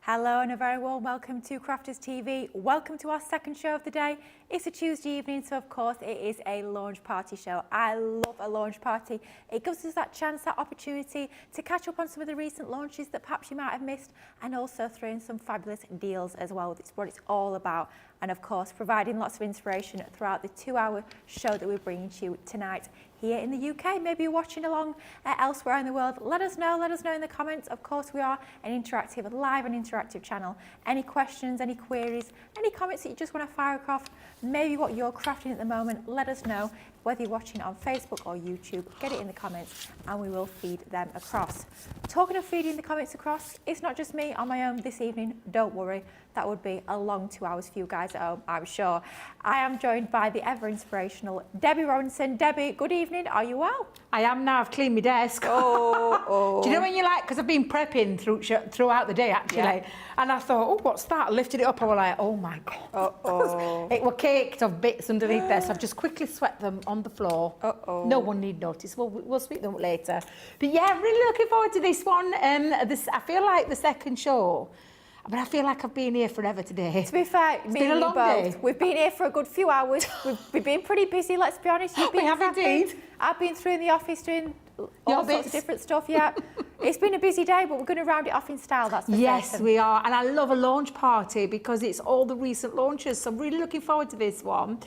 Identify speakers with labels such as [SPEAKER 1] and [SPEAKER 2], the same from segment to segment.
[SPEAKER 1] Hello and a very warm welcome to Crafters TV. Welcome to our second show of the day. It's a Tuesday evening, so of course it is a launch party show. I love a launch party. It gives us that chance, that opportunity to catch up on some of the recent launches that perhaps you might have missed, and also throw in some fabulous deals as well. It's what it's all about. And of course, providing lots of inspiration throughout the 2-hour show that we're bringing to you tonight here in the UK. Maybe you're watching along elsewhere in the world. Let us know in the comments. Of course, we are an interactive, live and interactive channel. Any questions, any queries, any comments that you just want to fire across, maybe what you're crafting at the moment, let us know. Whether you're watching on Facebook or YouTube, get it in the comments and we will feed them across. Talking of feeding the comments across, it's not just me on my own this evening, don't worry. That would be a long 2 hours for you guys at home, I'm sure. I am joined by the ever inspirational Debbie Robinson. Debbie, good evening, are you well?
[SPEAKER 2] I am now, I've cleaned my desk.
[SPEAKER 1] Oh.
[SPEAKER 2] Do you know when you like, because I've been prepping throughout the day actually,
[SPEAKER 1] Yeah.
[SPEAKER 2] and I thought, oh, what's that? I lifted it up, I was like, oh my God. It were caked of bits underneath there, so I've just quickly swept them on the floor. No one need notice, we'll sweep them up later. But yeah, I'm really looking forward to this one. I feel like the second show, but I feel like I've been here forever today.
[SPEAKER 1] To be fair,
[SPEAKER 2] it's been a long day.
[SPEAKER 1] We've been here for a good few hours. We've been pretty busy, let's be honest. You've been
[SPEAKER 2] we have indeed.
[SPEAKER 1] I've been through in the office doing all sorts of different stuff, yeah. It's been a busy day, but we're going to round it off in style, that's for
[SPEAKER 2] Yes,
[SPEAKER 1] certain.
[SPEAKER 2] we are. And I love a launch party because it's all the recent launches. So I'm really looking forward to this one.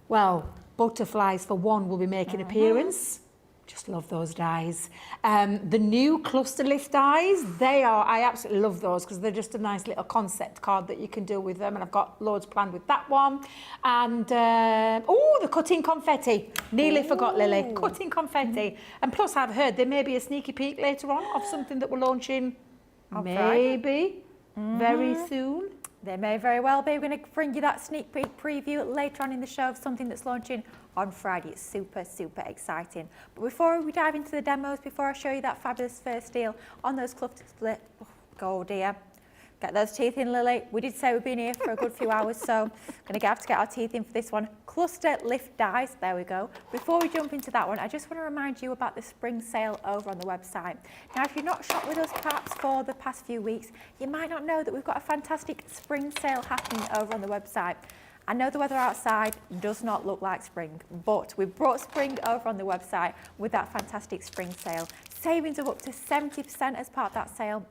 [SPEAKER 2] Well, butterflies for one will be making an appearance. Just love those dies. The new cluster lift dies, I absolutely love those because they're just a nice little concept card that you can do with them, and I've got loads planned with that one. And the cutting confetti. Nearly forgot, Lily. Cutting confetti. And plus I've heard there may be a sneaky peek later on of something that we're launching maybe very soon.
[SPEAKER 1] There may very well be. We're going to bring you that sneak peek preview later on in the show of something that's launching on Friday. It's super, super exciting. But before we dive into the demos, before I show you that fabulous first deal on those cluster split, oh dear. Get those teeth in, Lily. We did say we've been here for a good few hours, so going to have to get our teeth in for this one. Cluster Lift Dies, there we go. Before we jump into that one, I just want to remind you about the spring sale over on the website. Now, if you've not shopped with us perhaps for the past few weeks, you might not know that we've got a fantastic spring sale happening over on the website. I know the weather outside does not look like spring, but we've brought spring over on the website with that fantastic spring sale. Savings of up to 70% as part of that sale.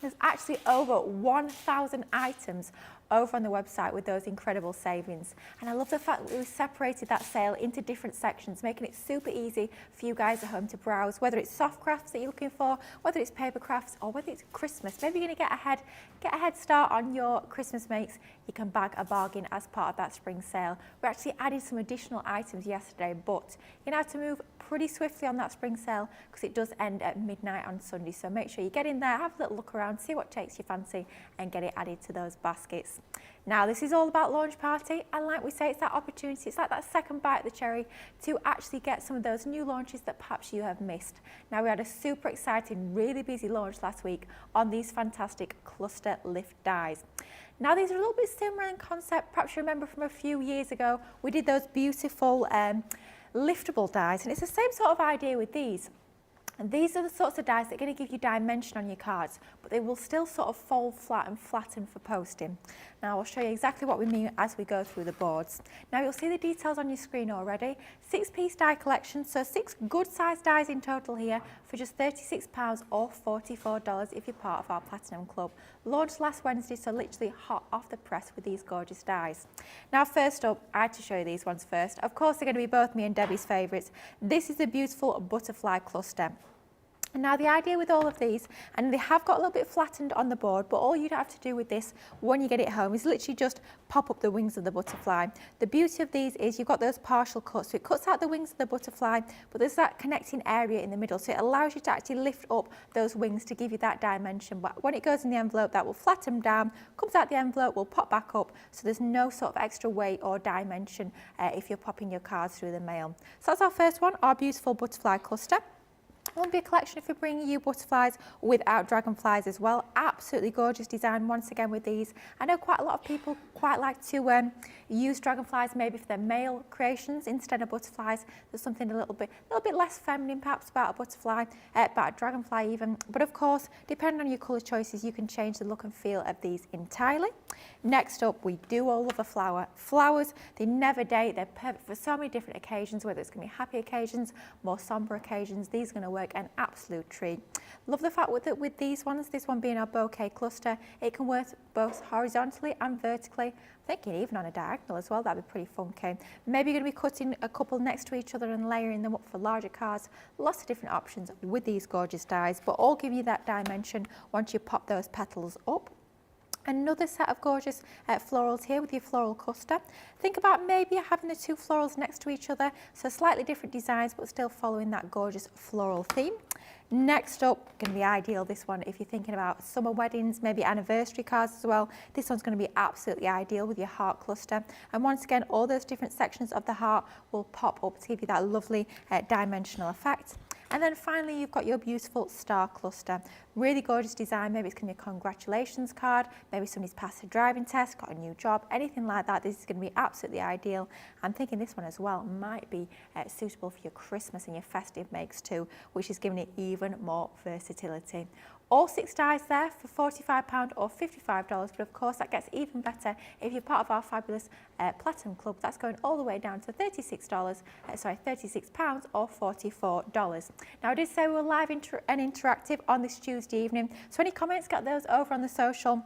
[SPEAKER 1] There's actually over 1,000 items over on the website with those incredible savings. And I love the fact that we've separated that sale into different sections, making it super easy for you guys at home to browse, whether it's soft crafts that you're looking for, whether it's paper crafts, or whether it's Christmas. Maybe you're going to get a head start on your Christmas makes. You can bag a bargain as part of that spring sale. We actually added some additional items yesterday, but you're going to have to move pretty swiftly on that spring sale because it does end at midnight on Sunday. So make sure you get in there, have a little look around, see what takes your fancy and get it added to those baskets. Now, this is all about launch party, and like we say, it's that opportunity, it's like that second bite of the cherry to actually get some of those new launches that perhaps you have missed. Now, we had a super exciting, really busy launch last week on these fantastic cluster lift dies. Now, these are a little bit similar in concept. Perhaps you remember from a few years ago, we did those beautiful liftable dies, and it's the same sort of idea with these. And these are the sorts of dies that are going to give you dimension on your cards, but they will still sort of fold flat and flatten for posting. Now, I'll show you exactly what we mean as we go through the boards. Now, you'll see the details on your screen already. 6-piece die collection, so 6 good-sized dies in total here for just £36 or $44 if you're part of our Platinum Club. Launched last Wednesday, so literally hot off the press with these gorgeous dies. Now, first up, I had to show you these ones first. Of course, they're going to be both me and Debbie's favourites. This is a beautiful butterfly cluster. And now the idea with all of these, and they have got a little bit flattened on the board, but all you'd have to do with this when you get it home is literally just pop up the wings of the butterfly. The beauty of these is you've got those partial cuts, so it cuts out the wings of the butterfly, but there's that connecting area in the middle, so it allows you to actually lift up those wings to give you that dimension. But when it goes in the envelope, that will flatten down, comes out the envelope, will pop back up, so there's no sort of extra weight or dimension if you're popping your cards through the mail. So that's our first one, our beautiful butterfly cluster. Won't be a collection if we bring you butterflies without dragonflies as well. Absolutely gorgeous design once again with these. I know quite a lot of people quite like to use dragonflies maybe for their male creations instead of butterflies. There's something a little bit less feminine perhaps about a butterfly, about a dragonfly even. But of course, depending on your colour choices, you can change the look and feel of these entirely. Next up, we do all love a flower. Flowers, they never date. They're perfect for so many different occasions, whether it's going to be happy occasions, more sombre occasions. These are going to work an absolute treat. Love the fact that with these ones, this one being our bouquet cluster, it can work both horizontally and vertically. I'm thinking even on a diagonal as well, that'd be pretty funky. Maybe you're going to be cutting a couple next to each other and layering them up for larger cards. Lots of different options with these gorgeous dies, but all give you that dimension once you pop those petals up. Another set of gorgeous florals here with your floral cluster. Think about maybe having the two florals next to each other, so slightly different designs but still following that gorgeous floral theme. Next up, going to be ideal, this one, if you're thinking about summer weddings, maybe anniversary cards as well. This one's going to be absolutely ideal with your heart cluster. And once again, all those different sections of the heart will pop up to give you that lovely dimensional effect. And then finally, you've got your beautiful star cluster. Really gorgeous design. Maybe it's going to be a congratulations card. Maybe somebody's passed a driving test, got a new job, anything like that. This is going to be absolutely ideal. I'm thinking this one as well might be suitable for your Christmas and your festive makes too, which is giving it even more versatility. All 6 dies there for £45 or $55, but of course that gets even better if you're part of our fabulous Platinum Club. That's going all the way down to £36 or $44. Now I did say we were live and interactive on this Tuesday evening, so any comments, get those over on the social.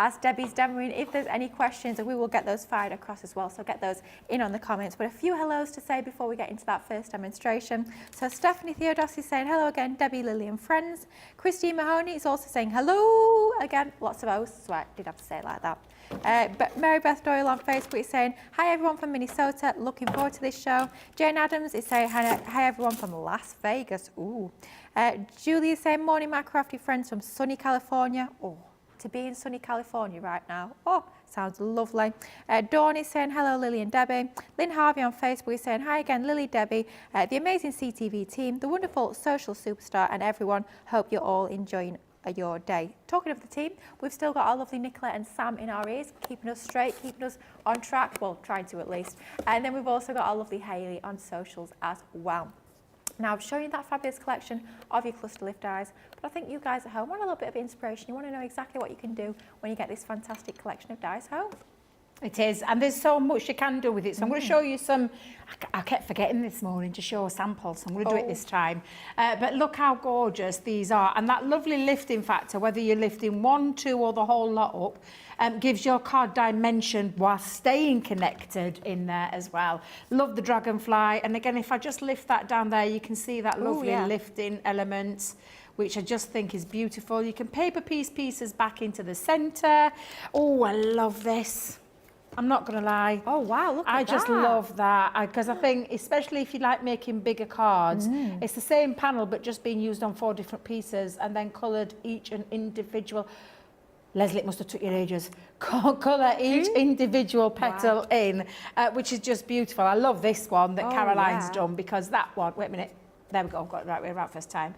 [SPEAKER 1] Ask Debbie's demoing if there's any questions, and we will get those fired across as well, so get those in on the comments. But a few hellos to say before we get into that first demonstration. So Stephanie Theodos is saying hello again, Debbie, Lily and friends. Christine Mahoney is also saying hello again, lots of O's, so I did have to say it like that. But Mary Beth Doyle on Facebook is saying hi everyone from Minnesota, looking forward to this show. Jane Adams is saying hi everyone from Las Vegas. Ooh. Julie is saying morning my crafty friends from sunny California. Oh, to be in sunny California right now. Oh, sounds lovely. Dawn is saying hello Lily and Debbie. Lynn Harvey on Facebook is saying hi again Lily, Debbie, the amazing CTV team, the wonderful social superstar and everyone. Hope you're all enjoying your day. Talking of the team, we've still got our lovely Nicola and Sam in our ears, keeping us straight, keeping us on track, well, trying to at least. And then we've also got our lovely Hayley on socials as well. Now, I've shown you that fabulous collection of your cluster lift dies, but I think you guys at home want a little bit of inspiration. You want to know exactly what you can do when you get this fantastic collection of dies home.
[SPEAKER 2] It is, and there's so much you can do with it. So I'm going to show you some, I kept forgetting this morning to show samples, so I'm going to do it this time. But look how gorgeous these are, and that lovely lifting factor, whether you're lifting 1, 2 or the whole lot up, gives your card dimension while staying connected in there as well. Love the dragonfly, and again, if I just lift that down there, you can see that lovely lifting element, which I just think is beautiful. You can paper piece pieces back into the centre. Oh, I love this. I'm not going to lie.
[SPEAKER 1] Oh, wow, look at that.
[SPEAKER 2] I just love that, because I think, especially if you like making bigger cards, it's the same panel, but just being used on 4 different pieces and then coloured each an individual. Leslie, it must have took you ages. Colour each individual petal in, which is just beautiful. I love this one that Caroline's done, because that one, wait a minute, there we go, I've got it right way around first time.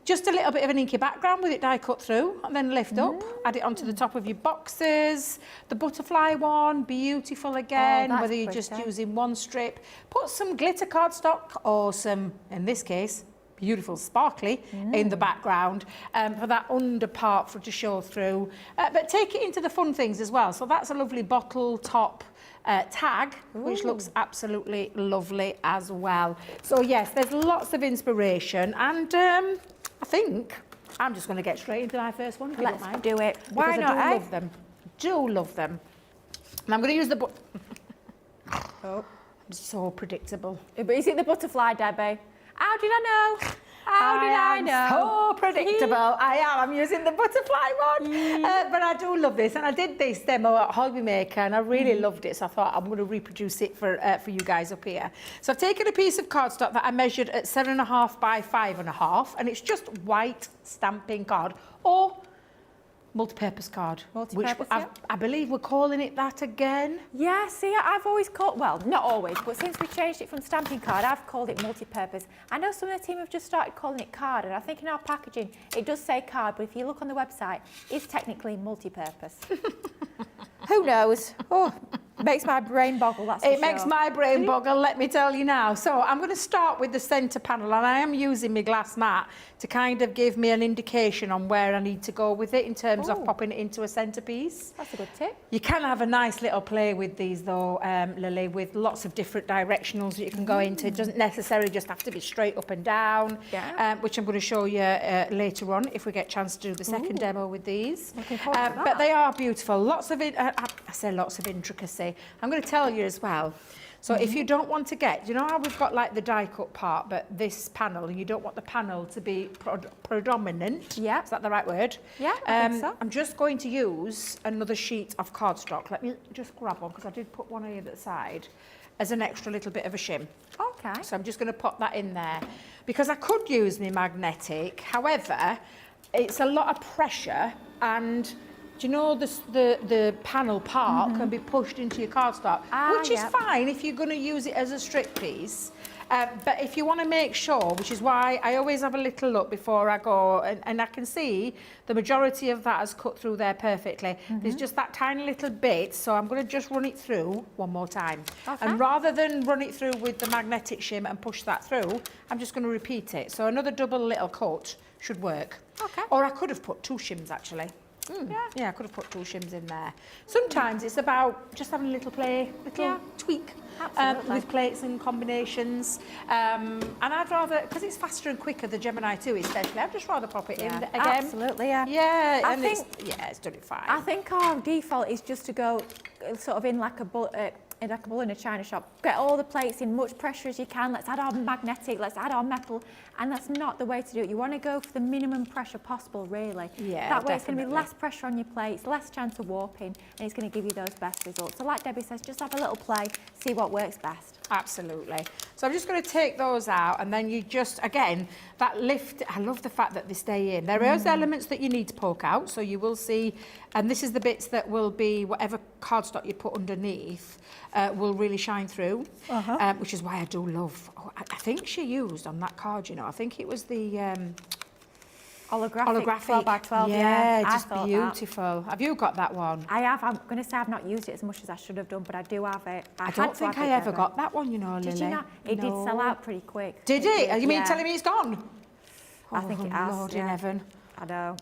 [SPEAKER 2] Just a little bit of an inky background with it die cut through, and then lift up, add it onto the top of your boxes. The butterfly one, beautiful again, whether you're just using one strip. Put some glitter cardstock or some, in this case, beautiful sparkly in the background for that under part for to show through. But take it into the fun things as well. So that's a lovely bottle top tag, which looks absolutely lovely as well. So yes, there's lots of inspiration, and I think I'm just going to get straight into my first one.
[SPEAKER 1] Let's do it. Why not?
[SPEAKER 2] I love them. Do love them. And I'm going to use the so predictable.
[SPEAKER 1] But is it the butterfly, Debbie? How did I know? How did I know?
[SPEAKER 2] So predictable. I am. I'm using the butterfly one. But I do love this. And I did this demo at Hobby Maker and I really loved it. So I thought I'm going to reproduce it for you guys up here. So I've taken a piece of cardstock that I measured at 7.5 by 5.5. And it's just white stamping card. Or multi-purpose card.
[SPEAKER 1] Multi-purpose,
[SPEAKER 2] which
[SPEAKER 1] yeah.
[SPEAKER 2] I believe we're calling it that again.
[SPEAKER 1] Yeah, see, I've always called, well, not always, but since we changed it from stamping card, I've called it multi-purpose. I know some of the team have just started calling it card, and I think in our packaging, it does say card, but if you look on the website, it's technically multi-purpose. Who knows? Oh, makes my brain boggle, that's for
[SPEAKER 2] It
[SPEAKER 1] sure.
[SPEAKER 2] makes my brain boggle, let me tell you now. So I'm going to start with the centre panel, and I am using my glass mat to kind of give me an indication on where I need to go with it in terms of popping it into a centrepiece.
[SPEAKER 1] That's a good tip.
[SPEAKER 2] You can have a nice little play with these though, Lily, with lots of different directionals that you can go into. It doesn't necessarily just have to be straight up and down, which I'm going to show you later on if we get a chance to do the second demo with these.
[SPEAKER 1] Looking forward to that.
[SPEAKER 2] But they are beautiful. Lots of it, I say lots of intricacy. I'm going to tell you as well. So if you don't want to get, you know how we've got like the die cut part, but this panel, and you don't want the panel to be predominant.
[SPEAKER 1] Yeah.
[SPEAKER 2] Is that the right word?
[SPEAKER 1] Yeah, I think so.
[SPEAKER 2] I'm just going to use another sheet of cardstock. Let me just grab one because I did put one here at the side as an extra little bit of a shim.
[SPEAKER 1] Okay.
[SPEAKER 2] So I'm just going to pop that in there because I could use my magnetic. However, it's a lot of pressure, and do you know the panel part can be pushed into your cardstock, which is fine if you're going to use it as a strip piece. But if you want to make sure, which is why I always have a little look before I go, and I can see the majority of that has cut through there perfectly. There's just that tiny little bit, so I'm going to just run it through one more time.
[SPEAKER 1] Okay.
[SPEAKER 2] And rather than run it through with the magnetic shim and push that through, I'm just going to repeat it. So another double little cut should work. Okay. Or I could have put two shims actually. Yeah, I could have put two shims in there. Sometimes it's about just having a little play, little tweak with plates and combinations. And I'd rather, because it's faster and quicker, the Gemini 2 especially, I'd just rather pop it in again.
[SPEAKER 1] Absolutely, yeah.
[SPEAKER 2] Yeah,
[SPEAKER 1] I
[SPEAKER 2] and
[SPEAKER 1] think,
[SPEAKER 2] it's done it fine.
[SPEAKER 1] I think our default is just to go sort of in like a bull in a china shop. Get all the plates in, much pressure as you can. Let's add our magnetic, let's add our metal. And that's not the way to do it. You want to go for the minimum pressure possible, really.
[SPEAKER 2] Yeah,
[SPEAKER 1] that way it's going to be less pressure on your plates, less chance of warping, and it's going to give you those best results. So like Debbie says, just have a little play, see what works best.
[SPEAKER 2] Absolutely. So I'm just going to take those out, and then you just, again, that lift, I love the fact that they stay in. There is elements that you need to poke out, so you will see, and this is the bits that will be whatever cardstock you put underneath will really shine through, which is why I do love, I think she used on that card, you know, I think it was the holographic
[SPEAKER 1] 12 by 12,
[SPEAKER 2] yeah,
[SPEAKER 1] I
[SPEAKER 2] just
[SPEAKER 1] thought
[SPEAKER 2] beautiful. Have you got that one?
[SPEAKER 1] I have. I'm going to say I've not used it as much as I should have done, but I do have it.
[SPEAKER 2] I don't think I ever got that one, you know, Lily.
[SPEAKER 1] Did you not? It did sell out pretty quick.
[SPEAKER 2] Did it? You mean telling me it's gone?
[SPEAKER 1] I think it has.
[SPEAKER 2] Lord in heaven.
[SPEAKER 1] I know.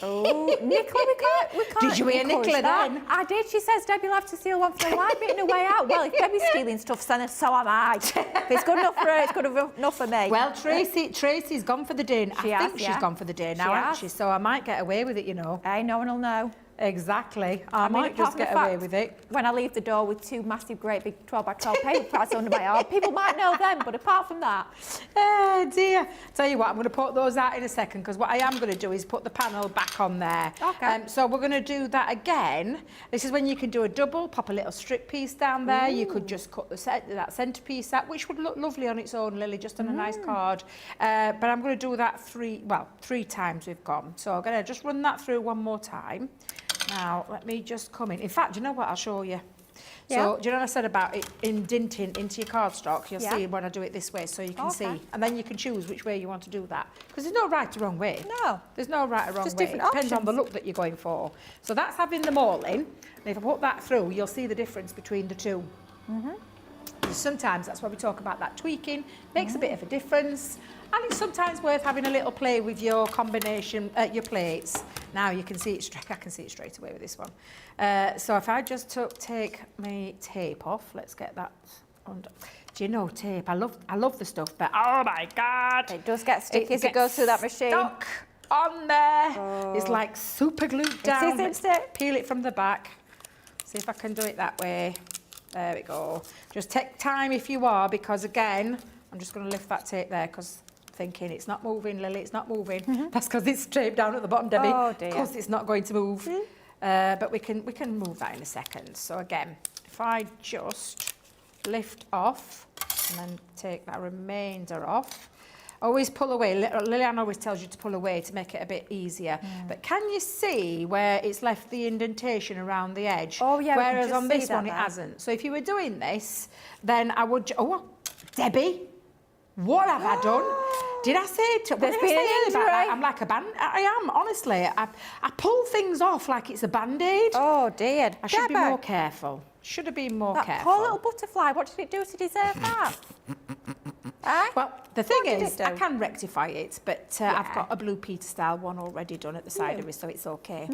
[SPEAKER 1] Oh, Nicola, we can't.
[SPEAKER 2] Did you hear Nicola then?
[SPEAKER 1] I did. She says Debbie will have to steal one for the live bit in a way out. Well, if Debbie's stealing stuff, then so am I. If it's good enough for her, it's good enough for me.
[SPEAKER 2] Well, Tracy's gone for the day. I think she's gone for the day now, hasn't she? So I might get away with it, you know.
[SPEAKER 1] Hey, no one will know.
[SPEAKER 2] Exactly. I might just get away with it.
[SPEAKER 1] When I leave the door with two massive, great big 12 by 12 paper pads under my arm, people might know them, but apart from that.
[SPEAKER 2] Oh dear. Tell you what, I'm going to put those out in a second, because what I am going to do is put the panel back on there.
[SPEAKER 1] Okay.
[SPEAKER 2] So we're going to do that again. This is when you can do a double, pop a little strip piece down there. You could just cut that centrepiece out, which would look lovely on its own, Lily, just on a nice card. But I'm going to do that three times we've gone. So I'm going to just run that through one more time. Now, let me just come in. In fact, do you know what? I'll show you. So, do you know what I said about it indenting into your cardstock? You'll see when I do it this way, so you can see. And then you can choose which way you want to do that. Because there's no right or wrong way.
[SPEAKER 1] No.
[SPEAKER 2] There's no right or wrong
[SPEAKER 1] Just
[SPEAKER 2] way.
[SPEAKER 1] different
[SPEAKER 2] It depends on
[SPEAKER 1] options.
[SPEAKER 2] the look that you're going for. So that's having them all in. And if I put that through, you'll see the difference between the two. Sometimes that's why we talk about that tweaking. Makes a bit of a difference. And it's sometimes worth having a little play with your combination, your plates. Now you can see it straight, I can see it straight away with this one. So if I just take my tape off, let's get that under. Do you know tape? I love the stuff, but oh my God.
[SPEAKER 1] It does get sticky as it goes through that machine.
[SPEAKER 2] Stuck on there. It's like super glued down.
[SPEAKER 1] It is, isn't it?
[SPEAKER 2] Peel it from the back. See if I can do it that way. There we go. Just take time if you are, because again, I'm just going to lift that tape there because thinking it's not moving, Lily, it's not moving. That's because it's taped down at the bottom, Debbie.
[SPEAKER 1] Oh dear.
[SPEAKER 2] Of course it's not going to move. But we can move that in a second. So again, if I just lift off and then take that remainder off, Always pull away. Lillian always tells you to pull away to make it a bit easier. But can you see where it's left the indentation around the edge?
[SPEAKER 1] Oh, yeah, we can
[SPEAKER 2] Whereas
[SPEAKER 1] just
[SPEAKER 2] on
[SPEAKER 1] see
[SPEAKER 2] this
[SPEAKER 1] that
[SPEAKER 2] one, it
[SPEAKER 1] there.
[SPEAKER 2] hasn't. So if you were doing this, then I would... Oh, Debbie, what have I done? Did I say it? What
[SPEAKER 1] There's
[SPEAKER 2] did I
[SPEAKER 1] been
[SPEAKER 2] say
[SPEAKER 1] an
[SPEAKER 2] earlier about
[SPEAKER 1] injury.
[SPEAKER 2] that? I'm like a band... I am, honestly. I pull things off like it's a Band-Aid.
[SPEAKER 1] Oh, dear.
[SPEAKER 2] I should be
[SPEAKER 1] Deborah,
[SPEAKER 2] more careful. Should have been more
[SPEAKER 1] that
[SPEAKER 2] careful.
[SPEAKER 1] poor little butterfly, what did it do to deserve that? Eh?
[SPEAKER 2] Well, the thing
[SPEAKER 1] What did
[SPEAKER 2] is,
[SPEAKER 1] it do?
[SPEAKER 2] I can rectify it, but
[SPEAKER 1] Yeah.
[SPEAKER 2] I've got a blue Peter style one already done at the side of it, so it's okay.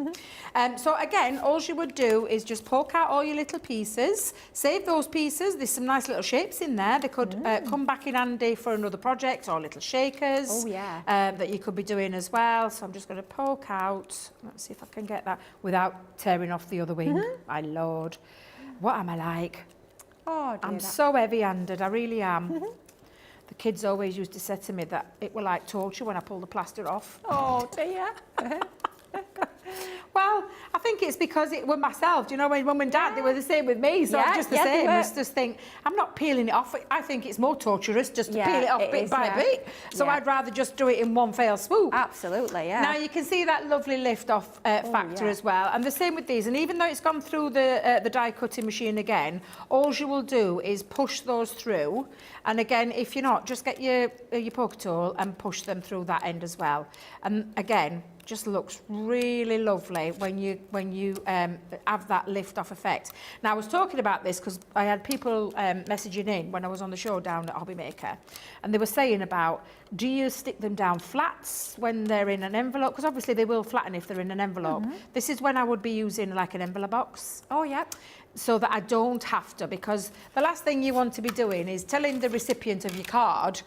[SPEAKER 2] So again, all you would do is just poke out all your little pieces, save those pieces. There's some nice little shapes in there. They could come back in handy for another project or little shakers
[SPEAKER 1] Oh, yeah.
[SPEAKER 2] that you could be doing as well. So I'm just going to poke out. Let's see if I can get that without tearing off the other wing. My Lord, what am I like?
[SPEAKER 1] Oh, dear.
[SPEAKER 2] I'm so heavy-handed, I really am. The kids always used to say to me that it were like torture when I pulled the plaster off.
[SPEAKER 1] Oh, dear.
[SPEAKER 2] Well, I think it's because it were myself. Do you know, when Mum and Dad, they were the same with me, so
[SPEAKER 1] Yeah,
[SPEAKER 2] I'm just the
[SPEAKER 1] yeah, they
[SPEAKER 2] same.
[SPEAKER 1] were.
[SPEAKER 2] I just think, I'm not peeling it off. I think it's more torturous just to
[SPEAKER 1] Yeah,
[SPEAKER 2] peel it off
[SPEAKER 1] it
[SPEAKER 2] bit
[SPEAKER 1] is,
[SPEAKER 2] by
[SPEAKER 1] yeah.
[SPEAKER 2] bit. So
[SPEAKER 1] Yeah.
[SPEAKER 2] I'd rather just do it in one fell swoop.
[SPEAKER 1] Absolutely, yeah.
[SPEAKER 2] Now you can see that lovely lift off factor
[SPEAKER 1] yeah.
[SPEAKER 2] as well, and the same with these. And even though it's gone through the die cutting machine again, all you will do is push those through. And again, if you're not, just get your poker tool and push them through that end as well. And again, just looks really lovely when you have that lift off effect. Now I was talking about this because I had people messaging in when I was on the show down at Hobby Maker, and they were saying about, do you stick them down flats when they're in an envelope? Because obviously they will flatten if they're in an envelope. This is when I would be using like an envelope box,
[SPEAKER 1] Oh, yeah.
[SPEAKER 2] so that I don't have to, because the last thing you want to be doing is telling the recipient of your card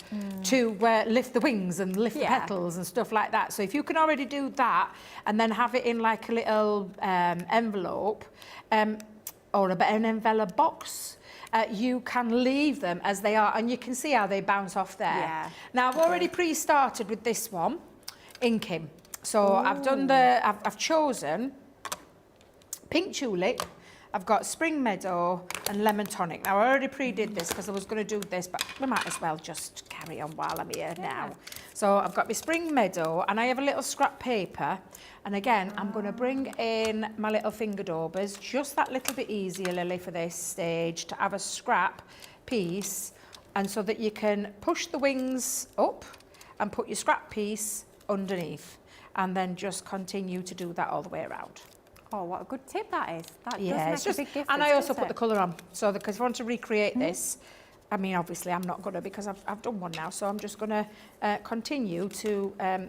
[SPEAKER 2] to lift the wings and lift the
[SPEAKER 1] Yeah.
[SPEAKER 2] petals and stuff like that. So if you can already do that and then have it in like a little envelope or an envelope box, you can leave them as they are, and you can see how they bounce off there.
[SPEAKER 1] Yeah.
[SPEAKER 2] Now I've already pre-started with this one, inking. So I've chosen pink tulip, I've got Spring Meadow and Lemon Tonic. Now, I already pre-did this because I was going to do this, but we might as well just carry on while I'm here now. So I've got my Spring Meadow, and I have a little scrap paper. And again, I'm going to bring in my little finger daubers, just that little bit easier, Lily, for this stage, to have a scrap piece, and so that you can push the wings up and put your scrap piece underneath, and then just continue to do that all the way around.
[SPEAKER 1] Oh, what a good tip that is. That
[SPEAKER 2] Yeah,
[SPEAKER 1] does make a big difference.
[SPEAKER 2] and I also
[SPEAKER 1] doesn't
[SPEAKER 2] put
[SPEAKER 1] it?
[SPEAKER 2] the colour on, so because if I want to recreate this, I mean, obviously I'm not going to, because I've done one now, so I'm just going to continue to, do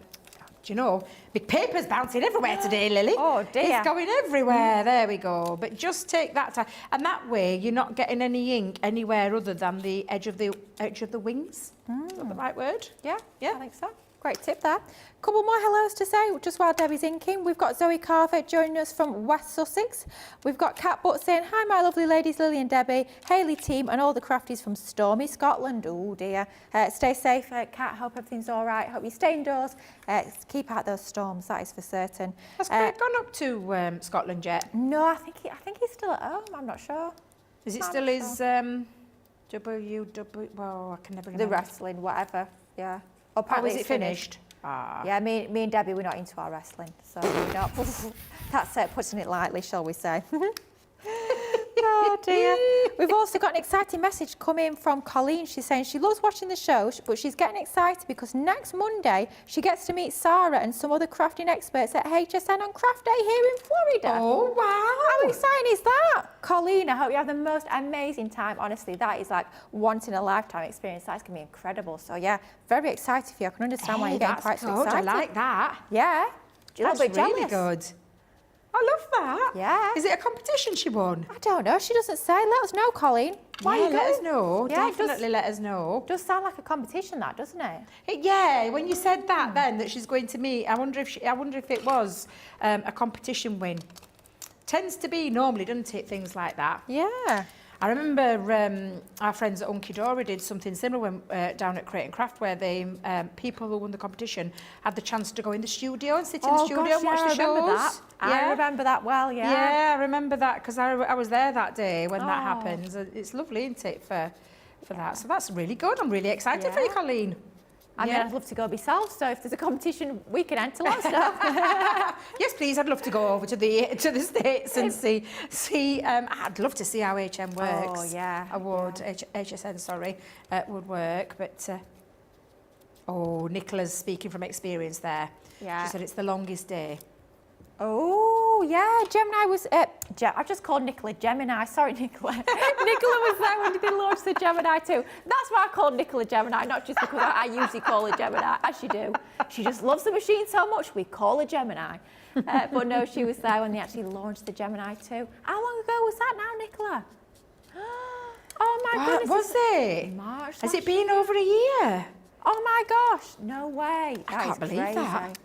[SPEAKER 2] you know, my paper's bouncing everywhere today, Lily.
[SPEAKER 1] Oh, dear.
[SPEAKER 2] It's going everywhere, there we go. But just take that time, and that way you're not getting any ink anywhere other than the edge of the wings. Is that the right word?
[SPEAKER 1] Yeah,
[SPEAKER 2] Yeah.
[SPEAKER 1] I think so. Great tip there. Couple more hellos to say, just while Debbie's inking. We've got Zoe Carver joining us from West Sussex. We've got Kat Butt saying, hi, my lovely ladies, Lily and Debbie, Hayley team, and all the crafties from stormy Scotland. Oh, dear. Stay safe, Kat. Hope everything's all right. Hope you stay indoors. Keep out those storms, that is for certain.
[SPEAKER 2] Has Craig gone up to Scotland yet?
[SPEAKER 1] No, I think he's still at home. I'm not sure.
[SPEAKER 2] Is it
[SPEAKER 1] I'm
[SPEAKER 2] still
[SPEAKER 1] not
[SPEAKER 2] his well, I can never remember.
[SPEAKER 1] The wrestling, whatever. Yeah.
[SPEAKER 2] Oh,
[SPEAKER 1] Apparently
[SPEAKER 2] is it
[SPEAKER 1] it's
[SPEAKER 2] finished? Ah.
[SPEAKER 1] Yeah, me and Debbie, we're not into our wrestling, so we're not. That's putting it lightly, shall we say. Oh dear. We've also got an exciting message coming from Colleen. She's saying she loves watching the show, but she's getting excited because next Monday she gets to meet Sarah and some other crafting experts at HSN on Craft Day here in Florida.
[SPEAKER 2] Oh, wow.
[SPEAKER 1] How exciting is that? Colleen, I hope you have the most amazing time. Honestly, that is like once in a lifetime experience. That's going to be incredible. So yeah, very excited for you. I can understand why you're getting quite so
[SPEAKER 2] good.
[SPEAKER 1] excited.
[SPEAKER 2] I like that.
[SPEAKER 1] Yeah. A little
[SPEAKER 2] That's
[SPEAKER 1] bit jealous.
[SPEAKER 2] really good. I love that.
[SPEAKER 1] Yeah.
[SPEAKER 2] Is it a competition she won?
[SPEAKER 1] I don't know. She doesn't say. Let us know, Colleen. Why
[SPEAKER 2] Yeah,
[SPEAKER 1] you
[SPEAKER 2] let
[SPEAKER 1] going?
[SPEAKER 2] us know.
[SPEAKER 1] Yeah, it does-
[SPEAKER 2] Definitely let us know.
[SPEAKER 1] Does sound like a competition, that, doesn't it?
[SPEAKER 2] Yeah, when you said that then, that she's going to meet, I wonder if it was a competition win. Tends to be normally, doesn't it, things like that.
[SPEAKER 1] Yeah.
[SPEAKER 2] I remember our friends at Unky Dory did something similar when, down at Crate and Craft, where they people who won the competition had the chance to go in the studio and sit in the studio and watch the shows.
[SPEAKER 1] I remember that.
[SPEAKER 2] Yeah.
[SPEAKER 1] I remember that well, yeah.
[SPEAKER 2] Yeah, I remember that because I was there that day when that
[SPEAKER 1] Oh.
[SPEAKER 2] happens. It's lovely, isn't it, for that? So that's really good. I'm really excited for you,
[SPEAKER 1] Yeah.
[SPEAKER 2] Colleen.
[SPEAKER 1] I mean, I'd love to go myself, so if there's a competition, we can enter, let us know.
[SPEAKER 2] Yes, please. I'd love to go over to the States and see. I'd love to see how HM works.
[SPEAKER 1] Oh, yeah.
[SPEAKER 2] I would. HSN, sorry, would work. But Nicola's speaking from experience there.
[SPEAKER 1] Yeah.
[SPEAKER 2] She said it's the longest day.
[SPEAKER 1] Oh, yeah, Gemini was... I just called Nicola Gemini. Sorry, Nicola. Nicola was there when they launched the Gemini too. That's why I called Nicola Gemini, not just because I usually call her Gemini, as you do. She just loves the machine so much, we call her Gemini. But no, she was there when they actually launched the Gemini too. How long ago was that now, Nicola? Oh, my goodness.
[SPEAKER 2] Was it?
[SPEAKER 1] March.
[SPEAKER 2] Has it been over a year?
[SPEAKER 1] Oh, my gosh. No way.
[SPEAKER 2] I can't believe that.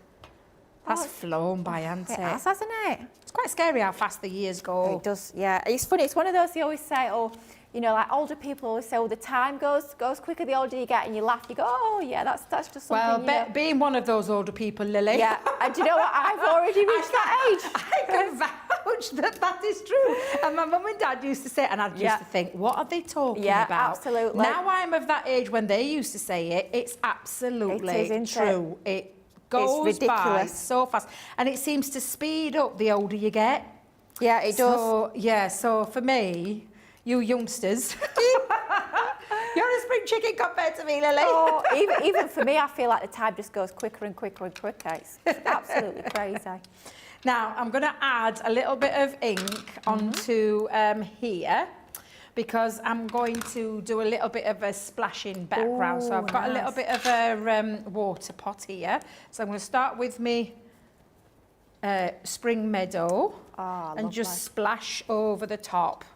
[SPEAKER 2] That's flown by, hasn't it?
[SPEAKER 1] It has, hasn't it?
[SPEAKER 2] It's quite scary how fast the years go.
[SPEAKER 1] It does, yeah. It's funny. It's one of those they always say, oh, you know, like older people always say, oh, the time goes quicker the older you get, and you laugh. You go, oh, yeah, that's just something.
[SPEAKER 2] Well, being one of those older people, Lily.
[SPEAKER 1] Yeah, and do you know what? I've already reached that age.
[SPEAKER 2] I can vouch that is true. And my mum and dad used to say it, and I used to think, what are they talking about?
[SPEAKER 1] Yeah, absolutely.
[SPEAKER 2] Now I'm of that age when they used to say it. It's absolutely true. It goes by so fast, and it seems to speed up the older you get.
[SPEAKER 1] Yeah, it does.
[SPEAKER 2] Yeah, so for me, you youngsters, you're a spring chicken compared to me, Lily.
[SPEAKER 1] Oh, even for me, I feel like the time just goes quicker and quicker and quicker. It's absolutely crazy.
[SPEAKER 2] Now, I'm going to add a little bit of ink onto here, because I'm going to do a little bit of a splashing background. So I've got a little bit of a water pot here. So I'm going to start with me Spring Meadow and just splash over the top.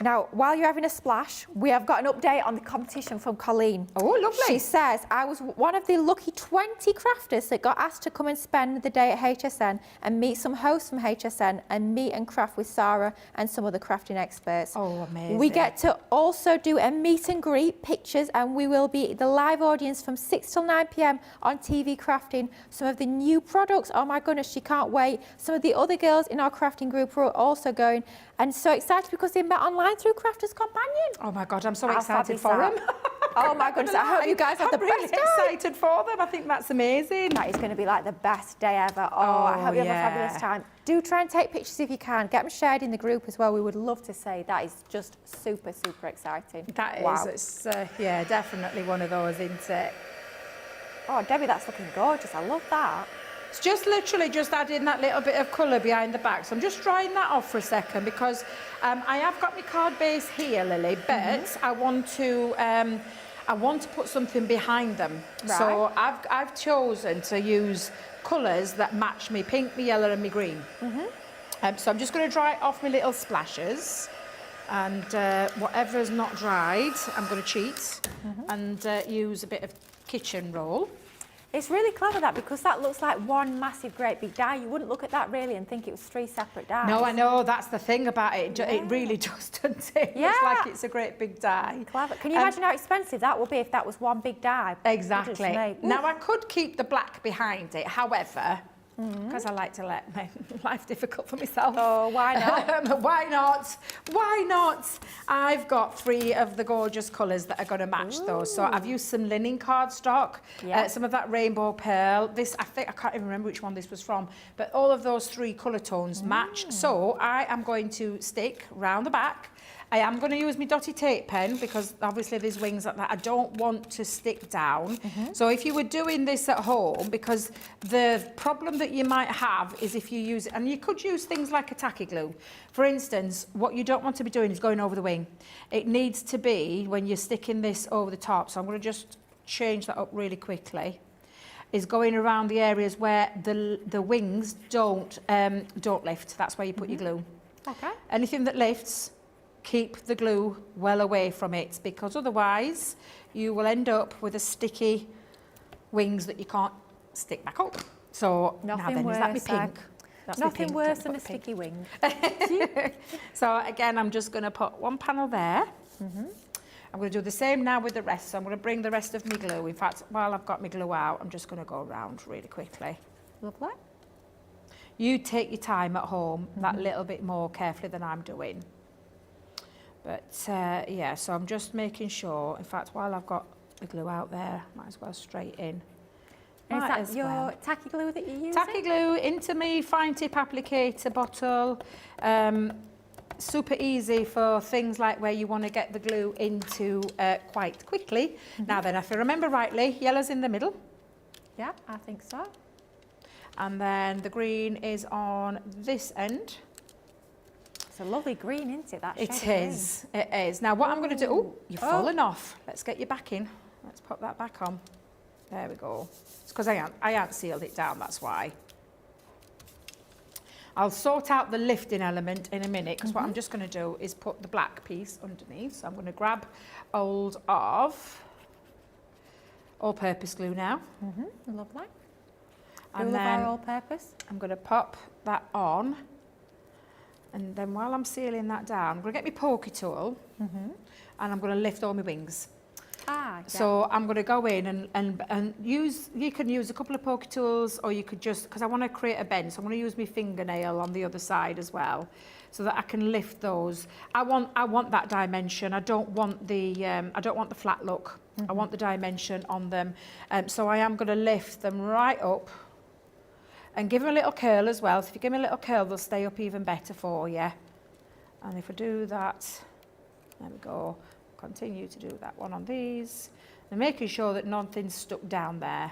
[SPEAKER 1] Now, while you're having a splash, we have got an update on the competition from Colleen.
[SPEAKER 2] Oh, lovely.
[SPEAKER 1] She says, I was one of the lucky 20 crafters that got asked to come and spend the day at HSN and meet some hosts from HSN and meet and craft with Sarah and some other crafting experts.
[SPEAKER 2] Oh, amazing.
[SPEAKER 1] We get to also do a meet and greet, pictures, and we will be the live audience from 6 till 9 p.m. on TV crafting some of the new products. Oh my goodness, she can't wait. Some of the other girls in our crafting group are also going, and so excited because they met online through Crafters Companion.
[SPEAKER 2] Oh my God, I'm so excited for them.
[SPEAKER 1] Oh my goodness, I hope you guys have the best day.
[SPEAKER 2] I'm really excited for them. I think that's amazing.
[SPEAKER 1] That is going to be like the best day ever. Oh, I hope you have a fabulous time. Do try and take pictures if you can. Get them shared in the group as well. We would love to say that is just super, super exciting.
[SPEAKER 2] That is, it's, yeah, definitely one of those, isn't it?
[SPEAKER 1] Oh, Debbie, that's looking gorgeous. I love that.
[SPEAKER 2] It's just literally just adding that little bit of colour behind the back. So I'm just drying that off for a second because I have got my card base here, Lily, but I want to put something behind them.
[SPEAKER 1] Right.
[SPEAKER 2] So I've chosen to use colours that match me pink, me yellow and me green. So I'm just going to dry off my little splashes, and whatever is not dried, I'm going to cheat and use a bit of kitchen roll.
[SPEAKER 1] It's really clever that, because that looks like one massive great big die. You wouldn't look at that really and think it was 3 separate dies.
[SPEAKER 2] No, I know, that's the thing about it. It really does, doesn't it?
[SPEAKER 1] Yeah.
[SPEAKER 2] Looks like it's a great big die.
[SPEAKER 1] Clever. Can you imagine how expensive that would be if that was one big die?
[SPEAKER 2] Exactly. Now I could keep the black behind it, however, because I like to make life difficult for myself.
[SPEAKER 1] Oh, why not?
[SPEAKER 2] Why not? Why not? I've got 3 of the gorgeous colours that are going to match those. So I've used some linen cardstock, some of that rainbow pearl. This, I can't even remember which one this was from, but all of those 3 colour tones match. So I am going to stick round the back. I am going to use my dotty tape pen because obviously there's wings that I don't want to stick down. So if you were doing this at home, because the problem that you might have is if you use it, and you could use things like a tacky glue. For instance, what you don't want to be doing is going over the wing. It needs to be when you're sticking this over the top. So I'm going to just change that up really quickly. Is going around the areas where the wings don't lift. That's where you put your glue.
[SPEAKER 1] Okay.
[SPEAKER 2] Anything that lifts, keep the glue well away from it, because otherwise you will end up with a sticky wings that you can't stick back up. So
[SPEAKER 1] Nothing worse,
[SPEAKER 2] is that me pink? That's
[SPEAKER 1] nothing
[SPEAKER 2] me pink.
[SPEAKER 1] worse than a sticky wing.
[SPEAKER 2] So again, I'm just going to put one panel there. I'm going to do the same now with the rest. So I'm going to bring the rest of my glue. In fact, while I've got my glue out, I'm just going to go around really quickly.
[SPEAKER 1] Lovely.
[SPEAKER 2] You take your time at home that little bit more carefully than I'm doing. But yeah, so I'm just making sure, in fact, while I've got the glue out there. Might as well straight in.
[SPEAKER 1] And is
[SPEAKER 2] Might
[SPEAKER 1] that
[SPEAKER 2] as
[SPEAKER 1] your
[SPEAKER 2] well.
[SPEAKER 1] tacky glue that you're using?
[SPEAKER 2] Tacky glue into my fine tip applicator bottle. Super easy for things like where you want to get the glue into quite quickly. Now then, if I remember rightly, yellow's in the middle.
[SPEAKER 1] Yeah, I think so.
[SPEAKER 2] And then the green is on this end.
[SPEAKER 1] It's a lovely green, isn't it? That shade of
[SPEAKER 2] It
[SPEAKER 1] green.
[SPEAKER 2] is, it is. Now what I'm going to do, oh, you've fallen off. Let's get you back in. Let's pop that back on. There we go. It's because I haven't sealed it down, that's why. I'll sort out the lifting element in a minute, because what I'm just going to do is put the black piece underneath. So I'm going to grab hold of all-purpose glue now.
[SPEAKER 1] Lovely.
[SPEAKER 2] And
[SPEAKER 1] Glue of our
[SPEAKER 2] then
[SPEAKER 1] all-purpose.
[SPEAKER 2] I'm going to pop that on. And then while I'm sealing that down, I'm going to get my pokey tool and I'm going to lift all my wings.
[SPEAKER 1] Ah, yeah.
[SPEAKER 2] So I'm going to go in and use, you can use a couple of pokey tools, or you could just, because I want to create a bend, so I'm going to use my fingernail on the other side as well, so that I can lift those. I want that dimension. I don't want the flat look. I want the dimension on them. So I am going to lift them right up and give them a little curl as well. So if you give them a little curl, they'll stay up even better for you. And if I do that, there we go. Continue to do that one on these, and making sure that nothing's stuck down there.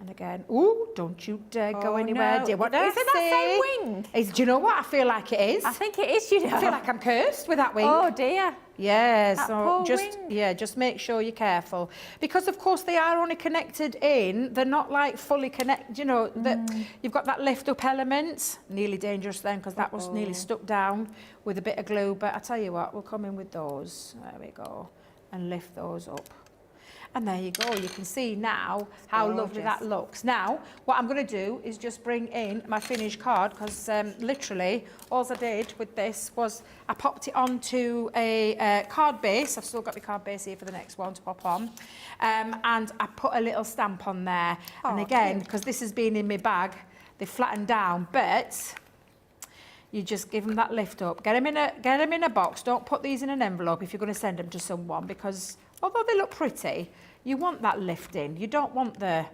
[SPEAKER 2] And again, ooh, don't you dare go anywhere,
[SPEAKER 1] no.
[SPEAKER 2] dear. What did
[SPEAKER 1] Is it that same wing?
[SPEAKER 2] Do you know what? I feel like it is.
[SPEAKER 1] I think it is, you know.
[SPEAKER 2] I feel like I'm cursed with that wing.
[SPEAKER 1] Oh dear.
[SPEAKER 2] Yeah,
[SPEAKER 1] That
[SPEAKER 2] so
[SPEAKER 1] poor
[SPEAKER 2] just
[SPEAKER 1] wing.
[SPEAKER 2] just make sure you're careful, because of course they are only connected in. They're not like fully connected. You know that you've got that lift up element. Nearly dangerous then, because that was nearly stuck down with a bit of glue. But I tell you what, we'll come in with those. There we go, and lift those up. And there you go. You can see now how lovely that looks. Now, what I'm going to do is just bring in my finished card, because literally all I did with this was I popped it onto a card base. I've still got my card base here for the next one to pop on. And I put a little stamp on there. And again, because this has been in my bag, they flattened down, but you just give them that lift up. Get them in a box. Don't put these in an envelope if you're going to send them to someone, because although they look pretty, you want that lift in. You don't want them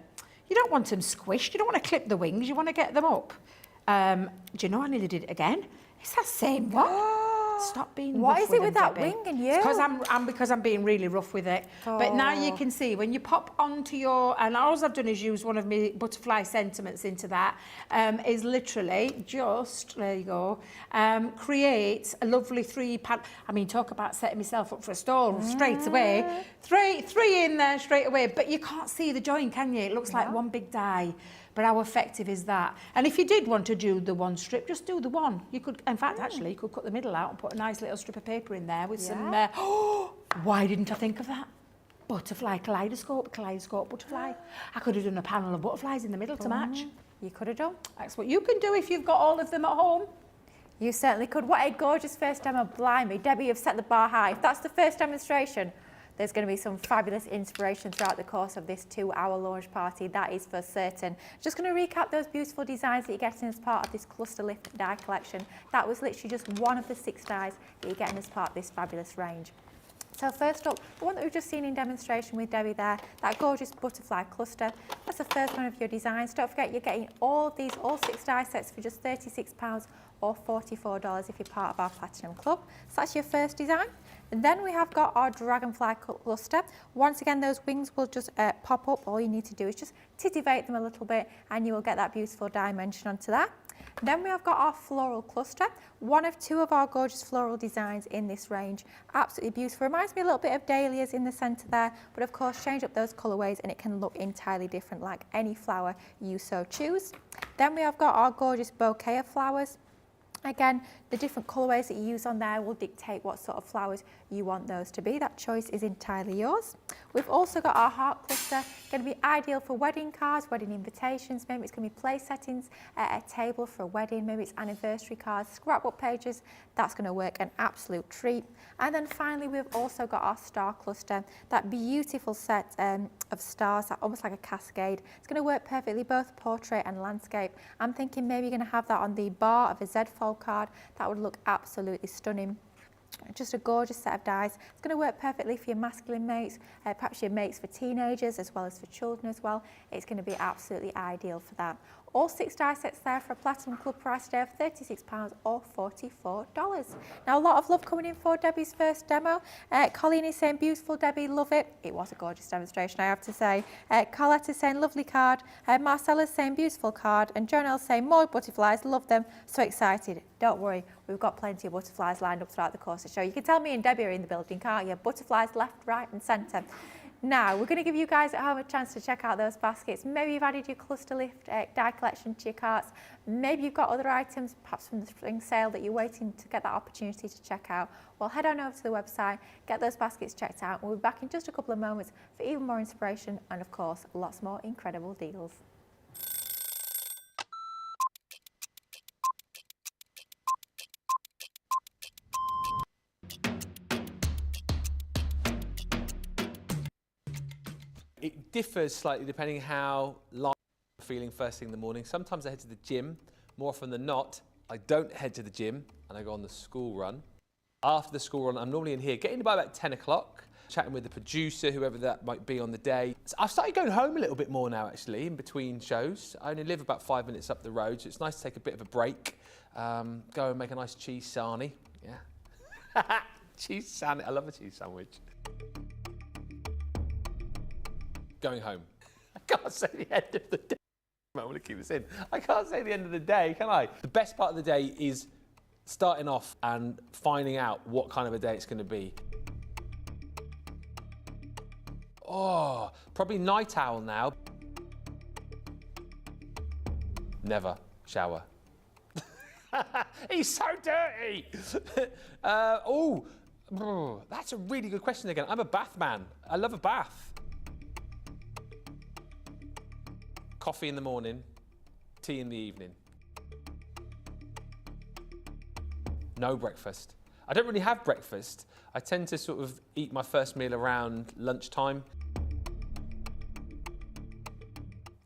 [SPEAKER 2] squished. You don't want to clip the wings. You want to get them up. Do you know I nearly did it again? It's that same one. Stop being
[SPEAKER 1] What
[SPEAKER 2] rough
[SPEAKER 1] is it with
[SPEAKER 2] them,
[SPEAKER 1] that
[SPEAKER 2] Debbie.
[SPEAKER 1] wing and you?
[SPEAKER 2] Because I'm being really rough with it. But now you can see when you pop onto your, and all I've done is use one of my butterfly sentiments into that, is literally just, there you go, create a lovely I mean, talk about setting myself up for a stall straight away. Three in there straight away, but you can't see the join, can you? It looks like one big die. But how effective is that? And if you did want to do the one strip, just do the one. You could, in fact, actually, you could cut the middle out and put a nice little strip of paper in there with some, why didn't I think of that? Butterfly, kaleidoscope butterfly. I could have done a panel of butterflies in the middle to match.
[SPEAKER 1] You could have done.
[SPEAKER 2] That's what you can do if you've got all of them at home.
[SPEAKER 1] You certainly could. What a gorgeous first demo, blimey. Debbie, you've set the bar high. If that's the first demonstration, there's going to be some fabulous inspiration throughout the course of this 2-hour launch party, that is for certain. Just going to recap those beautiful designs that you're getting as part of this Cluster Lift die collection. That was literally just one of the 6 dies that you're getting as part of this fabulous range. So first up, the one that we've just seen in demonstration with Debbie there, that gorgeous butterfly cluster. That's the first one of your designs. Don't forget you're getting all 6 die sets for just £36 or $44 if you're part of our Platinum Club. So that's your first design. And then we have got our dragonfly cluster. Once again, those wings will just pop up. All you need to do is just titivate them a little bit and you will get that beautiful dimension onto that. Then we have got our floral cluster, one of 2 of our gorgeous floral designs in this range. Absolutely beautiful. Reminds me a little bit of dahlias in the centre there, but of course change up those colourways and it can look entirely different like any flower you so choose. Then we have got our gorgeous bouquet of flowers. Again, the different colourways that you use on there will dictate what sort of flowers you want those to be. That choice is entirely yours. We've also got our heart cluster, going to be ideal for wedding cards, wedding invitations, maybe it's going to be place settings at a table for a wedding, maybe it's anniversary cards, scrapbook pages. That's going to work an absolute treat. And then finally, we've also got our star cluster, that beautiful set of stars, almost like a cascade. It's going to work perfectly, both portrait and landscape. I'm thinking maybe you're going to have that on the bar of a Z fold card. That would look absolutely stunning. Just a gorgeous set of dies. It's going to work perfectly for your masculine mates, perhaps your mates for teenagers as well as for children as well. It's going to be absolutely ideal for that. All 6 die sets there for a Platinum Club price today of £36 or $44. Now, a lot of love coming in for Debbie's first demo. Colleen is saying, beautiful Debbie, love it. It was a gorgeous demonstration, I have to say. Colette is saying, lovely card. Marcella's saying, beautiful card. And Jonelle's saying, more butterflies, love them, so excited. Don't worry, we've got plenty of butterflies lined up throughout the course of the show. You can tell me and Debbie are in the building, can't you? Butterflies left, right and centre. Now, we're going to give you guys at home a chance to check out those baskets. Maybe you've added your Cluster Lift die collection to your carts. Maybe you've got other items, perhaps from the spring sale, that you're waiting to get that opportunity to check out. Well, head on over to the website, get those baskets checked out. We'll be back in just a couple of moments for even more inspiration and, of course, lots more incredible deals.
[SPEAKER 3] It differs slightly depending how light I'm feeling first thing in the morning. Sometimes I head to the gym. More often than not, I don't head to the gym and I go on the school run. After the school run, I'm normally in here, getting by about 10 o'clock, chatting with the producer, whoever that might be on the day. So I've started going home a little bit more now, actually, in between shows. I only live about 5 minutes up the road, so it's nice to take a bit of a break. Go and make a nice cheese sarnie. Yeah. Cheese sandwich. I love a cheese sandwich. Going home. I can't say the end of the day. I want to keep this in. I can't say the end of the day, can I? The best part of the day is starting off and finding out what kind of a day it's going to be. Oh, probably night owl now. Never shower. He's so dirty. Oh, that's a really good question again. I'm a bath man. I love a bath. Coffee in the morning, tea in the evening. No breakfast. I don't really have breakfast. I tend to sort of eat my first meal around lunchtime.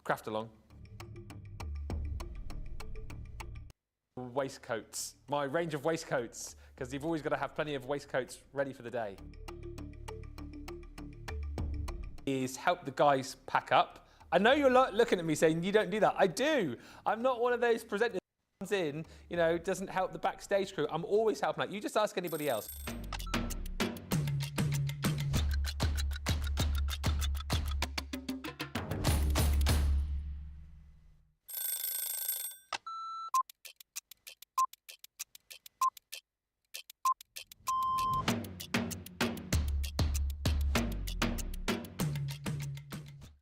[SPEAKER 3] Craft along. Waistcoats. My range of waistcoats, because you've always got to have plenty of waistcoats ready for the day. Is help the guys pack up. I know you're looking at me saying you don't do that. I do. I'm not one of those presenters who comes in, you know, doesn't help the backstage crew. I'm always helping out. You just ask anybody else.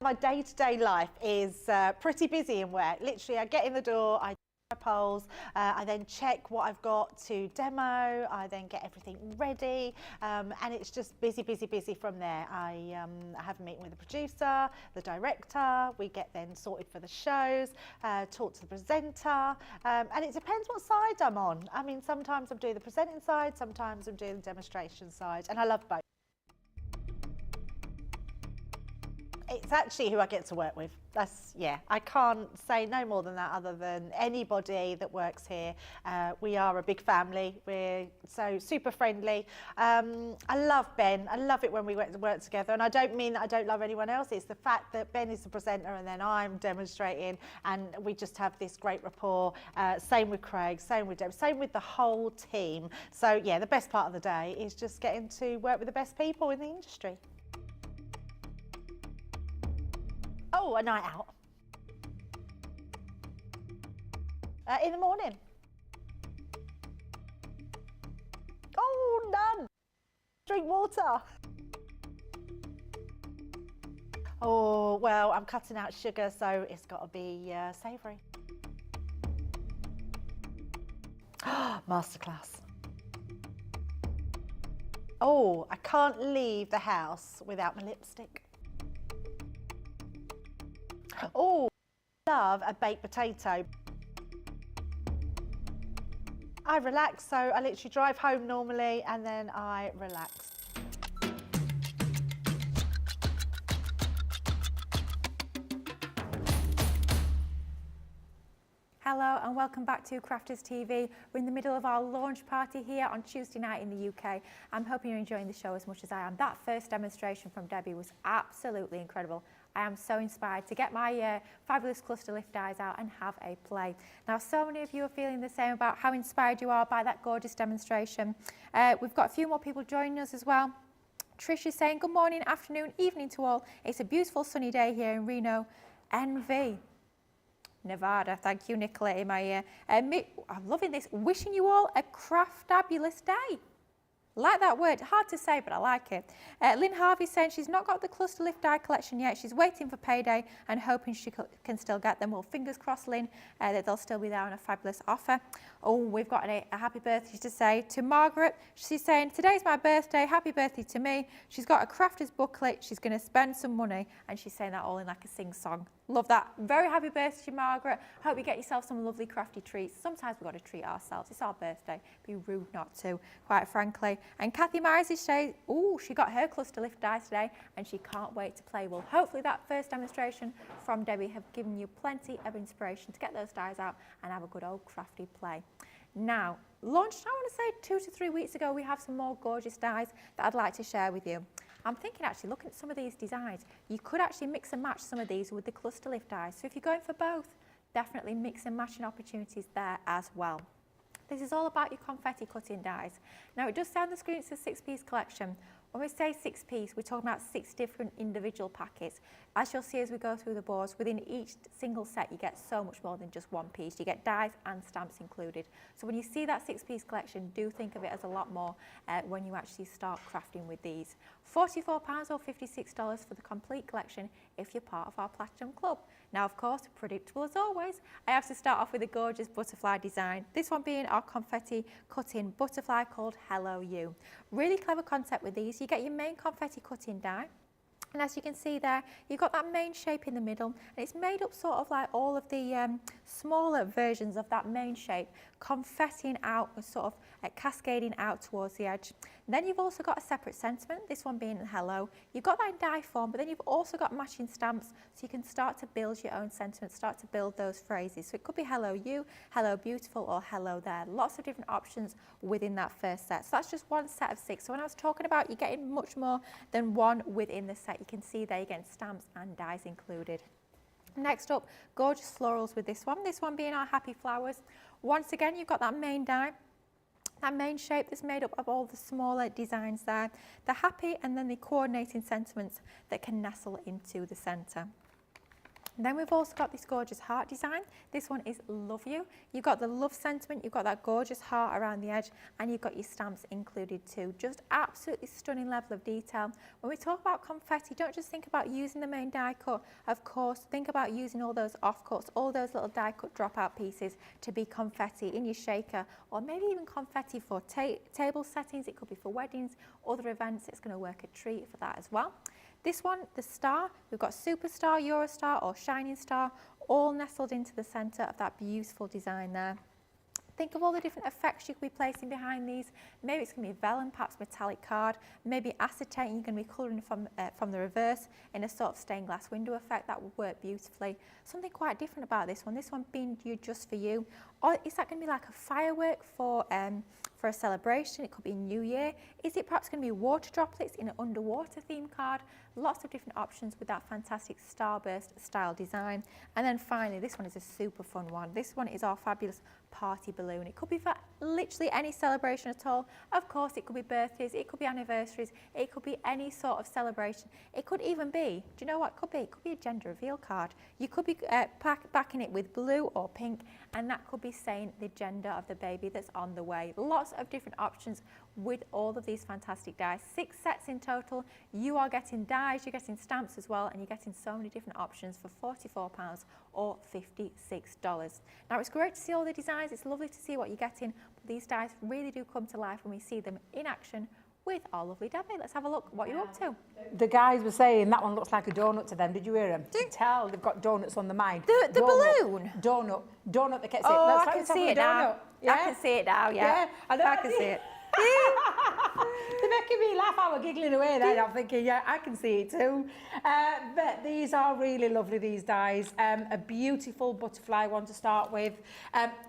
[SPEAKER 4] My day-to-day life is pretty busy in work. Literally, I get in the door, I do my polls, I then check what I've got to demo, I then get everything ready, and it's just busy, busy, busy from there. I have a meeting with the producer, the director, we get then sorted for the shows, talk to the presenter, and it depends what side I'm on. I mean, sometimes I'm doing the presenting side, sometimes I'm doing the demonstration side, and I love both. It's actually who I get to work with. That's, yeah, I can't say no more than that other than anybody that works here. We are a big family. We're so super friendly. I love Ben. I love it when we work together. And I don't mean that I don't love anyone else. It's the fact that Ben is the presenter and then I'm demonstrating and we just have this great rapport. Same with Craig, same with Deb, same with the whole team. So yeah, the best part of the day is just getting to work with the best people in the industry. Oh, a night out. In the morning. Oh, none. Drink water. Oh, well, I'm cutting out sugar, so it's got to be savoury. Masterclass. Oh, I can't leave the house without my lipstick. Oh, I love a baked potato. I relax, so I literally drive home normally and then I relax.
[SPEAKER 1] Hello and welcome back to Crafters TV. We're in the middle of our launch party here on Tuesday night in the UK. I'm hoping you're enjoying the show as much as I am. That first demonstration from Debbie was absolutely incredible. I am so inspired to get my fabulous cluster lift dies out and have a play. Now, so many of you are feeling the same about how inspired you are by that gorgeous demonstration. We've got a few more people joining us as well. Trish is saying, good morning, afternoon, evening to all. It's a beautiful sunny day here in Reno, NV. Nevada. Thank you, Nicola, in my ear. I'm loving this. Wishing you all a craftabulous day. Like that word. Hard to say, but I like it. Lynn Harvey's saying she's not got the cluster lift die collection yet. She's waiting for payday and hoping she can still get them. Well, fingers crossed, Lynn, that they'll still be there on a fabulous offer. Oh, we've got a happy birthday to say to Margaret. She's saying, today's my birthday. Happy birthday to me. She's got a crafter's booklet. She's going to spend some money. And she's saying that all in like a sing-song. Love that. Very happy birthday to Margaret. Hope you get yourself some lovely crafty treats. Sometimes we've got to treat ourselves. It's our birthday. Be rude not to, quite frankly. And Kathy Myers is saying, oh, she got her cluster lift die today and she can't wait to play. Well, hopefully that first demonstration from Debbie have given you plenty of inspiration to get those dies out and have a good old crafty play. Now, launched, I want to say 2 to 3 weeks ago, we have some more gorgeous dies that I'd like to share with you. I'm thinking actually, looking at some of these designs, you could actually mix and match some of these with the cluster lift dies. So if you're going for both, definitely mix and matching opportunities there as well. This is all about your confetti cutting dies. Now it does say on the screen it's a 6-piece collection. When we say 6-piece, we're talking about 6 different individual packets. As you'll see as we go through the boards, within each single set you get so much more than just one piece. You get dies and stamps included. So when you see that 6-piece collection, do think of it as a lot more when you actually start crafting with these. £44 or $56 for the complete collection if you're part of our Platinum Club. Now, of course, predictable as always, I have to start off with a gorgeous butterfly design. This one being our confetti cut-in butterfly called Hello You. Really clever concept with these. You get your main confetti cut-in die. And as you can see there, you've got that main shape in the middle, and it's made up sort of like all of the smaller versions of that main shape, confettiing out, sort of cascading out towards the edge. And then you've also got a separate sentiment, this one being hello. You've got that in die form, but then you've also got matching stamps, so you can start to build your own sentiment, start to build those phrases. So it could be hello you, hello beautiful, or hello there. Lots of different options within that first set. So that's just one set of 6. So when I was talking about you're getting much more than one within the set, you can see there you're getting stamps and dies included. Next up, gorgeous florals with this one being our happy flowers. Once again, you've got that main die, that main shape that's made up of all the smaller designs there, the happy and then the coordinating sentiments that can nestle into the centre. And then we've also got this gorgeous heart design. This one is Love You. You've got the love sentiment, you've got that gorgeous heart around the edge, and you've got your stamps included too. Just absolutely stunning level of detail. When we talk about confetti, don't just think about using the main die cut. Of course, think about using all those offcuts, all those little die cut dropout pieces to be confetti in your shaker, or maybe even confetti for table settings. It could be for weddings, other events. It's going to work a treat for that as well. This one, the star, we've got Superstar, Eurostar or Shining Star, all nestled into the centre of that beautiful design there. Think of all the different effects you could be placing behind these. Maybe it's going to be vellum, perhaps metallic card, maybe acetate, you're going to be colouring from the reverse in a sort of stained glass window effect. That would work beautifully. Something quite different about this one being just for you. Or is that going to be like a firework for a celebration? It could be New Year. Is it perhaps going to be water droplets in an underwater theme card? Lots of different options with that fantastic starburst style design. And then finally, this one is a super fun one. This one is our fabulous party balloon. It could be for literally any celebration at all. Of course, it could be birthdays, it could be anniversaries, it could be any sort of celebration. It could even be, do you know what it could be? It could be a gender reveal card. You could be backing it with blue or pink, and that could be saying the gender of the baby that's on the way. Lots of different options with all of these fantastic dies. 6 sets in total. You are getting dies, you're getting stamps as well, and you're getting so many different options for £44 or $56. Now, it's great to see all the designs. It's lovely to see what you're getting, but these dies really do come to life when we see them in action with our lovely Debbie. Let's have a look what you're up to.
[SPEAKER 2] The guys were saying that one looks like a donut to them. Did you hear them? You can tell they've got donuts on the mind.
[SPEAKER 1] The balloon?
[SPEAKER 2] Donut, they kept saying.
[SPEAKER 1] Oh, I can see it now.
[SPEAKER 2] Yeah?
[SPEAKER 1] I can see it now, yeah.
[SPEAKER 2] I know.
[SPEAKER 1] I can see it.
[SPEAKER 2] they're making me laugh. I was giggling away then. I'm thinking, yeah, I can see it too. But these are really lovely, these dies. A beautiful butterfly one to start with.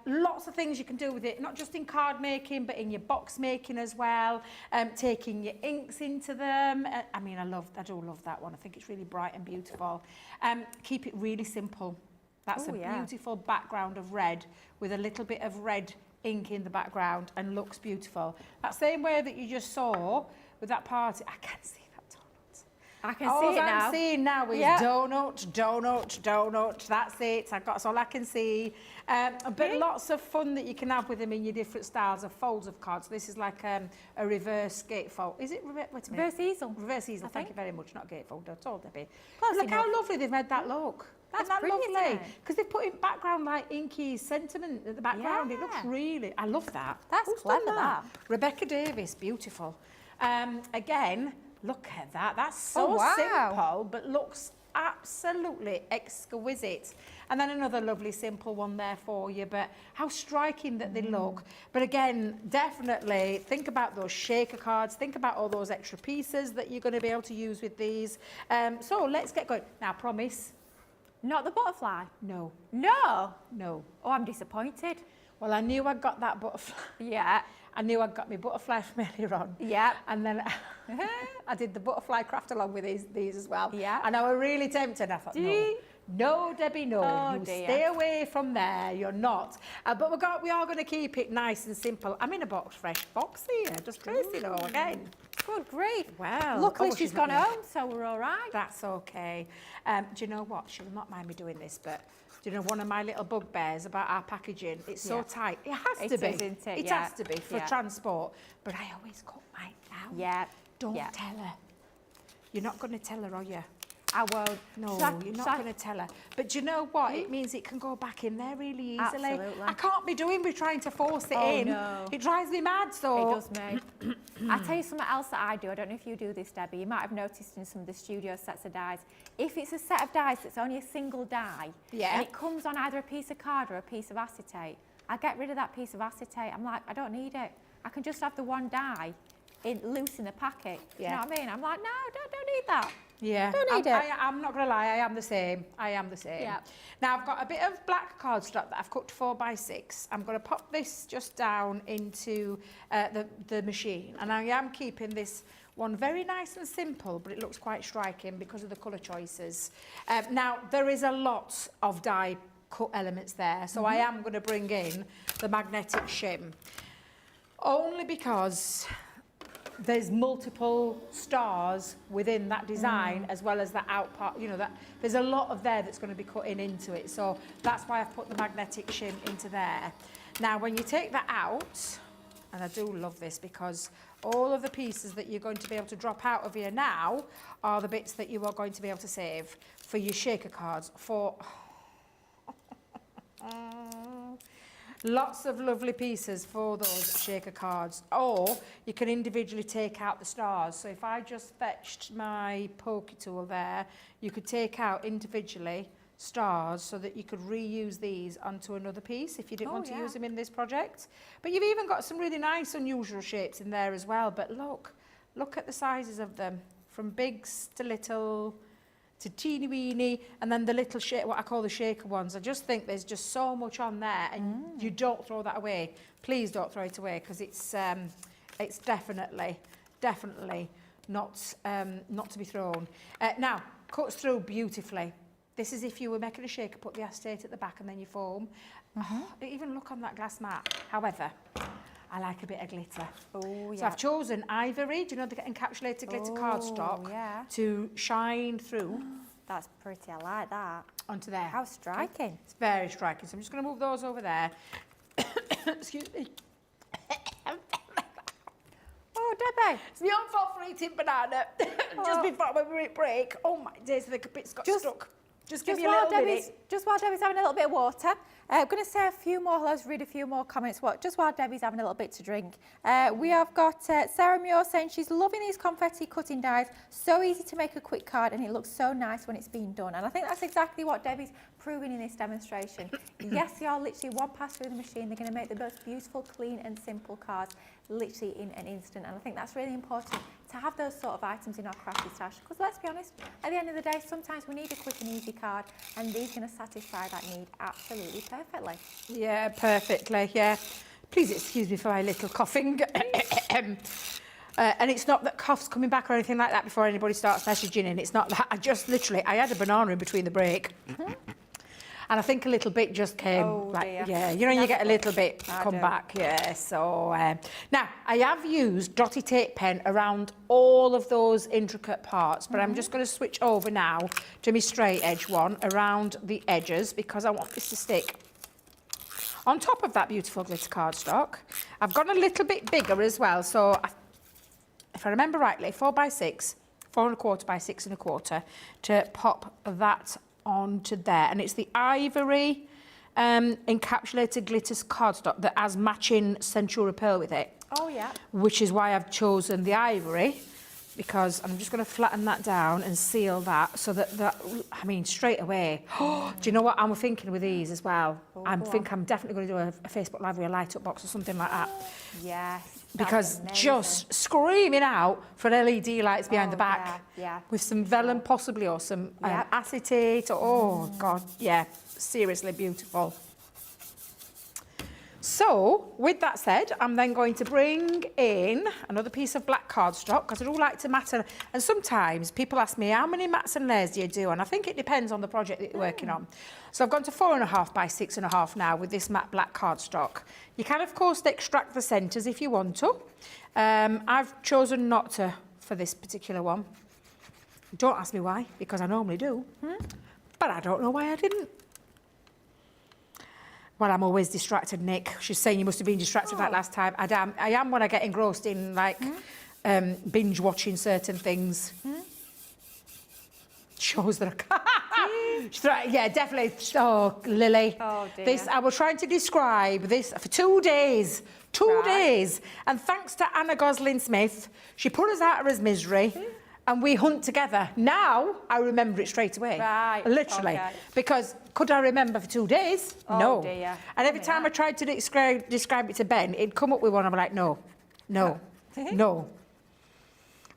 [SPEAKER 2] Lots of things you can do with it, not just in card making, but in your box making as well. Taking your inks into them. I mean, I do love that one. I think it's really bright and beautiful. Keep it really simple. That's a beautiful background of red with a little bit of red ink in the background and looks beautiful. That same way that you just saw with that party, I can see that donut.
[SPEAKER 1] I can see it now.
[SPEAKER 2] All I'm seeing now is donut, donut, donut. That's it. That's all I can see. But lots of fun that you can have with them in your different styles of folds of cards. This is like a reverse gatefold. Is it wait a minute?
[SPEAKER 1] Reverse easel.
[SPEAKER 2] Reverse easel. Thank you very much. Not gatefold at all, Debbie.
[SPEAKER 1] Close
[SPEAKER 2] Look
[SPEAKER 1] enough.
[SPEAKER 2] how lovely they've made that look.
[SPEAKER 1] That's
[SPEAKER 2] Isn't that
[SPEAKER 1] pretty, isn't
[SPEAKER 2] lovely?
[SPEAKER 1] it?
[SPEAKER 2] Because they've put in background like inky sentiment at the background. It looks
[SPEAKER 1] Yeah.
[SPEAKER 2] really, I love that.
[SPEAKER 1] That's
[SPEAKER 2] Who's
[SPEAKER 1] clever,
[SPEAKER 2] done
[SPEAKER 1] that.
[SPEAKER 2] Rebecca Davis, beautiful. Again, look at that. That's so
[SPEAKER 1] Oh, wow.
[SPEAKER 2] simple, but looks absolutely exquisite. And then another lovely simple one there for you, but how striking that they look. But again, definitely think about those shaker cards, think about all those extra pieces that you're going to be able to use with these. So let's get going. Now, promise,
[SPEAKER 1] Not the butterfly.
[SPEAKER 2] no,
[SPEAKER 1] No.
[SPEAKER 2] no.
[SPEAKER 1] Oh, I'm disappointed.
[SPEAKER 2] Well, I knew I'd got that butterfly.
[SPEAKER 1] Yeah.
[SPEAKER 2] I knew I'd got my butterfly from earlier on.
[SPEAKER 1] Yeah.
[SPEAKER 2] And then I did the butterfly craft along with these as well.
[SPEAKER 1] Yeah.
[SPEAKER 2] And I was really tempted. I thought, no, Debbie, no.
[SPEAKER 1] Oh,
[SPEAKER 2] you
[SPEAKER 1] dear.
[SPEAKER 2] stay away from there. You're not. But we are going to keep it nice and simple. I'm in a fresh box here, just tracing all again.
[SPEAKER 1] Good grief.
[SPEAKER 2] Well,
[SPEAKER 1] Luckily,
[SPEAKER 2] oh,
[SPEAKER 1] she's
[SPEAKER 2] not
[SPEAKER 1] gone
[SPEAKER 2] here.
[SPEAKER 1] home, so we're all right.
[SPEAKER 2] That's okay. Do you know what? She'll not mind me doing this, but do you know one of my little bugbears about our packaging? It's so
[SPEAKER 1] Yeah.
[SPEAKER 2] tight. It has
[SPEAKER 1] It
[SPEAKER 2] to be.
[SPEAKER 1] is, isn't it?
[SPEAKER 2] It
[SPEAKER 1] Yeah.
[SPEAKER 2] has to be for
[SPEAKER 1] Yeah.
[SPEAKER 2] transport. But I always cut mine down.
[SPEAKER 1] Yeah.
[SPEAKER 2] Don't
[SPEAKER 1] Yeah.
[SPEAKER 2] tell her. You're not going to tell her, are you?
[SPEAKER 1] I won't.
[SPEAKER 2] No,
[SPEAKER 1] Shall
[SPEAKER 2] you're not going to tell her. But do you know what? It means it can go back in there really easily.
[SPEAKER 1] Absolutely.
[SPEAKER 2] I can't be doing with trying to force it
[SPEAKER 1] Oh,
[SPEAKER 2] in.
[SPEAKER 1] no.
[SPEAKER 2] It drives me mad, so...
[SPEAKER 1] It does me. I'll tell you something else that I do. I don't know if you do this, Debbie. You might have noticed in some of the studio sets of dies. If it's a set of dies that's only a single die,
[SPEAKER 2] Yeah.
[SPEAKER 1] and it comes on either a piece of card or a piece of acetate, I get rid of that piece of acetate. I'm like, I don't need it. I can just have the one die loose in the packet. Do you know
[SPEAKER 2] Yeah.
[SPEAKER 1] what I mean? I'm like, no, don't need that.
[SPEAKER 2] Yeah,
[SPEAKER 1] Don't need it.
[SPEAKER 2] I'm not going to lie, I am the same. I am the same.
[SPEAKER 1] Yeah.
[SPEAKER 2] Now, I've got a bit of black cardstock that I've cut 4x6. I'm going to pop this just down into the machine. And I am keeping this one very nice and simple, but it looks quite striking because of the colour choices. Now, there is a lot of die cut elements there, so I am going to bring in the magnetic shim. Only because there's multiple stars within that design as well as the out part, you know, that there's a lot of there that's going to be cutting into it. So that's why I've put the magnetic shim into there. Now, when you take that out, and I do love this because all of the pieces that you're going to be able to drop out of here now are the bits that you are going to be able to save for your shaker cards for... Lots of lovely pieces for those shaker cards, or you can individually take out the stars. So if I just fetched my pokey tool there, you could take out individually stars so that you could reuse these onto another piece if you didn't want to use them in this project. But you've even got some really nice unusual shapes in there as well. But look at the sizes of them, from bigs to little to teeny weeny, and then the little what I call the shaker ones. I just think there's just so much on there, and you don't throw that away. Please don't throw it away, because it's definitely not to be thrown. Now, cuts through beautifully. This is if you were making a shaker, put the acetate at the back and then you foam. Even look on that glass mat. However, I like a bit of glitter.
[SPEAKER 1] Oh, yeah.
[SPEAKER 2] So I've chosen ivory, do you know the encapsulated glitter cardstock,
[SPEAKER 1] yeah.
[SPEAKER 2] to shine through
[SPEAKER 1] That's pretty. I like that.
[SPEAKER 2] onto there.
[SPEAKER 1] How striking.
[SPEAKER 2] It's very striking. So I'm just going to move those over there. Excuse me.
[SPEAKER 1] Oh, Debbie.
[SPEAKER 2] It's my own fault for eating banana just before my break. Oh my days, the bits got stuck. Just give me a little minute.
[SPEAKER 1] Just while Debbie's having a little bit of water, I'm going to say a few more hellos, read a few more comments. Just while Debbie's having a little bit to drink. We have got Sarah Muir saying she's loving these confetti cutting dies. So easy to make a quick card and it looks so nice when it's been done. And I think that's exactly what Debbie's proving in this demonstration. Yes, they are literally one pass through the machine. They're going to make the most beautiful, clean and simple cards literally in an instant. And I think that's really important to have those sort of items in our crafty stash. Because let's be honest, at the end of the day, sometimes we need a quick and easy card, and these are going to satisfy that need absolutely perfectly.
[SPEAKER 2] Yeah, perfectly, yeah. Please excuse me for my little coughing. And it's not that cough's coming back or anything like that before anybody starts messaging in. It's not that. I had a banana in between the break. And I think a little bit just came,
[SPEAKER 1] dear.
[SPEAKER 2] yeah, you know, you get a little bit back, yeah. So now I have used dotty tape pen around all of those intricate parts, but I'm just going to switch over now to my straight edge one around the edges because I want this to stick on top of that beautiful glitter cardstock. I've gone a little bit bigger as well, so if I remember rightly, 4x6, 4¼ by 6¼ to pop that onto there, and it's the ivory encapsulated glitter cardstock that has matching Centura pearl with it.
[SPEAKER 1] Oh yeah.
[SPEAKER 2] Which is why I've chosen the ivory, because I'm just going to flatten that down and seal that so that I mean straight away. Do you know what I'm thinking with these as well? I think I'm definitely going to do a Facebook Live with a light up box or something like that.
[SPEAKER 1] Yes.
[SPEAKER 2] Because just screaming out for LED lights behind the back with some vellum possibly or some acetate. Oh God, yeah, seriously beautiful. So with that said, I'm then going to bring in another piece of black cardstock because I do like to mat, and sometimes people ask me how many mats and layers do you do, and I think it depends on the project that you're working on. So I've gone to 4½ by 6½ now with this matte black cardstock. You can of course extract the centres if you want to. I've chosen not to for this particular one. Don't ask me why, because I normally do, but I don't know why I didn't. Well, I'm always distracted, Nick. She's saying you must have been distracted like last time. I am when I get engrossed in like binge watching certain things. Shows that I can't. Yeah, definitely. Oh, Lily.
[SPEAKER 1] Oh, dear.
[SPEAKER 2] This, I was trying to describe this for 2 days. 2 days. And thanks to Anna Gosling-Smith, she put us out of his misery. And we hunt together. Now, I remember it straight away.
[SPEAKER 1] Right.
[SPEAKER 2] Literally. Okay. Because could I remember for 2 days? No.
[SPEAKER 1] Dear.
[SPEAKER 2] And every time I tried to describe it to Ben, it'd come up with one. I'm like, no. No. And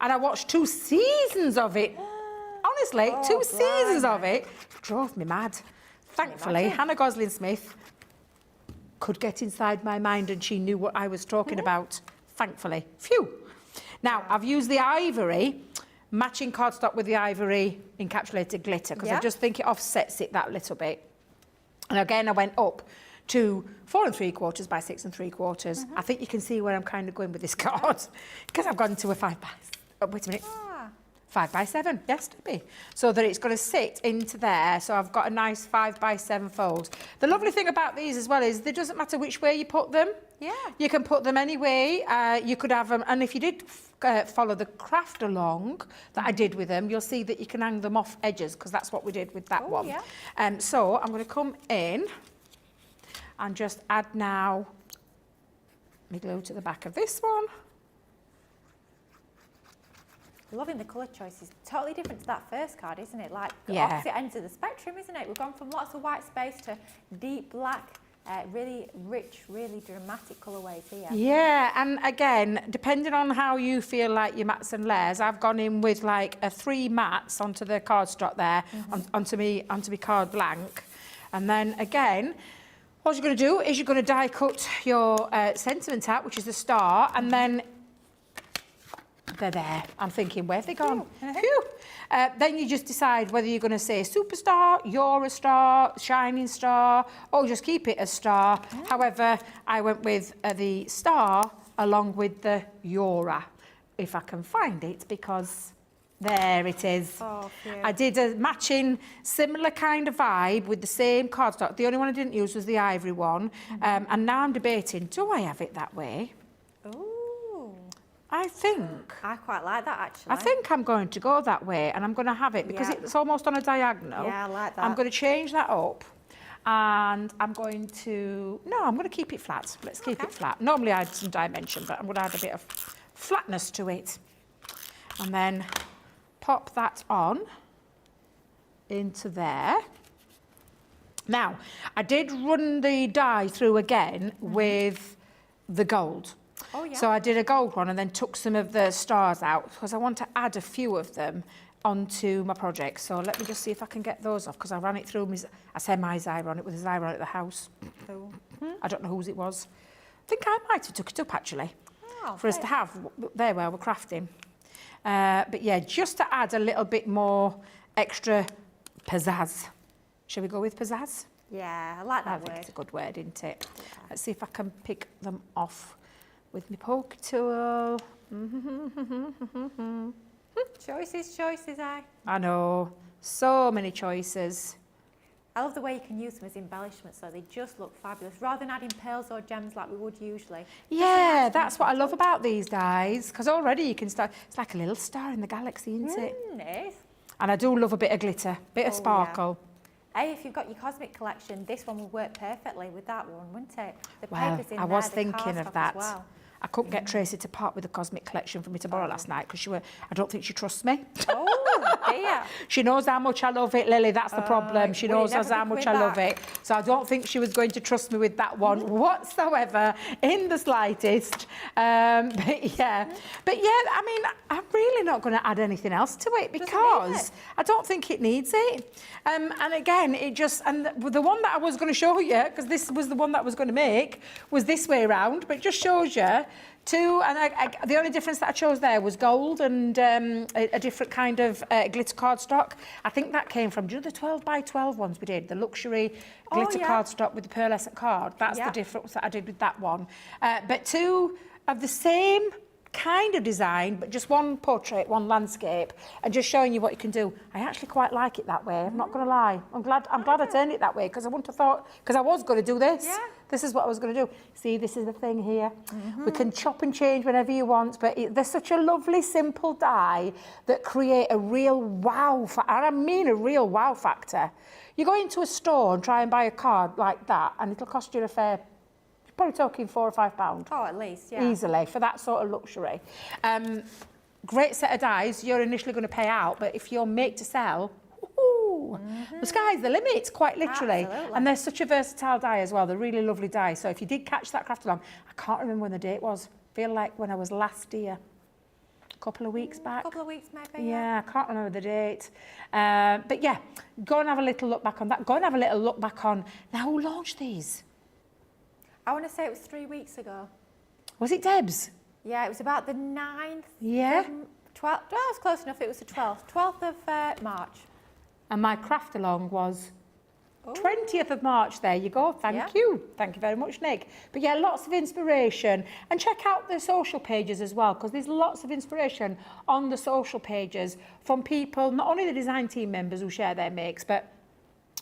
[SPEAKER 2] I watched 2 seasons of it. Honestly, 2 seasons of it. Drove me mad. Thankfully, Hannah Gosling-Smith could get inside my mind and she knew what I was talking about. Thankfully. Phew. Now, I've used the ivory, matching cardstock with the ivory encapsulated glitter, because I just think it offsets it that little bit. And again, I went up to 4¾ by 6¾ I think you can see where I'm kind of going with this card, because I've gone to a 5 by... Oh, wait a minute. 5 by 7, yes, Debbie. So that it's going to sit into there. So I've got a nice 5 by 7 fold. The lovely thing about these as well is it doesn't matter which way you put them.
[SPEAKER 1] Yeah.
[SPEAKER 2] You can put them any way. You could have them, and if you did follow the craft along that I did with them, you'll see that you can hang them off edges, because that's what we did with that one.
[SPEAKER 1] Yeah.
[SPEAKER 2] So I'm going to come in and just add now my glue to the back of this one.
[SPEAKER 1] Loving the colour choices. Totally different to that first card, isn't it? Like opposite ends of the spectrum, isn't it? We've gone from lots of white space to deep black, really rich, really dramatic colourways here. Yeah,
[SPEAKER 2] and again, depending on how you feel like your mats and layers, I've gone in with like 3 mats onto the cardstock there, onto me card blank. And then again, what you're going to do is you're going to die cut your sentiment out, which is the star, and then they're there. I'm thinking, where have they gone? Phew. Then you just decide whether you're going to say superstar, you're a star, shining star, or just keep it a star. However, I went with the star along with the Yora, if I can find it, because there it is.
[SPEAKER 1] Oh,
[SPEAKER 2] I did a matching, similar kind of vibe with the same cardstock. The only one I didn't use was the ivory one. And now I'm debating, do I have it that way?
[SPEAKER 1] Ooh.
[SPEAKER 2] I think
[SPEAKER 1] I quite like that actually.
[SPEAKER 2] I think I'm going to go that way, and I'm going to have it because
[SPEAKER 1] Yeah.
[SPEAKER 2] it's almost on a diagonal.
[SPEAKER 1] Yeah, I like that.
[SPEAKER 2] I'm going to change that up, and I'm going to keep it flat. Let's keep it flat. Normally I add some dimension, but I'm going to add a bit of flatness to it, and then pop that on into there. Now, I did run the die through again with the gold.
[SPEAKER 1] Oh, yeah.
[SPEAKER 2] So I did a gold one and then took some of the stars out because I want to add a few of them onto my project. So let me just see if I can get those off because I ran it through I say my Zyron on it with a Zyron at the house.
[SPEAKER 1] Cool.
[SPEAKER 2] I don't know whose it was. I think I might have took it up actually
[SPEAKER 1] Oh,
[SPEAKER 2] for us to have there while we're crafting. But yeah, just to add a little bit more extra pizzazz. Shall we go with pizzazz?
[SPEAKER 1] Yeah, I like
[SPEAKER 2] I
[SPEAKER 1] that
[SPEAKER 2] think
[SPEAKER 1] word.
[SPEAKER 2] it's a good word, isn't it? Let's see if I can pick them off with my poke tool.
[SPEAKER 1] Choices,
[SPEAKER 2] I know, so many choices.
[SPEAKER 1] I love the way you can use them as embellishments, so they just look fabulous, rather than adding pearls or gems like we would usually.
[SPEAKER 2] Yeah, that's what I love about these dies, because already you can start, it's like a little star in the galaxy, isn't it?
[SPEAKER 1] It is.
[SPEAKER 2] And I do love a bit of glitter, bit of
[SPEAKER 1] Oh,
[SPEAKER 2] sparkle.
[SPEAKER 1] Hey, if you've got your cosmic collection, this one would work perfectly with that one, wouldn't it? The
[SPEAKER 2] Well,
[SPEAKER 1] papers in
[SPEAKER 2] I
[SPEAKER 1] there,
[SPEAKER 2] was
[SPEAKER 1] the
[SPEAKER 2] thinking
[SPEAKER 1] cardstock
[SPEAKER 2] of that.
[SPEAKER 1] as well.
[SPEAKER 2] I couldn't get Tracy to part with the cosmic collection for me to borrow last night because I don't think she trusts me.
[SPEAKER 1] Oh, dear.
[SPEAKER 2] She knows how much I love it, Lily, that's the problem. She
[SPEAKER 1] will you
[SPEAKER 2] knows
[SPEAKER 1] never
[SPEAKER 2] how
[SPEAKER 1] be
[SPEAKER 2] much
[SPEAKER 1] coming
[SPEAKER 2] I love
[SPEAKER 1] back?
[SPEAKER 2] it. So I don't think she was going to trust me with that one whatsoever, in the slightest. But yeah, I mean, I'm really not going to add anything else to it because I don't think it needs it. And again, the one that I was going to show you, because this was the one that I was going to make, was this way around, but it just shows you two, and the only difference that I chose there was gold and a different kind of glitter cardstock. I think that came from, do you know the 12 by 12 ones we did? The luxury glitter cardstock with the pearlescent card. That's the difference that I did with that one. But two of the same kind of design, but just one portrait, one landscape, and just showing you what you can do. I actually quite like it that way. I'm not going to lie. I'm glad I turned it that way because I wouldn't have thought, because I was going to do this.
[SPEAKER 1] Yeah.
[SPEAKER 2] This is what I was going to do. See, this is the thing here. We can chop and change whenever you want, but they're such a lovely, simple die that create a real wow, and I mean a real wow factor. You go into a store and try and buy a card like that, and it'll cost you a fair, probably talking £4 or £5.
[SPEAKER 1] Oh, at least, yeah.
[SPEAKER 2] Easily, for that sort of luxury. Great set of dies, you're initially going to pay out, but if you're make to sell, the sky's the limit, quite literally.
[SPEAKER 1] Absolutely.
[SPEAKER 2] And they're such a versatile die as well. They're really lovely die. So if you did catch that craft along, I can't remember when the date was. Feel like when I was last here, a couple of weeks back.
[SPEAKER 1] A couple of weeks maybe,
[SPEAKER 2] Yeah, I can't remember the date. But yeah, go and have a little look back on that. Go and have a little look back on, now who launched these?
[SPEAKER 1] I want to say it was 3 weeks ago.
[SPEAKER 2] Was it Debs?
[SPEAKER 1] Yeah, it was about the 9th.
[SPEAKER 2] Yeah.
[SPEAKER 1] 12th. Well, I was close enough. It was the 12th. 12th of March.
[SPEAKER 2] And my craft along was
[SPEAKER 1] Oh.
[SPEAKER 2] 20th of March. There you go. Thank you. Thank you very much, Nick. But yeah, lots of inspiration. And check out the social pages as well, because there's lots of inspiration on the social pages from people, not only the design team members who share their makes, but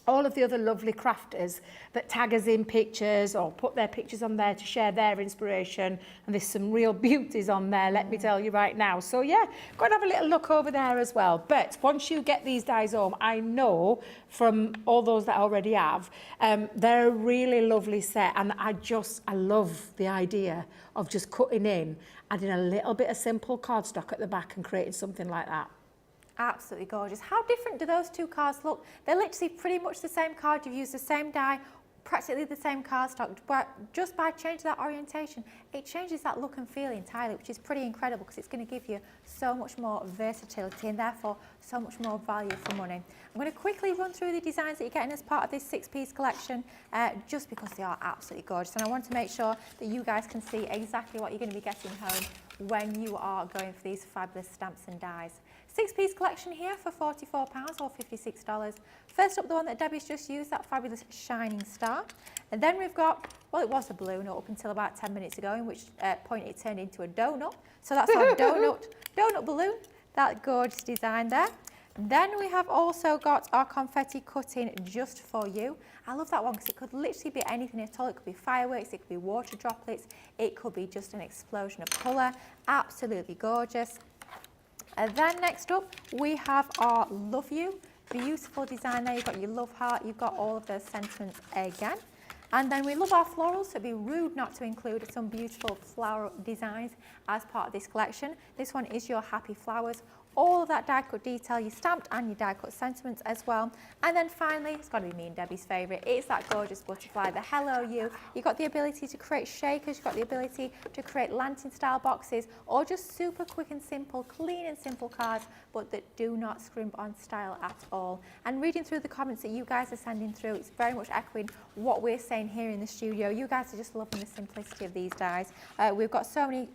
[SPEAKER 2] all of the other lovely crafters that tag us in pictures or put their pictures on there to share their inspiration. And there's some real beauties on there, let me tell you right now. So yeah, go and have a little look over there as well. But once you get these dies home, I know from all those that I already have, they're a really lovely set. And I love the idea of just cutting in, adding a little bit of simple cardstock at the back and creating something like that.
[SPEAKER 1] Absolutely gorgeous. How different do those two cards look? They're literally pretty much the same card. You've used the same die, practically the same cardstock, but just by changing that orientation, it changes that look and feel entirely, which is pretty incredible because it's going to give you so much more versatility and therefore so much more value for money. I'm going to quickly run through the designs that you're getting as part of this 6-piece collection, just because they are absolutely gorgeous, and I want to make sure that you guys can see exactly what you're going to be getting home when you are going for these fabulous stamps and dies. 6-piece collection here for £44 or $56. First up, the one that Debbie's just used, that fabulous shining star. And then we've got, well, it was a balloon up until about 10 minutes ago, in which point it turned into a donut. So that's our donut balloon, that gorgeous design there. Then we have also got our confetti cutting just for you. I love that one because it could literally be anything at all. It could be fireworks, it could be water droplets, it could be just an explosion of colour. Absolutely gorgeous. And then next up, we have our Love You. Beautiful design there. You've got your love heart, you've got all of those sentiments again. And then we love our florals, so it'd be rude not to include some beautiful floral designs as part of this collection. This one is your happy flowers. All of that die cut detail, your stamped and your die cut sentiments as well. And then finally, it's got to be me and Debbie's favourite, it's that gorgeous butterfly, the Hello You. You've got the ability to create shakers, you've got the ability to create lantern style boxes, or just super quick and simple, clean and simple cards, but that do not scrimp on style at all. And reading through the comments that you guys are sending through, it's very much echoing what we're saying here in the studio. You guys are just loving the simplicity of these dies. We've got so many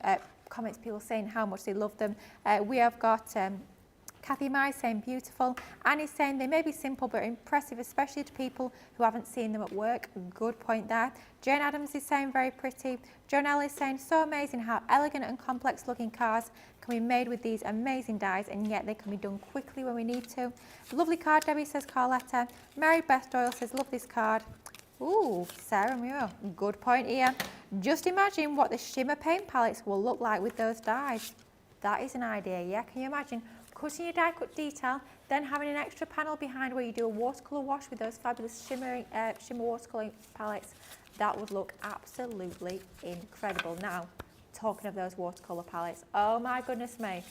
[SPEAKER 1] comments, people saying how much they love them. We have got Kathy Mai saying beautiful. Annie's saying they may be simple but impressive, especially to people who haven't seen them at work. Good point there. Jane Adams is saying very pretty. Jonelle is saying so amazing how elegant and complex looking cards can be made with these amazing dies, and yet they can be done quickly when we need to. Lovely card, Debbie, says Carletta. Mary Beth Doyle says love this card. Ooh, Sarah Muir, good point here. Just imagine what the shimmer paint palettes will look like with those dies. That is an idea, yeah? Can you imagine cutting your die cut detail, then having an extra panel behind where you do a watercolour wash with those fabulous shimmer watercolour palettes? That would look absolutely incredible. Now, talking of those watercolour palettes, oh my goodness me.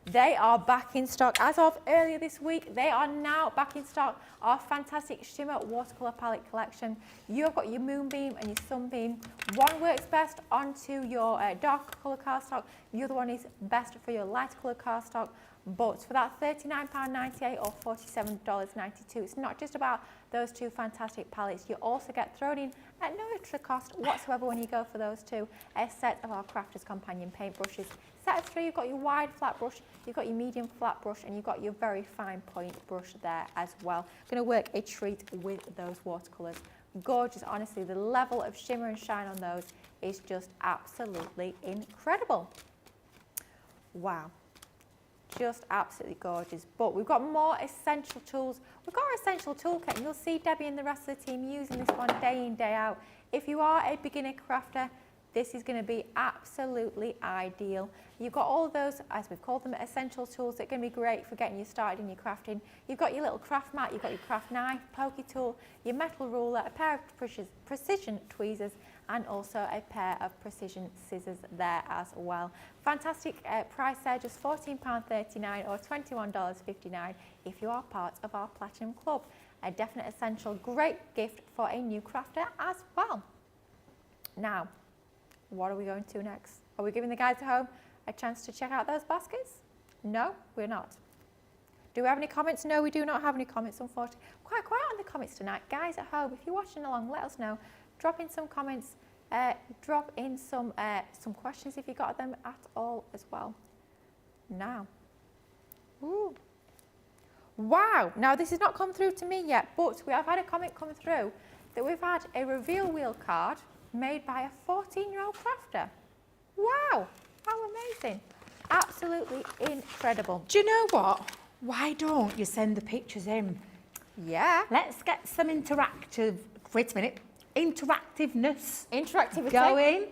[SPEAKER 1] They are back in stock. As of earlier this week, they are now back in stock. Our fantastic shimmer watercolour palette collection. You've got your Moonbeam and your Sunbeam. One works best onto your dark colour cardstock. The other one is best for your light colour cardstock. But for that £39.98 or $47.92, it's not just about those two fantastic palettes. You also get thrown in at no extra cost whatsoever when you go for those two, a set of our Crafters Companion paintbrushes. Set of three, you've got your wide flat brush, you've got your medium flat brush, and you've got your very fine point brush there as well. Going to work a treat with those watercolours. Gorgeous, honestly. The level of shimmer and shine on those is just absolutely incredible. Wow. Just absolutely gorgeous. But we've got more essential tools. We've got our essential toolkit, and you'll see Debbie and the rest of the team using this one day in, day out. If you are a beginner crafter, this is going to be absolutely ideal. You've got all of those, as we've called them, essential tools that are going to be great for getting you started in your crafting. You've got your little craft mat, you've got your craft knife, pokey tool, your metal ruler, a pair of precision tweezers, and also a pair of precision scissors there as well. Fantastic price there, just £14.39 or $21.59 if you are part of our Platinum Club. A definite essential, great gift for a new crafter as well. Now, what are we going to next? Are we giving the guys at home a chance to check out those baskets? No, we're not. Do we have any comments? No, we do not have any comments, unfortunately. Quite quiet on the comments tonight. Guys at home, if you're watching along, let us know. Drop in some comments, drop in some questions if you got them at all as well. Now, ooh. Wow, now this has not come through to me yet, but we have had a comment come through that we've had a reveal wheel card made by a 14-year-old crafter. Wow, how amazing. Absolutely incredible.
[SPEAKER 2] Do you know what? Why don't you send the pictures in?
[SPEAKER 1] Yeah.
[SPEAKER 2] Let's get some interactiveness
[SPEAKER 1] Interactivity.
[SPEAKER 2] going.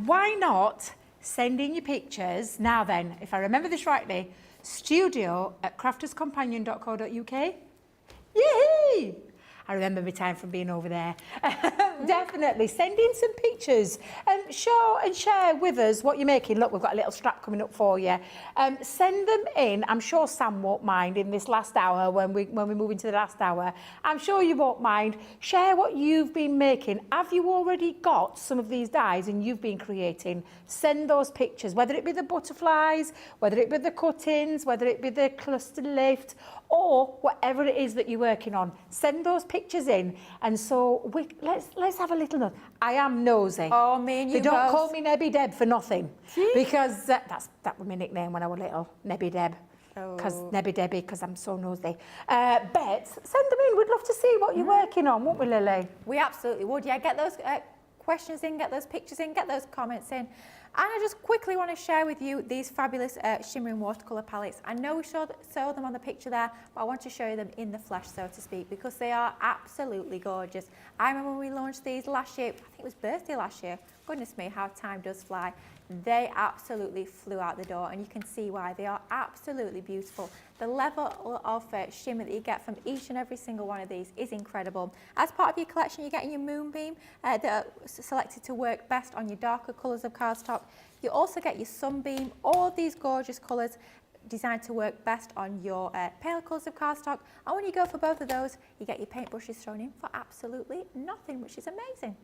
[SPEAKER 2] Why not send in your pictures? Now then, if I remember this rightly, studio@crafterscompanion.co.uk. Yay! I remember my time from being over there. Definitely send in some pictures and show and share with us what you're making. Look, we've got a little strap coming up for you. Send them in. I'm sure Sam won't mind in this last hour when we move into the last hour. I'm sure you won't mind. Share what you've been making. Have you already got some of these dies and you've been creating? Send those pictures, whether it be the butterflies, whether it be the cuttings, whether it be the cluster lift, or whatever it is that you're working on. Send those pictures in, and so let's have a little look. I am nosy.
[SPEAKER 1] Oh, me and you
[SPEAKER 2] They don't
[SPEAKER 1] both.
[SPEAKER 2] call me Nebby Deb for nothing, because that was my nickname when I was little, Nebby Deb. Because Nebby Debbie, because I'm so nosy. Bet, send them in. We'd love to see what you're working on, won't we, Lily?
[SPEAKER 1] We absolutely would. Yeah, get those questions in, get those pictures in, get those comments in. And I just quickly want to share with you these fabulous shimmering watercolour palettes. I know we saw them on the picture there, but I want to show you them in the flesh, so to speak, because they are absolutely gorgeous. I remember when we launched these last year, I think it was birthday last year. Goodness me, how time does fly. They absolutely flew out the door, and you can see why. They are absolutely beautiful. The level of shimmer that you get from each and every single one of these is incredible. As part of your collection, you're getting your Moonbeam that are selected to work best on your darker colours of cardstock. You also get your Sunbeam, all of these gorgeous colours designed to work best on your pale colours of cardstock. And when you go for both of those, you get your paintbrushes thrown in for absolutely nothing, which is amazing.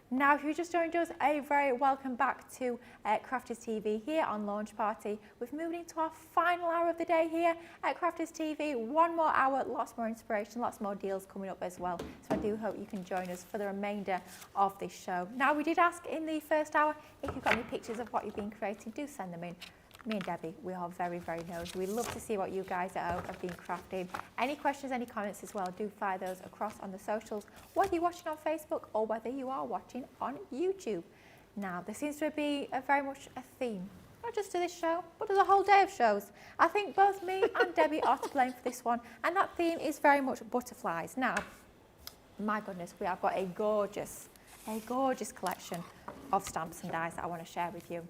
[SPEAKER 1] Now, if you just joined us, a very welcome back to Crafters TV here on Launch Party. We've moved into our final hour of the day here at Crafters TV. One more hour, lots more inspiration, lots more deals coming up as well. So I do hope you can join us for the remainder of this show. Now, we did ask in the first hour if you've got any pictures of what you've been creating, do send them in. Me and Debbie, we are very, very nosy. We love to see what you guys have been crafting. Any questions, any comments as well, do fire those across on the socials, whether you're watching on Facebook or whether you are watching on YouTube. Now, there seems to be very much a theme, not just to this show, but to the whole day of shows. I think both me and Debbie are to blame for this one, and that theme is very much butterflies. Now, my goodness, we have got a gorgeous collection of stamps and dies that I want to share with you.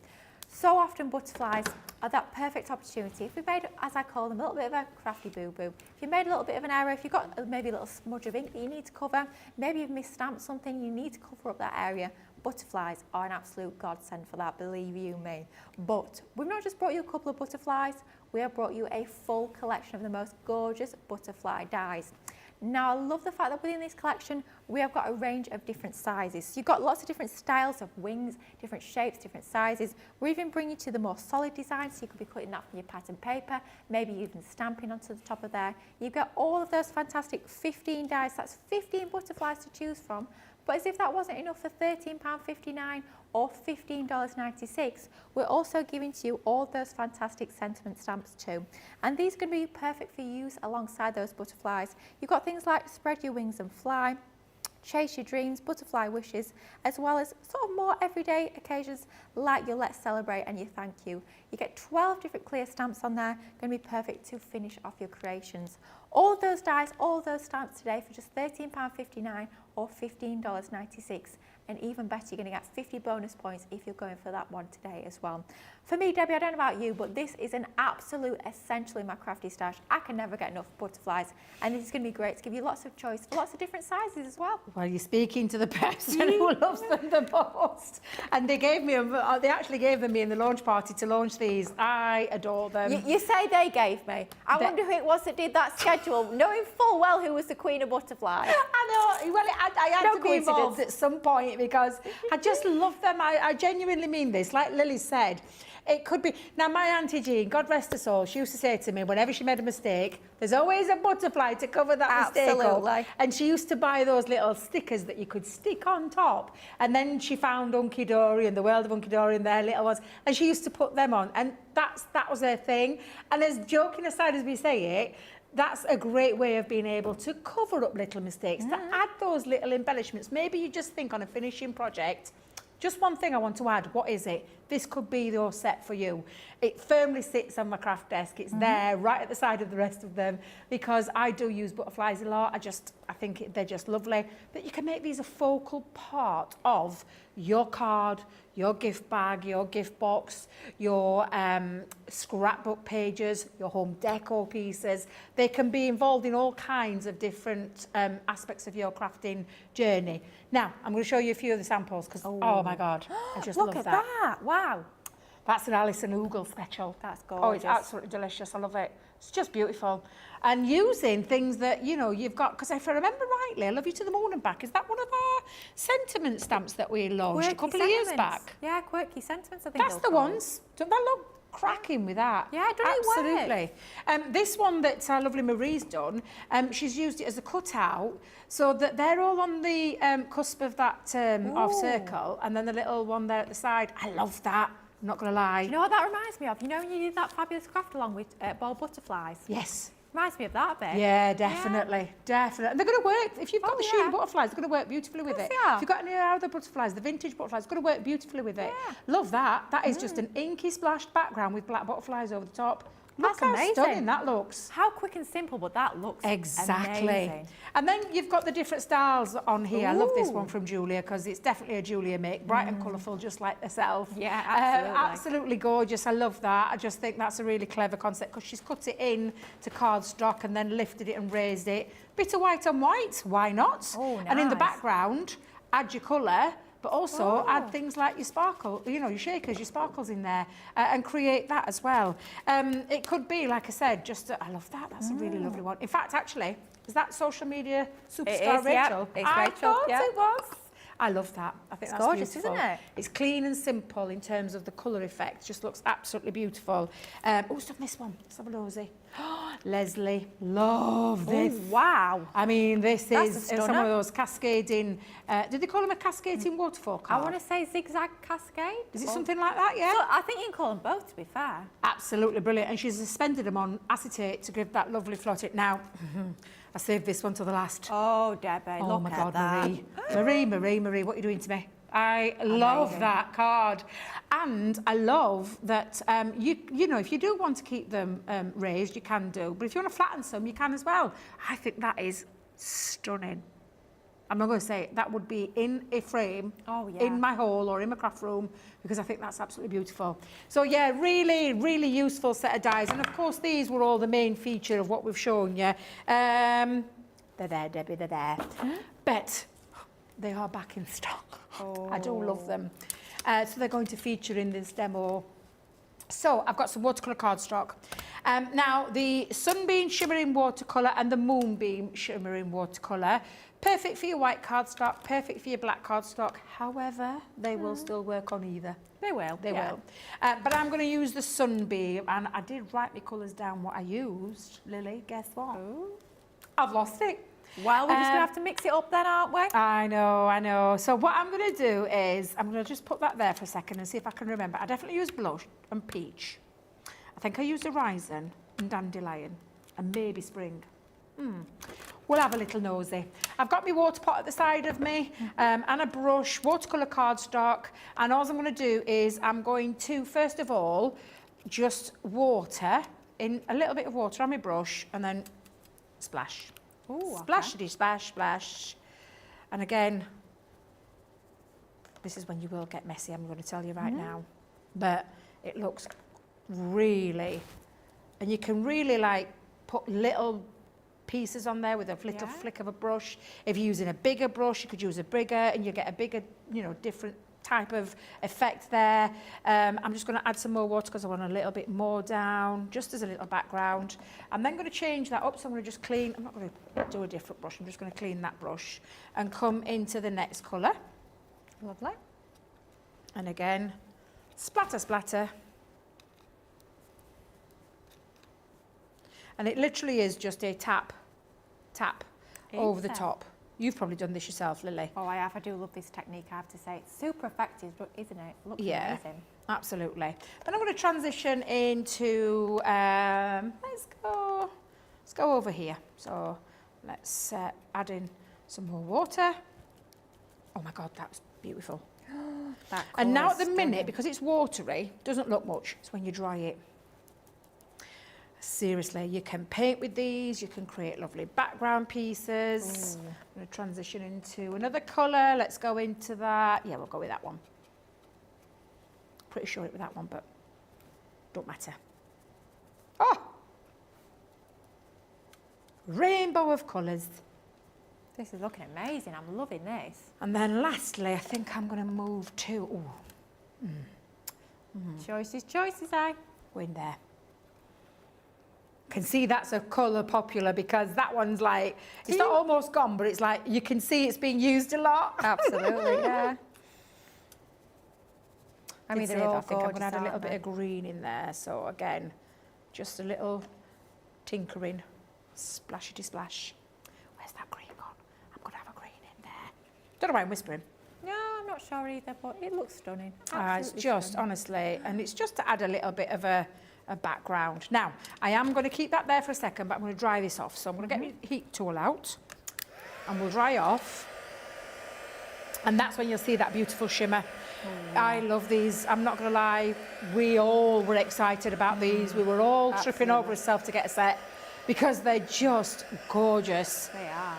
[SPEAKER 1] So often butterflies are that perfect opportunity. If we made, as I call them, a little bit of a crafty boo-boo, if you made a little bit of an error, if you've got maybe a little smudge of ink that you need to cover, maybe you've misstamped something, you need to cover up that area, butterflies are an absolute godsend for that, believe you me. But we've not just brought you a couple of butterflies, we have brought you a full collection of the most gorgeous butterfly dies. Now, I love the fact that within this collection, we have got a range of different sizes. So you've got lots of different styles of wings, different shapes, different sizes. We're even bringing you to the more solid designs, so you could be cutting that from your pattern paper, maybe even stamping onto the top of there. You've got all of those fantastic 15 dies, that's 15 butterflies to choose from. But as if that wasn't enough, for £13.59 or $15.96, we're also giving to you all those fantastic sentiment stamps too. And these are going to be perfect for use alongside those butterflies. You've got things like Spread Your Wings and Fly, Chase Your Dreams, Butterfly Wishes, as well as sort of more everyday occasions like your Let's Celebrate and your Thank You. You get 12 different clear stamps on there, going to be perfect to finish off your creations. All of those dies, all of those stamps today for just £13.59 or $15.96. And even better, you're going to get 50 bonus points if you're going for that one today as well. For me, Debbie, I don't know about you, but this is an absolute essential in my crafty stash. I can never get enough butterflies, and this is going to be great to give you lots of choice, lots of different sizes as well.
[SPEAKER 2] Well, you're speaking to the person who loves them the most. And they gave me, they actually gave them me in the launch party to launch these. I adore them.
[SPEAKER 1] You say they gave me. I wonder who it was that did that schedule, knowing full well who was the queen of butterflies.
[SPEAKER 2] I know. Well, I had to be involved at some point because I just love them. I genuinely mean this. Like Lily said, it could be... Now, my Auntie Jean, God rest her soul, she used to say to me, whenever she made a mistake, there's always a butterfly to cover that mistake up. And she used to buy those little stickers that you could stick on top. And then she found Hunky Dory and the World of Hunky Dory and their little ones, and she used to put them on. And that was her thing. And as joking aside as we say it, that's a great way of being able to cover up little mistakes, to add those little embellishments. Maybe you just think on a finishing project, just one thing I want to add, what is it? This could be your set for you. It firmly sits on my craft desk. It's there right at the side of the rest of them because I do use butterflies a lot. I think they're just lovely. But you can make these a focal part of your card, your gift bag, your gift box, your scrapbook pages, your home decor pieces. They can be involved in all kinds of different aspects of your crafting journey. Now, I'm going to show you a few of the samples because, oh my God, I just love that.
[SPEAKER 1] Look at that, wow.
[SPEAKER 2] That's an Alison Oogle special.
[SPEAKER 1] That's gorgeous.
[SPEAKER 2] Oh, it's absolutely delicious. I love it. It's just beautiful. And using things that, you know, you've got, because if I remember rightly, I Love You to the Moon and Back, is that one of our sentiment stamps that we launched a couple of years back?
[SPEAKER 1] Yeah, Quirky Sentiments, I think.
[SPEAKER 2] That's the ones. Don't that look cracking with that?
[SPEAKER 1] Yeah, don't it work?
[SPEAKER 2] Absolutely. This one that our lovely Marie's done, she's used it as a cutout so that they're all on the cusp of that half circle, and then the little one there at the side. I love that. I'm not going to lie.
[SPEAKER 1] You know what that reminds me of? You know when you did that fabulous craft along with ball butterflies?
[SPEAKER 2] Yes.
[SPEAKER 1] Reminds me of that a bit.
[SPEAKER 2] Yeah, definitely, definitely. And they're going to work. If you've got
[SPEAKER 1] Oh,
[SPEAKER 2] the shooting
[SPEAKER 1] yeah.
[SPEAKER 2] butterflies, they're going to work beautifully with it.
[SPEAKER 1] Of course they are.
[SPEAKER 2] If you've got any other butterflies, the vintage butterflies, it's going to work beautifully with it.
[SPEAKER 1] Yeah.
[SPEAKER 2] Love that. That is just an inky splashed background with black butterflies over the top. Look
[SPEAKER 1] That's
[SPEAKER 2] how
[SPEAKER 1] amazing.
[SPEAKER 2] stunning that looks.
[SPEAKER 1] How quick and simple, but that looks
[SPEAKER 2] Exactly.
[SPEAKER 1] amazing.
[SPEAKER 2] And then you've got the different styles on here. I love this
[SPEAKER 1] Ooh.
[SPEAKER 2] one from Julia because it's definitely a Julia make, bright and colourful, just like herself.
[SPEAKER 1] Yeah, absolutely.
[SPEAKER 2] Absolutely gorgeous. I love that. I just think that's a really clever concept because she's cut it in to cardstock and then lifted it and raised it. Bit of white on white, why not?
[SPEAKER 1] Oh,
[SPEAKER 2] And in the
[SPEAKER 1] nice.
[SPEAKER 2] background, add your colour, but also add things like your sparkle, you know, your shakers, your sparkles in there, and create that as well. It could be, like I said, just, I love that. That's a really lovely one. In fact, actually, is that social media superstar
[SPEAKER 1] is, yeah.
[SPEAKER 2] Rachel?
[SPEAKER 1] It's
[SPEAKER 2] I
[SPEAKER 1] Rachel,
[SPEAKER 2] thought
[SPEAKER 1] yeah.
[SPEAKER 2] it was. I love that. I think
[SPEAKER 1] It's
[SPEAKER 2] that's
[SPEAKER 1] gorgeous,
[SPEAKER 2] beautiful.
[SPEAKER 1] isn't it?
[SPEAKER 2] It's clean and simple in terms of the colour effect. Just looks absolutely beautiful. Oh, stop this one. Let's have a nosy. Leslie, love this.
[SPEAKER 1] Oh, wow.
[SPEAKER 2] I mean, this
[SPEAKER 1] That's
[SPEAKER 2] is
[SPEAKER 1] a
[SPEAKER 2] some
[SPEAKER 1] stunner.
[SPEAKER 2] of those cascading. Did they call them a cascading waterfall
[SPEAKER 1] I
[SPEAKER 2] card?
[SPEAKER 1] want to say zigzag cascade.
[SPEAKER 2] Is it
[SPEAKER 1] or-
[SPEAKER 2] something like that? Yeah.
[SPEAKER 1] So I think you can call them both, to be fair.
[SPEAKER 2] Absolutely brilliant. And she's suspended them on acetate to give that lovely float. Now, I saved this one to the last.
[SPEAKER 1] Oh, Debbie,
[SPEAKER 2] Oh
[SPEAKER 1] look
[SPEAKER 2] my
[SPEAKER 1] at
[SPEAKER 2] God,
[SPEAKER 1] that.
[SPEAKER 2] Marie, what are you doing to me? I love
[SPEAKER 1] Amazing.
[SPEAKER 2] that card. And I love that, you know, if you do want to keep them raised, you can do. But if you want to flatten some, you can as well. I think that is stunning. I'm not going to say it. That would be in a frame
[SPEAKER 1] Oh, yeah.
[SPEAKER 2] in my hall or in my craft room because I think that's absolutely beautiful. So yeah, really, really useful set of dies. And of course, these were all the main feature of what we've shown you. They're there, Debbie, they're there. But they are back in stock. I do love them. So they're going to feature in this demo. So I've got some watercolour cardstock. Now, the Sunbeam Shimmering Watercolour and the Moonbeam Shimmering Watercolour, perfect for your white cardstock, perfect for your black cardstock. However, they will still work on either.
[SPEAKER 1] They will.
[SPEAKER 2] They
[SPEAKER 1] yeah.
[SPEAKER 2] will. But I'm going to use the Sunbeam, and I did write my colours down what I used. Lily, guess what?
[SPEAKER 1] Ooh.
[SPEAKER 2] I've lost it.
[SPEAKER 1] Well, we're just going to have to mix it up then, aren't we?
[SPEAKER 2] I know. So what I'm going to do is I'm going to just put that there for a second and see if I can remember. I definitely used blush and peach. I think I used horizon and dandelion and maybe spring. We'll have a little nosy. I've got my water pot at the side of me and a brush, watercolour cardstock, and all I'm going to do is I'm going to, first of all, just water in a little bit of water on my brush and then splash.
[SPEAKER 1] Ooh,
[SPEAKER 2] Splashity splash, splash. And again, this is when you will get messy, I'm going to tell you right now. But it looks really, and you can really like put little pieces on there with a little
[SPEAKER 1] Yeah.
[SPEAKER 2] flick of a brush. If you're using a bigger brush, you could use a bigger and you get a bigger, you know, different type of effect there. I'm just going to add some more water because I want a little bit more down, just as a little background. I'm then going to change that up, so I'm going to just clean, I'm not going to do a different brush, I'm just going to clean that brush and come into the next colour.
[SPEAKER 1] Lovely.
[SPEAKER 2] And again, splatter, splatter. And it literally is just a tap, tap over the
[SPEAKER 1] Is it?
[SPEAKER 2] top. You've probably done this yourself, Lily.
[SPEAKER 1] Oh, I have. I do love this technique, I have to say. It's super effective, but isn't it? Looks
[SPEAKER 2] Yeah.
[SPEAKER 1] amazing.
[SPEAKER 2] Absolutely. Then I'm going to transition into, let's go over here. So let's add in some more water. Oh my God, that's beautiful.
[SPEAKER 1] That
[SPEAKER 2] And now at
[SPEAKER 1] colour's
[SPEAKER 2] the minute,
[SPEAKER 1] stunning.
[SPEAKER 2] because it's watery, doesn't look much. It's when you dry it. Seriously, you can paint with these, you can create lovely background pieces. I'm going to transition into another colour. Let's go into that. Yeah, we'll go with that one. Pretty sure it was that one, but don't matter. Oh! Rainbow of colours.
[SPEAKER 1] This is looking amazing. I'm loving this.
[SPEAKER 2] And then lastly, I think I'm going to move to,
[SPEAKER 1] Choices, eh?
[SPEAKER 2] go in there. Can see that's a colour popular because that one's like, it's not almost gone, but it's like, you can see it's being used a lot.
[SPEAKER 1] Absolutely, yeah. I mean, they're all
[SPEAKER 2] I think I'm
[SPEAKER 1] gorgeous,
[SPEAKER 2] going to add a little
[SPEAKER 1] aren't
[SPEAKER 2] bit
[SPEAKER 1] they?
[SPEAKER 2] of green in there. So again, just a little tinkering, splashity splash. Where's that green gone? I'm going to have a green in there. Don't know why I'm whispering.
[SPEAKER 1] No, I'm not sure either, but it looks stunning.
[SPEAKER 2] It's
[SPEAKER 1] Absolutely
[SPEAKER 2] just,
[SPEAKER 1] stunning.
[SPEAKER 2] honestly, and it's just to add a little bit of a a background. Now, I am going to keep that there for a second, but I'm going to dry this off. So I'm going to get my heat tool out and we'll dry off. And that's when you'll see that beautiful shimmer. I love these. I'm not going to lie. We all were excited about these. We were all tripping over ourselves to get a set because they're just gorgeous.
[SPEAKER 1] They are.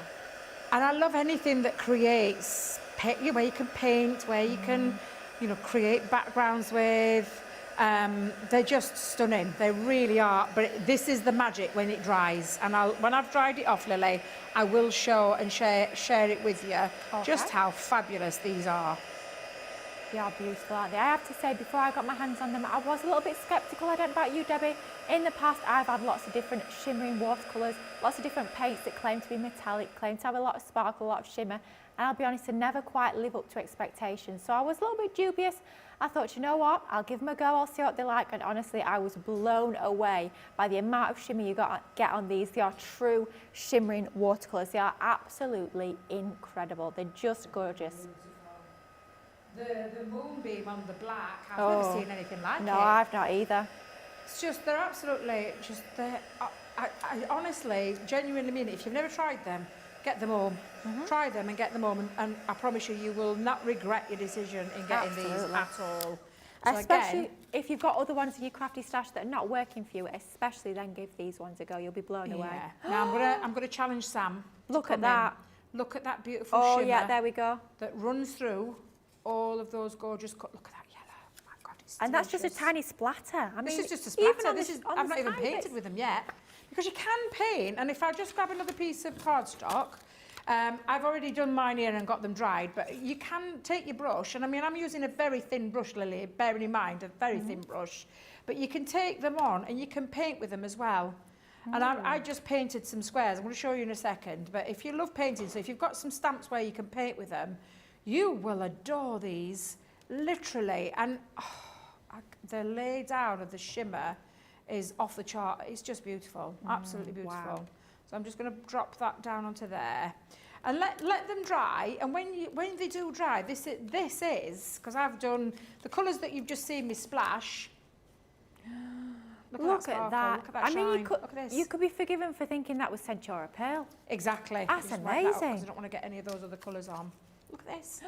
[SPEAKER 2] And I love anything that creates, where you can paint, where you can, you know, create backgrounds with. They're just stunning. They really are. But this is the magic when it dries. And when I've dried it off, Lily, I will show and share it with you just how fabulous these are.
[SPEAKER 1] They are beautiful, aren't they? I have to say, before I got my hands on them, I was a little bit sceptical. I don't know about you, Debbie. In the past, I've had lots of different shimmering watercolours, lots of different paints that claim to be metallic, claim to have a lot of sparkle, a lot of shimmer. And I'll be honest, they never quite live up to expectations. So I was a little bit dubious. I thought, you know what? I'll give them a go. I'll see what they're like. And honestly, I was blown away by the amount of shimmer you get on these. They are true shimmering watercolours. They are absolutely incredible. They're just gorgeous.
[SPEAKER 2] The moonbeam on the black, I've never seen anything like it.
[SPEAKER 1] No, I've not either.
[SPEAKER 2] It's just, they're absolutely, I honestly, genuinely mean it. If you've never tried them, get them home. Try them and get them home, and I promise you, you will not regret your decision in getting these at all. So
[SPEAKER 1] Especially
[SPEAKER 2] again,
[SPEAKER 1] if you've got other ones in your crafty stash that are not working for you, especially then give these ones a go. You'll be blown away.
[SPEAKER 2] Now I'm gonna challenge Sam.
[SPEAKER 1] Look at that.
[SPEAKER 2] Look at that beautiful
[SPEAKER 1] Oh
[SPEAKER 2] shimmer
[SPEAKER 1] yeah, there we go.
[SPEAKER 2] that runs through all of those gorgeous. Look at that yellow. My God, it's
[SPEAKER 1] And that's just a
[SPEAKER 2] delicious.
[SPEAKER 1] tiny splatter. I mean,
[SPEAKER 2] This is just a
[SPEAKER 1] even
[SPEAKER 2] splatter.
[SPEAKER 1] on
[SPEAKER 2] This
[SPEAKER 1] the-
[SPEAKER 2] is,
[SPEAKER 1] on
[SPEAKER 2] I've
[SPEAKER 1] the
[SPEAKER 2] not even
[SPEAKER 1] tiny
[SPEAKER 2] painted
[SPEAKER 1] bits.
[SPEAKER 2] with them yet. Because you can paint, and if I just grab another piece of cardstock, I've already done mine here and got them dried, but you can take your brush, and I mean, I'm using a very thin brush, Lily, bearing in mind, a very thin brush, but you can take them on and you can paint with them as well. And I just painted some squares. I'm going to show you in a second, but if you love painting, so if you've got some stamps where you can paint with them, you will adore these, literally. And the lay down of the shimmer is off the chart. It's just beautiful, absolutely beautiful.
[SPEAKER 1] wow.
[SPEAKER 2] So I'm just going to drop that down onto there, and let them dry. And when they do dry, this is because I've done the colours that you've just seen me splash.
[SPEAKER 1] Look at that.
[SPEAKER 2] Look at that
[SPEAKER 1] I mean,
[SPEAKER 2] shine. Look at this.
[SPEAKER 1] you could be forgiven for thinking that was Centura Pearl.
[SPEAKER 2] Exactly.
[SPEAKER 1] That's
[SPEAKER 2] Just wipe that off 'cause
[SPEAKER 1] amazing.
[SPEAKER 2] I don't want to get any of those other colours on. Look at this.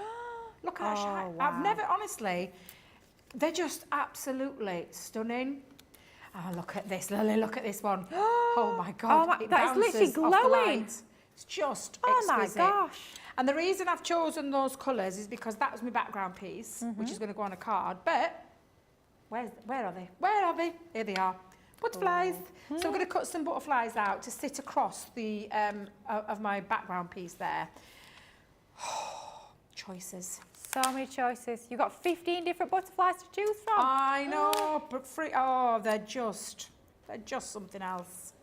[SPEAKER 2] Look at that
[SPEAKER 1] Oh,
[SPEAKER 2] shine.
[SPEAKER 1] wow.
[SPEAKER 2] I've never, honestly, they're just absolutely stunning. Oh, look at this, Lily, look at this one. Oh my God,
[SPEAKER 1] Oh my-
[SPEAKER 2] it
[SPEAKER 1] that is literally
[SPEAKER 2] bounces off the
[SPEAKER 1] glowing.
[SPEAKER 2] light. It's just
[SPEAKER 1] Oh my
[SPEAKER 2] exquisite.
[SPEAKER 1] gosh.
[SPEAKER 2] And the reason I've chosen those colours is because that was my background piece, which is going to go on a card. But where are they? Where are they? Here they are. Butterflies. So I'm going to cut some butterflies out to sit across the of my background piece there. Choices.
[SPEAKER 1] So many choices. You've got 15 different butterflies to choose from.
[SPEAKER 2] I know, but they're just something else.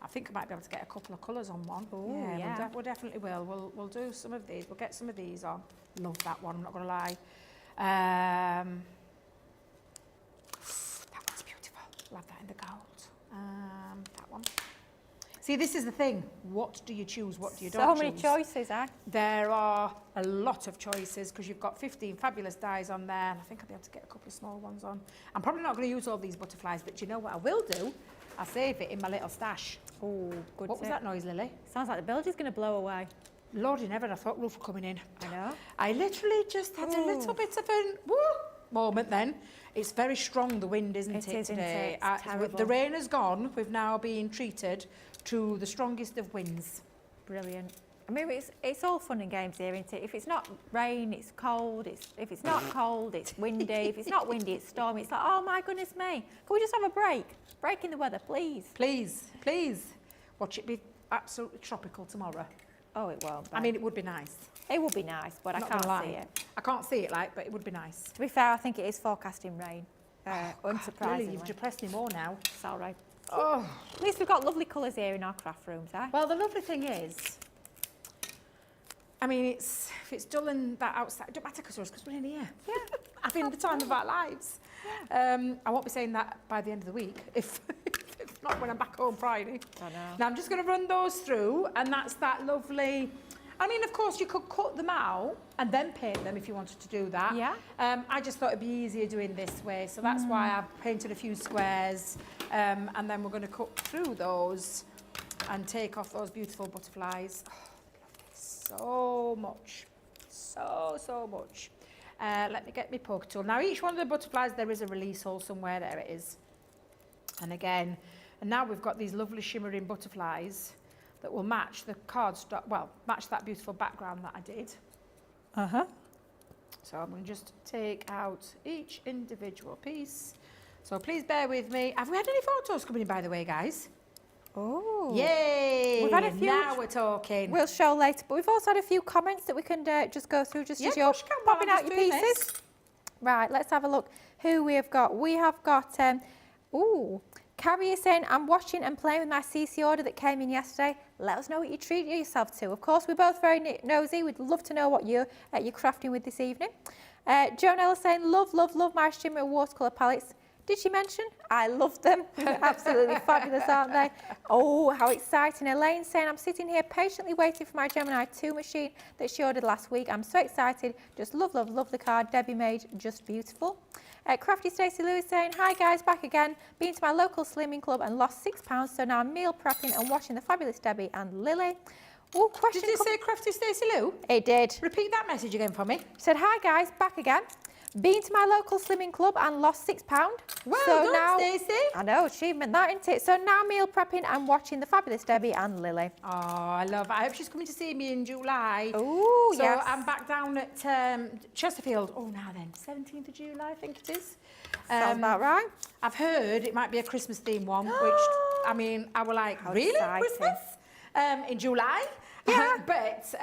[SPEAKER 2] I think I might be able to get a couple of colours on one.
[SPEAKER 1] Ooh, yeah.
[SPEAKER 2] We definitely will. We'll do some of these. We'll get some of these on. Love that one, I'm not going to lie. That one's beautiful. Love that in the gold. That one. See, this is the thing. What do you choose? What do you don't
[SPEAKER 1] So
[SPEAKER 2] choose?
[SPEAKER 1] many choices, eh?
[SPEAKER 2] There are a lot of choices because you've got 15 fabulous dies on there, and I think I'll be able to get a couple of small ones on. I'm probably not going to use all these butterflies, but do you know what I will do? I'll save it in my little stash.
[SPEAKER 1] Oh, good.
[SPEAKER 2] What was that noise, Lily?
[SPEAKER 1] Sounds like the builder's going to blow away.
[SPEAKER 2] Lordy never, I thought roof were coming in.
[SPEAKER 1] I know.
[SPEAKER 2] I literally just had a little bit of a woo moment then. It's very strong, the wind, isn't it,
[SPEAKER 1] It is, isn't
[SPEAKER 2] today?
[SPEAKER 1] it? It's terrible.
[SPEAKER 2] The rain has gone. We've now been treated to the strongest of winds.
[SPEAKER 1] Brilliant. I mean, it's all fun and games here, isn't it? If it's not rain, it's cold. If it's not cold, it's windy. If it's not windy, it's stormy. It's like, oh my goodness me. Can we just have a break? Break in the weather, please.
[SPEAKER 2] Please, please, watch it be absolutely tropical tomorrow.
[SPEAKER 1] Oh, it won't.
[SPEAKER 2] I mean, it would be nice.
[SPEAKER 1] it would be nice, but
[SPEAKER 2] Not
[SPEAKER 1] I
[SPEAKER 2] gonna
[SPEAKER 1] can't
[SPEAKER 2] lie.
[SPEAKER 1] see it.
[SPEAKER 2] I can't see it, but it would be nice.
[SPEAKER 1] To be fair, I think it is forecasting rain.
[SPEAKER 2] Really,
[SPEAKER 1] Unsurprisingly.
[SPEAKER 2] you've depressed me more now.
[SPEAKER 1] It's all right.
[SPEAKER 2] Oh.
[SPEAKER 1] At least we've got lovely colours here in our craft rooms, eh?
[SPEAKER 2] Well, the lovely thing is, I mean, if it's dull and that outside, it don't matter because we're in here.
[SPEAKER 1] Yeah.
[SPEAKER 2] Having the time of our lives. I won't be saying that by the end of the week, if not when I'm back home Friday.
[SPEAKER 1] I know.
[SPEAKER 2] Now I'm just going to run those through, and that's that lovely I mean, of course, you could cut them out and then paint them if you wanted to do that.
[SPEAKER 1] Yeah.
[SPEAKER 2] I just thought it'd be easier doing this way, so that's why I've painted a few squares, and then we're going to cut through those and take off those beautiful butterflies. Oh, so much, so much. Let me get my poke tool. Now, each one of the butterflies, there is a release hole somewhere. There it is. And again, and now we've got these lovely shimmering butterflies that will match the cardstock, well, match that beautiful background that I did. So I'm going to just take out each individual piece. So please bear with me. Have we had any photos coming in, by the way, guys?
[SPEAKER 1] Oh.
[SPEAKER 2] Yay!
[SPEAKER 1] We've had a few.
[SPEAKER 2] Now we're talking.
[SPEAKER 1] We'll show later, but we've also had a few comments that we can just go through just
[SPEAKER 2] Yeah,
[SPEAKER 1] as
[SPEAKER 2] of
[SPEAKER 1] you're
[SPEAKER 2] course you can, while
[SPEAKER 1] popping
[SPEAKER 2] I'm
[SPEAKER 1] out
[SPEAKER 2] just
[SPEAKER 1] your
[SPEAKER 2] doing
[SPEAKER 1] pieces.
[SPEAKER 2] this.
[SPEAKER 1] Right, let's have a look who we have got. We have got, Carrie is saying, I'm watching and playing with my CC order that came in yesterday. Let us know what you treat yourself to. Of course, we're both very nosy. We'd love to know what you're crafting with this evening. Joanella saying, love my shimmer watercolour palettes. Did she mention? I love them. Absolutely fabulous, aren't they? Oh, how exciting. Elaine saying, I'm sitting here patiently waiting for my Gemini 2 machine that she ordered last week. I'm so excited. Just love the card Debbie made. Just beautiful. Crafty Stacey Lewis saying, hi guys, back again. Been to my local slimming club and lost 6 pounds, so now I'm meal prepping and watching the fabulous Debbie and Lily. Oh, question.
[SPEAKER 2] Did it say Crafty Stacey Lou?
[SPEAKER 1] It did.
[SPEAKER 2] Repeat that message again for me.
[SPEAKER 1] Said, hi guys, back again. Been to my local slimming club and lost 6 pounds.
[SPEAKER 2] Well
[SPEAKER 1] so
[SPEAKER 2] done, Stacey.
[SPEAKER 1] I know, achievement that, isn't it? So now meal prepping and watching the fabulous Debbie and Lily.
[SPEAKER 2] Oh, I love it. I hope she's coming to see me in July.
[SPEAKER 1] Oh,
[SPEAKER 2] so
[SPEAKER 1] yes.
[SPEAKER 2] I'm back down at Chesterfield. Oh, now then, 17th of July, I think it is.
[SPEAKER 1] Sounds about right.
[SPEAKER 2] I've heard it might be a Christmas theme one, which, I mean, I was like,
[SPEAKER 1] How
[SPEAKER 2] really?
[SPEAKER 1] exciting.
[SPEAKER 2] Christmas? In July?
[SPEAKER 1] Yeah.
[SPEAKER 2] But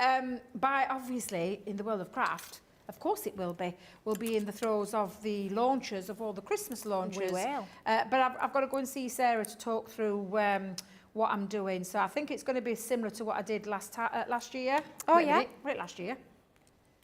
[SPEAKER 2] by obviously, in the world of craft, of course it will be. We'll be in the throes of the launches, of all the Christmas launches.
[SPEAKER 1] We will.
[SPEAKER 2] But I've got to go and see Sarah to talk through what I'm doing. So I think it's going to be similar to what I did last year.
[SPEAKER 1] Oh,
[SPEAKER 2] Wait a
[SPEAKER 1] yeah?
[SPEAKER 2] minute. Wait, last year?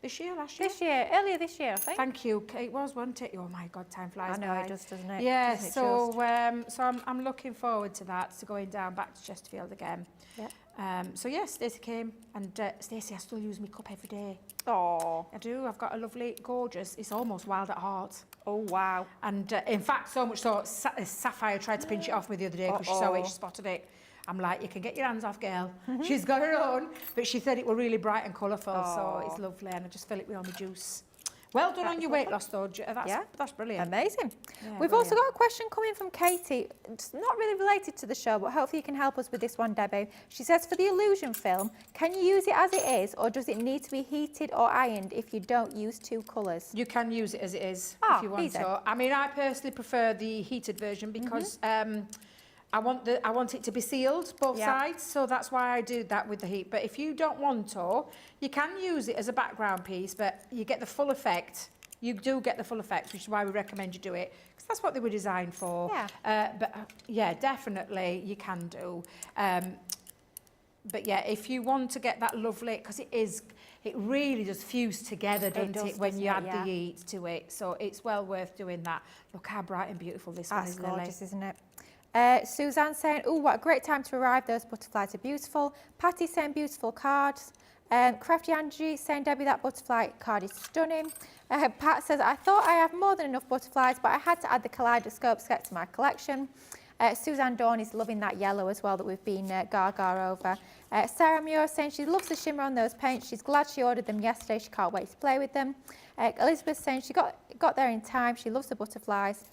[SPEAKER 2] Last year?
[SPEAKER 1] This year, earlier this year, I think.
[SPEAKER 2] Thank you. It was, wasn't it? Oh my God, time flies
[SPEAKER 1] I know
[SPEAKER 2] by.
[SPEAKER 1] it does, doesn't it?
[SPEAKER 2] Yeah,
[SPEAKER 1] Doesn't it
[SPEAKER 2] so I'm looking forward to that, to going down back to Chesterfield again.
[SPEAKER 1] Yeah.
[SPEAKER 2] So yes, Stacey came, and Stacey, I still use my cup every day.
[SPEAKER 1] Oh.
[SPEAKER 2] I do. I've got a lovely, gorgeous. It's almost wild at heart.
[SPEAKER 1] Oh, wow.
[SPEAKER 2] And in fact, so much so, Sapphire tried to pinch it off me the other day because she saw it, she spotted it. I'm like, you can get your hands off, girl. She's got her own, but she said it were really bright and colourful, so it's lovely, and I just fill it with all my juice. Well done on your weight loss, though. That's brilliant.
[SPEAKER 1] Amazing.
[SPEAKER 2] Yeah,
[SPEAKER 1] We've also got a question coming from Katie. It's not really related to the show, but hopefully you can help us with this one, Debbie. She says, for the illusion film, can you use it as it is, or does it need to be heated or ironed if you don't use 2 colours?
[SPEAKER 2] You can use it as it is
[SPEAKER 1] Ah,
[SPEAKER 2] if you want
[SPEAKER 1] easy.
[SPEAKER 2] to. I mean, I personally prefer the heated version because I want it to be sealed both sides, so that's why I do that with the heat. But if you don't want to, you can use it as a background piece, but you get the full effect. You do get the full effect, which is why we recommend you do it, because that's what they were designed for.
[SPEAKER 1] Yeah.
[SPEAKER 2] Yeah, definitely you can do. But yeah, if you want to get that lovely, because it really does fuse together, doesn't it, when you add the heat to it. So it's well worth doing that. Look how bright and beautiful this one is, Lily.
[SPEAKER 1] Gorgeous, isn't it? Suzanne saying, oh, what a great time to arrive. Those butterflies are beautiful. Patty saying, beautiful cards. Crafty Angie saying, Debbie, that butterfly card is stunning. Pat says, I thought I have more than enough butterflies, but I had to add the Kaleidoscope set to my collection. Suzanne Dawn is loving that yellow as well that we've been gaga over. Sarah Muir saying she loves the shimmer on those paints. She's glad she ordered them yesterday. She can't wait to play with them. Elizabeth saying she got there in time. She loves the butterflies.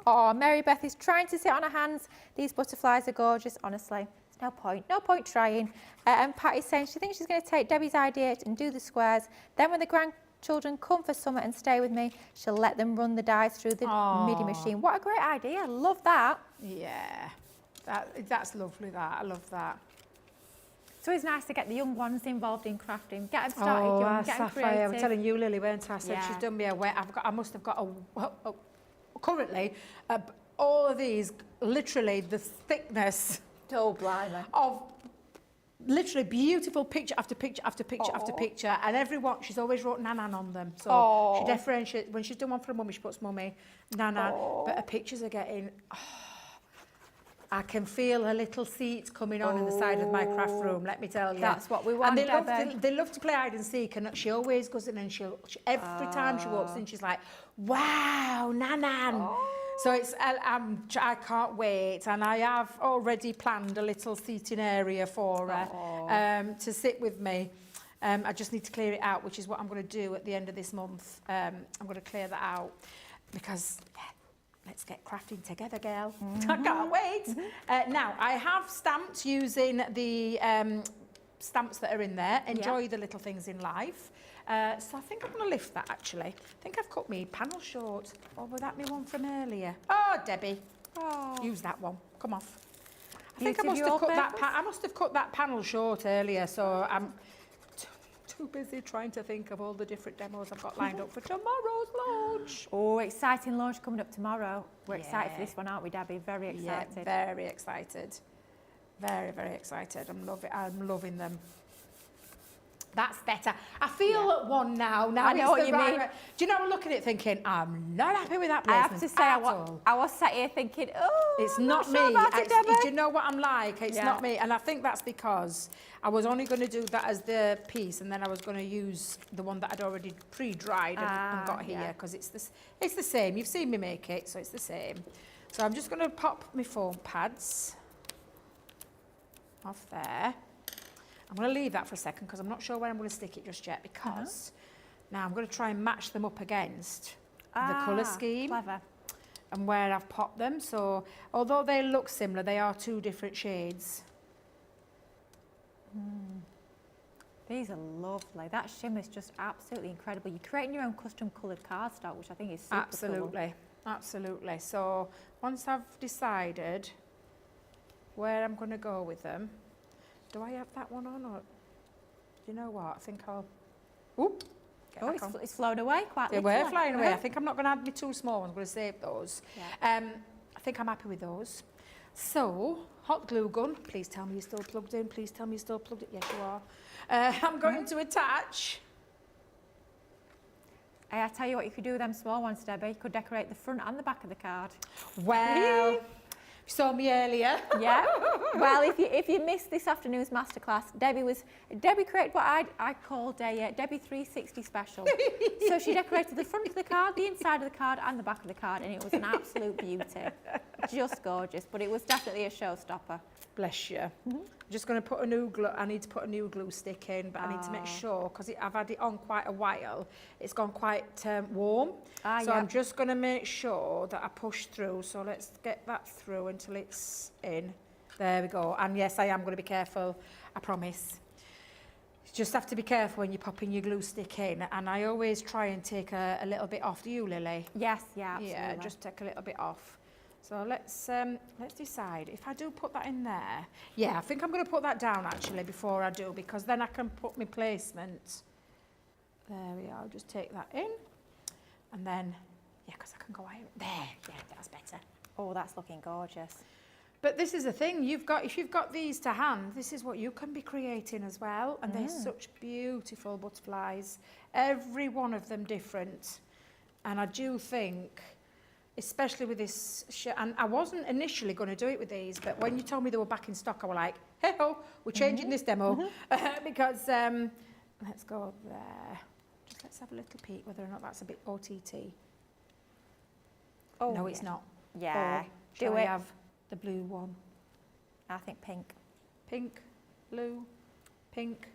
[SPEAKER 1] Oh, Mary Beth is trying to sit on her hands. These butterflies are gorgeous, honestly. There's no point trying. And Patty's saying she thinks she's going to take Debbie's idea and do the squares. Then when the grandchildren come for summer and stay with me, she'll let them run the dies through the MIDI machine. What a great idea. I love that.
[SPEAKER 2] Yeah, that's lovely, that. I love that.
[SPEAKER 1] It's always nice to get the young ones involved in crafting. Get them started young, get them
[SPEAKER 2] Sapphire, I
[SPEAKER 1] creative.
[SPEAKER 2] was telling you, Lily, weren't I? I said
[SPEAKER 1] Yeah.
[SPEAKER 2] she's done me a wet. I must have got currently, all of these, literally the thickness
[SPEAKER 1] Oh, blimey.
[SPEAKER 2] of literally beautiful picture after picture after picture after picture, and everyone, she's always wrote Nanan on them. So she differentiates. When she's done one for a mummy, she puts mummy, Nanan, but her pictures are getting, I can feel a little seat coming on in the side of my craft room, let me tell you.
[SPEAKER 1] That's what we want,
[SPEAKER 2] And
[SPEAKER 1] Debbie.
[SPEAKER 2] they love to play hide and seek, and she always goes in and every time she walks in, she's like, wow, Nanan. So I can't wait, and I have already planned a little seating area for her to sit with me. I just need to clear it out, which is what I'm going to do at the end of this month. I'm going to clear that out because, yeah, let's get crafting together, girl. I can't wait. Now, I have stamped using the stamps that are in there. Enjoy the little things in life. So I think I'm going to lift that, actually. I think I've cut me panel short. Or was that me one from earlier? Oh, Debbie. Use that one. Come off. I think I must have cut that. I must have cut that panel short earlier, so I'm too busy trying to think of all the different demos I've got lined up for tomorrow's launch.
[SPEAKER 1] Oh, exciting launch coming up tomorrow. We're excited for this one, aren't we, Debbie? Very excited.
[SPEAKER 2] Yeah, very excited. Very, very excited. I'm loving them. That's better. I feel at one now.
[SPEAKER 1] I know what you mean.
[SPEAKER 2] Do you know, I'm looking at it thinking, I'm not happy with that
[SPEAKER 1] I
[SPEAKER 2] placement
[SPEAKER 1] have to say, I was sat here thinking, oh,
[SPEAKER 2] it's
[SPEAKER 1] I'm
[SPEAKER 2] not
[SPEAKER 1] sure
[SPEAKER 2] me.
[SPEAKER 1] about it, Debbie.
[SPEAKER 2] Do you know what I'm like? It's not me. And I think that's because I was only going to do that as the piece, and then I was going to use the one that I'd already pre-dried and got here, because it's the same. You've seen me make it, so it's the same. So I'm just going to pop my foam pads off there. I'm going to leave that for a second because I'm not sure where I'm going to stick it just yet, because now I'm going to try and match them up against the colour scheme.
[SPEAKER 1] Clever.
[SPEAKER 2] And where I've popped them. So although they look similar, they are two different shades.
[SPEAKER 1] These are lovely. That shimmer is just absolutely incredible. You're creating your own custom coloured cardstock, which I think is super
[SPEAKER 2] Absolutely, absolutely. So once I've decided where I'm going to go with them, do I have that one on, or do you know what? I think I'll. Oop.
[SPEAKER 1] Oh, it's flown away quite
[SPEAKER 2] They
[SPEAKER 1] literally.
[SPEAKER 2] were flying away. I think I'm not going to add me two small ones. I'm going to save those. I think I'm happy with those. So, hot glue gun. Please tell me you're still plugged in. Please tell me you're still plugged in. Yes, you are. I'm going to attach.
[SPEAKER 1] I tell you what, you could do with them small ones, Debbie. You could decorate the front and the back of the card.
[SPEAKER 2] Well, you saw me earlier.
[SPEAKER 1] Yeah. Well, if you missed this afternoon's masterclass, Debbie created what I called a Debbie 360 special. So she decorated the front of the card, the inside of the card, and the back of the card, and it was an absolute beauty. Just gorgeous, but it was definitely a showstopper.
[SPEAKER 2] Bless you. I'm just going to put a new glue. I need to put a new glue stick in, but I need to make sure, because I've had it on quite a while, it's gone quite warm. So I'm just going to make sure that I push through. So let's get that through until it's in. There we go. And yes, I am going to be careful, I promise. You just have to be careful when you're popping your glue stick in. And I always try and take a little bit off. Do you, Lily?
[SPEAKER 1] Yes, yeah, absolutely.
[SPEAKER 2] Yeah, just take a little bit off. So let's decide. If I do put that in there, yeah, I think I'm going to put that down actually before I do, because then I can put my placement. There we are. I'll just take that in, and then because I can go out there. Yeah, that's better.
[SPEAKER 1] Oh, that's looking gorgeous.
[SPEAKER 2] But this is the thing. If you've got these to hand, this is what you can be creating as well. And they're such beautiful butterflies. Every one of them different. And I do think, especially with this, and I wasn't initially going to do it with these, but when you told me they were back in stock, I was like, hey ho, we're changing this demo. Because, let's go there. Just let's have a little peek whether or not that's a bit OTT.
[SPEAKER 1] Oh,
[SPEAKER 2] no, it's not.
[SPEAKER 1] Yeah,
[SPEAKER 2] Shall I have the blue one?
[SPEAKER 1] I think pink.
[SPEAKER 2] Pink, blue, pink.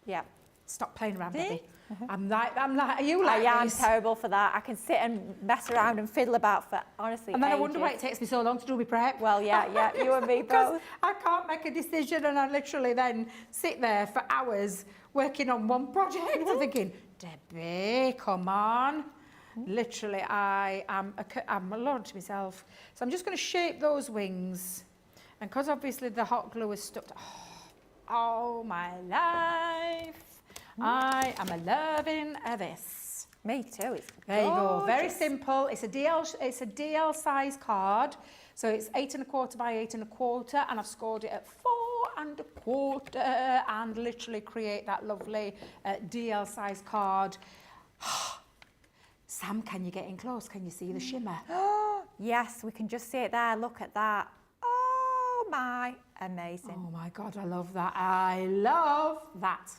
[SPEAKER 1] Yeah.
[SPEAKER 2] Stop playing around, Debbie. I'm like, are you like
[SPEAKER 1] I am
[SPEAKER 2] this?
[SPEAKER 1] terrible for that. I can sit and mess around and fiddle about for honestly
[SPEAKER 2] And then
[SPEAKER 1] ages.
[SPEAKER 2] I wonder why it takes me so long to do my prep.
[SPEAKER 1] Well, yeah, you and me
[SPEAKER 2] Because
[SPEAKER 1] both.
[SPEAKER 2] I can't make a decision, and I literally then sit there for hours working on one project. I'm thinking, Debbie, come on. Literally, I'm a lot to myself. So I'm just going to shape those wings. And because obviously the hot glue is stuck to, oh my life. I am a loving of this.
[SPEAKER 1] Me too. It's
[SPEAKER 2] There you go. Very
[SPEAKER 1] gorgeous.
[SPEAKER 2] simple. It's a DL size card. So it's 8 1/4 by 8 1/4, and I've scored it at 4 1/4, and literally create that lovely DL size card. Sam, can you get in close? Can you see the shimmer?
[SPEAKER 1] Yes, we can just see it there. Look at that. Oh my, amazing.
[SPEAKER 2] Oh my God, I love that. I love that.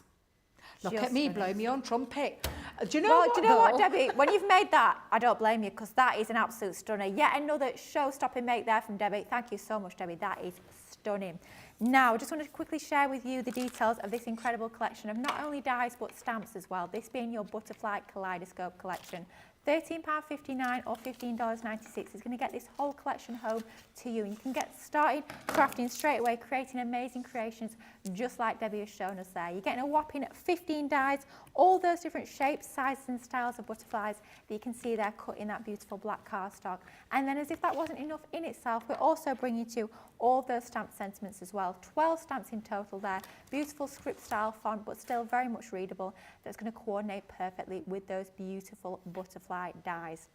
[SPEAKER 2] Look
[SPEAKER 1] Just
[SPEAKER 2] at me
[SPEAKER 1] stunning.
[SPEAKER 2] blowing my own trumpet. Do you know
[SPEAKER 1] Well,
[SPEAKER 2] what?
[SPEAKER 1] do you know what,
[SPEAKER 2] though?
[SPEAKER 1] Debbie? When you've made that, I don't blame you, because that is an absolute stunner. Yet another show-stopping make there from Debbie. Thank you so much, Debbie. That is stunning. Now, I just wanted to quickly share with you the details of this incredible collection of not only dies but stamps as well. This being your Butterfly Kaleidoscope collection. £13.59 or $15.96 is going to get this whole collection home to you. And you can get started crafting straight away, creating amazing creations just like Debbie has shown us there. You're getting a whopping 15 dies, all those different shapes, sizes and styles of butterflies that you can see there cut in that beautiful black cardstock. And then as if that wasn't enough in itself, we're also bringing you all those stamp sentiments as well. 12 stamps in total there. Beautiful script style font, but still very much readable. That's going to coordinate perfectly with those beautiful butterfly dies.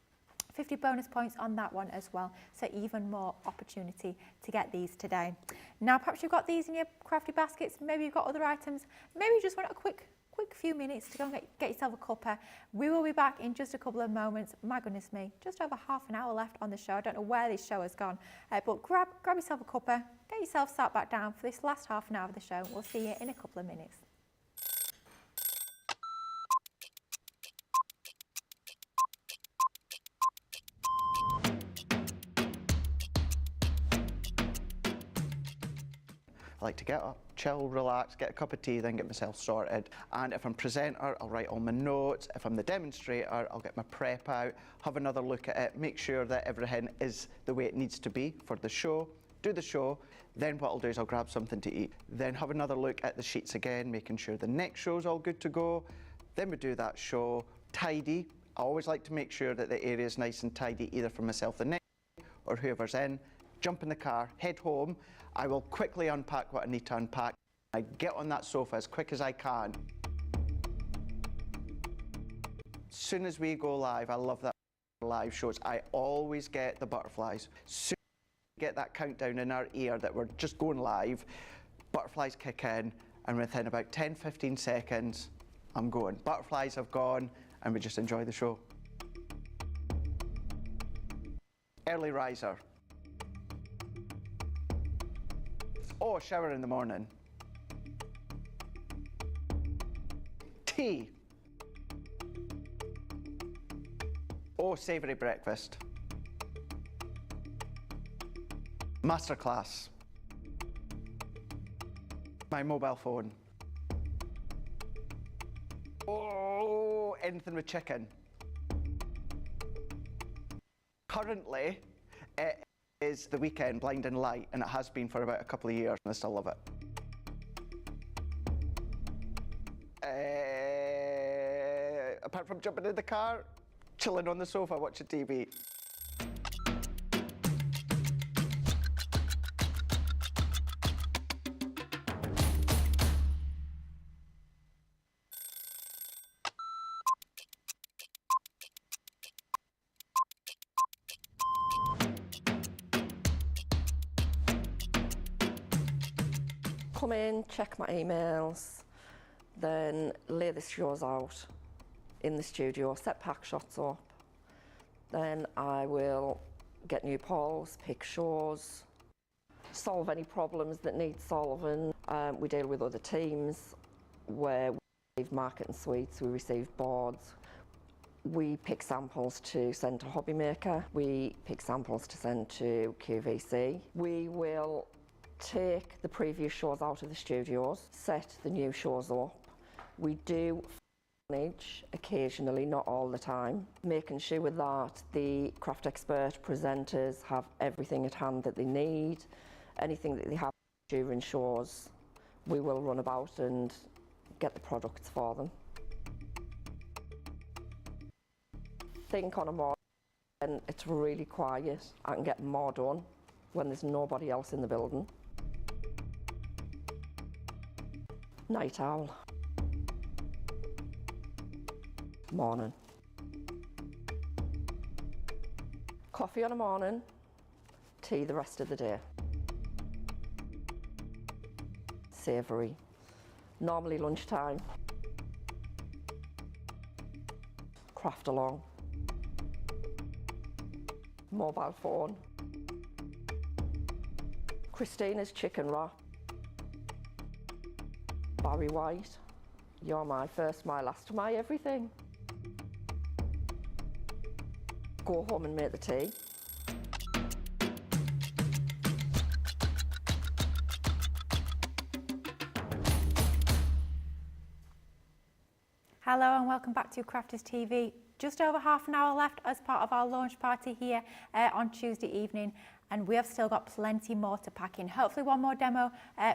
[SPEAKER 1] 50 bonus points on that one as well, so even more opportunity to get these today. Now, perhaps you've got these in your crafty baskets, maybe you've got other items, maybe you just want a quick few minutes to go and get yourself a cuppa. We will be back in just a couple of moments. My goodness me, just over half an hour left on the show. I don't know where this show has gone, but grab yourself a cuppa, get yourself sat back down for this last half an hour of the show. We'll see you in a couple of minutes.
[SPEAKER 5] I like to get up, chill, relax, get a cup of tea, then get myself sorted. And if I'm presenter, I'll write all my notes. If I'm the demonstrator, I'll get my prep out, have another look at it, make sure that everything is the way it needs to be for the show, do the show. Then what I'll do is I'll grab something to eat. Then have another look at the sheets again, making sure the next show's all good to go. Then we do that show, tidy. I always like to make sure that the area is nice and tidy, either for myself the next day or whoever's in. Jump in the car, head home. I will quickly unpack what I need to unpack. I get on that sofa as quick as I can. As soon as we go live, I love that live shows. I always get the butterflies. Soon as we get that countdown in our ear that we're just going live, butterflies kick in, and within about 10-15 seconds, I'm going. Butterflies have gone, and we just enjoy the show. Early riser. Oh, shower in the morning. Tea. Oh, savoury breakfast. Masterclass. My mobile phone. Oh, anything with chicken. Currently, it is the weekend, Blinding Light, and it has been for about a couple of years, and I still love it. Apart from jumping in the car, chilling on the sofa, watching TV.
[SPEAKER 6] Come in, check my emails, then lay the shows out in the studio, set pack shots up. Then I will get new polls, pick shows, solve any problems that need solving. We deal with other teams where we receive marketing suites, we receive boards. We pick samples to send to Hobby Maker. We pick samples to send to QVC. We will take the previous shows out of the studios, set the new shows up. We do manage occasionally, not all the time, making sure that the craft expert presenters have everything at hand that they need. Anything that they have during shows, we will run about and get the products for them. Think on a morning when it's really quiet, I can get more done when there's nobody else in the building. Night owl. Morning. Coffee on a morning, tea the rest of the day. Savoury. Normally lunchtime. Craft along. Mobile phone. Christina's chicken wrap. Barry White, you're my first, my last, my everything. Go home and make the tea.
[SPEAKER 1] Hello and welcome back to Crafters TV. Just over half an hour left as part of our launch party here on Tuesday evening, and we have still got plenty more to pack in. Hopefully one more demo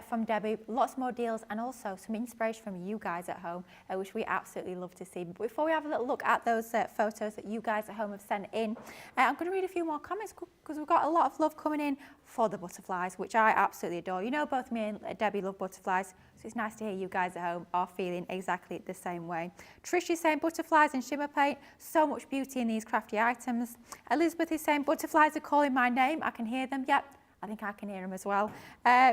[SPEAKER 1] from Debbie, lots more deals, and also some inspiration from you guys at home, which we absolutely love to see. But before we have a little look at those photos that you guys at home have sent in, I'm going to read a few more comments because we've got a lot of love coming in for the butterflies, which I absolutely adore. You know, both me and Debbie love butterflies, so it's nice to hear you guys at home are feeling exactly the same way. Trish is saying butterflies and shimmer paint, so much beauty in these crafty items. Elizabeth is saying butterflies are calling my name, I can hear them. Yep, I think I can hear them as well.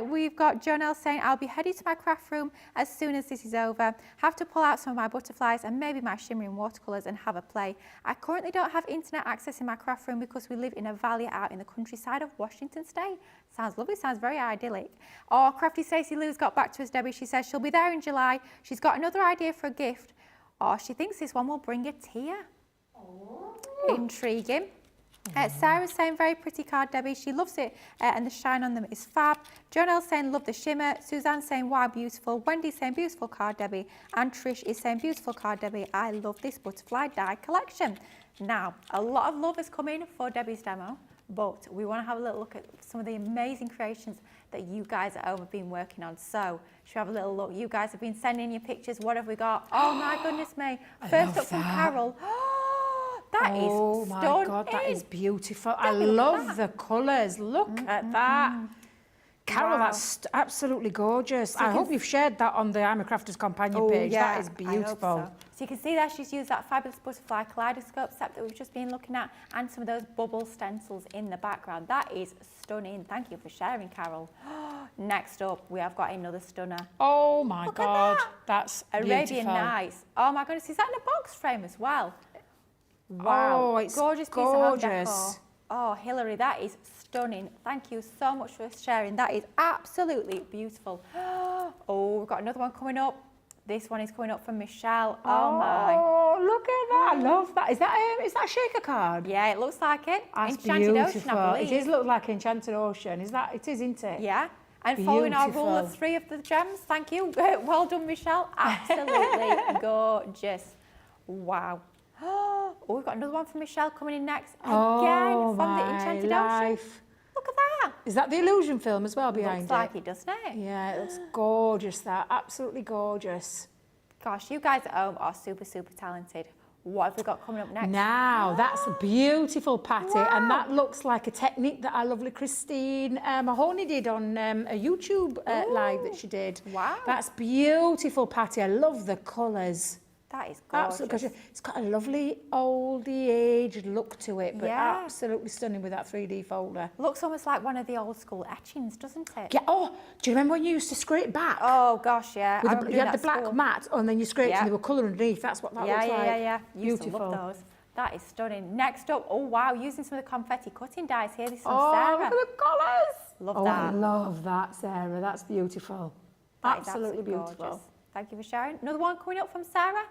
[SPEAKER 1] We've got Jonelle saying, I'll be headed to my craft room as soon as this is over. Have to pull out some of my butterflies and maybe my shimmering watercolours and have a play. I currently don't have internet access in my craft room because we live in a valley out in the countryside of Washington State. Sounds lovely, sounds very idyllic. Or Crafty Stacey Lou's got back to us, Debbie. She says she'll be there in July. She's got another idea for a gift. Or she thinks this one will bring a tear. Oh. Intriguing. Sarah's saying very pretty card, Debbie. She loves it and the shine on them is fab. Jonelle's saying love the shimmer. Suzanne's saying wow, beautiful. Wendy's saying beautiful card, Debbie. And Trish is saying beautiful card, Debbie. I love this butterfly die collection. Now, a lot of love has come in for Debbie's demo, but we want to have a little look at some of the amazing creations that you guys at home have been working on. So, should we have a little look? You guys have been sending your pictures. What have we got? Oh my goodness me. First up from Carol. That is
[SPEAKER 2] oh my God, that is beautiful. I love the colours. Look at that. Carol, that's absolutely gorgeous. I hope you've shared that on the I'm a Crafter's companion page. That is beautiful.
[SPEAKER 1] I hope so. So you can see there she's used that fabulous butterfly kaleidoscope set that we've just been looking at and some of those bubble stencils in the background. That is stunning. Thank you for sharing, Carol. Next up, we have got another stunner.
[SPEAKER 2] Oh my
[SPEAKER 1] Look
[SPEAKER 2] God,
[SPEAKER 1] at that.
[SPEAKER 2] that's
[SPEAKER 1] Arabian
[SPEAKER 2] beautiful.
[SPEAKER 1] Nights. Oh my goodness, is that in a box frame as well? Wow,
[SPEAKER 2] Oh, it's
[SPEAKER 1] gorgeous piece of home decor.
[SPEAKER 2] gorgeous.
[SPEAKER 1] Oh, Hilary, that is stunning. Thank you so much for sharing. That is absolutely beautiful. Oh, we've got another one coming up. This one is coming up from Michelle. Oh my.
[SPEAKER 2] Oh, look at that. I love that. Is that a shaker card?
[SPEAKER 1] Yeah, it looks like it.
[SPEAKER 2] That's
[SPEAKER 1] Enchanted
[SPEAKER 2] beautiful.
[SPEAKER 1] Ocean, I believe.
[SPEAKER 2] It does look like Enchanted Ocean. It is, isn't it?
[SPEAKER 1] Yeah. And following our rule of
[SPEAKER 2] Beautiful.
[SPEAKER 1] 3 of the gems. Thank you. Well done, Michelle. Absolutely gorgeous. Wow. Oh, we've got another one from Michelle coming in next. Again, from the Enchanted Ocean. Look at that.
[SPEAKER 2] Is that the Illusion film as well behind
[SPEAKER 1] Looks
[SPEAKER 2] it?
[SPEAKER 1] like it, doesn't it?
[SPEAKER 2] Yeah, it looks gorgeous, that. Absolutely gorgeous.
[SPEAKER 1] Gosh, you guys at home are super, super talented. What have we got coming up next?
[SPEAKER 2] Now, that's beautiful, Patty.
[SPEAKER 1] Wow.
[SPEAKER 2] And that looks like a technique that our lovely Christine Mahoney did on a YouTube live that she did.
[SPEAKER 1] Wow.
[SPEAKER 2] That's beautiful, Patty. I love the colours.
[SPEAKER 1] That is gorgeous.
[SPEAKER 2] Absolutely gorgeous. It's got a lovely oldie aged look to it, but
[SPEAKER 1] Yeah.
[SPEAKER 2] absolutely stunning with that 3D folder.
[SPEAKER 1] Looks almost like one of the old school etchings, doesn't it?
[SPEAKER 2] Yeah. Oh, do you remember when you used to scrape back?
[SPEAKER 1] Oh gosh, yeah.
[SPEAKER 2] With
[SPEAKER 1] I
[SPEAKER 2] the,
[SPEAKER 1] remember
[SPEAKER 2] you
[SPEAKER 1] doing
[SPEAKER 2] had the
[SPEAKER 1] that
[SPEAKER 2] black
[SPEAKER 1] at school.
[SPEAKER 2] mat, and then you scraped
[SPEAKER 1] Yeah.
[SPEAKER 2] and there were colour underneath. That's what that looks like.
[SPEAKER 1] Yeah. Used to
[SPEAKER 2] Beautiful.
[SPEAKER 1] love those. That is stunning. Next up, oh wow, using some of the confetti cutting dies here. This is from
[SPEAKER 2] Oh,
[SPEAKER 1] Sarah.
[SPEAKER 2] look at the colours.
[SPEAKER 1] Love
[SPEAKER 2] Oh, I
[SPEAKER 1] that.
[SPEAKER 2] love that, Sarah. That's beautiful.
[SPEAKER 1] That is
[SPEAKER 2] Absolutely beautiful.
[SPEAKER 1] gorgeous. Thank you for sharing. Another one coming up from Sarah.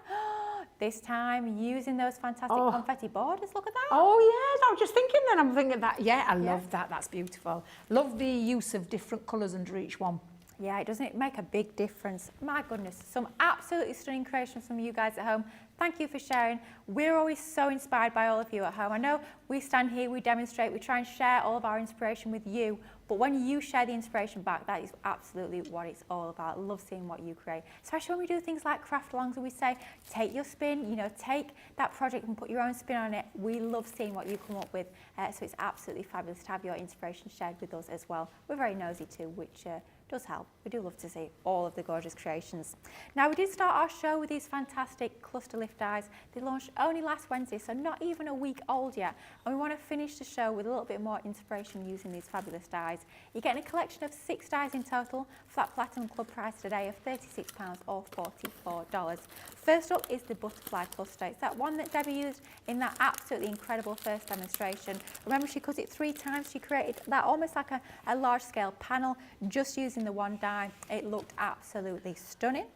[SPEAKER 1] This time using those fantastic confetti borders. Look at that.
[SPEAKER 2] Oh, yes. I was just thinking then. I'm thinking that. Yeah, I love that. That's beautiful. Love the use of different colours under each one.
[SPEAKER 1] Yeah, doesn't it make a big difference? My goodness, some absolutely stunning creations from you guys at home. Thank you for sharing. We're always so inspired by all of you at home. I know we stand here, we demonstrate, we try and share all of our inspiration with you, but when you share the inspiration back, that is absolutely what it's all about. Love seeing what you create, especially when we do things like craft alongs and we say, take your spin, you know, take that project and put your own spin on it. We love seeing what you come up with, so it's absolutely fabulous to have your inspiration shared with us as well. We're very nosy too, which does help. We do love to see all of the gorgeous creations. Now, we did start our show with these fantastic cluster lift dies. They launched only last Wednesday, so not even a week old yet. And we want to finish the show with a little bit more inspiration using these fabulous dies. You're getting a collection of 6 dies in total, flat platinum club price today of £36 or $44. First up is the butterfly cluster. It's that one that Debbie used in that absolutely incredible first demonstration. Remember, she cut it 3 times. She created that almost like a large scale panel just using the one die. It looked absolutely stunning.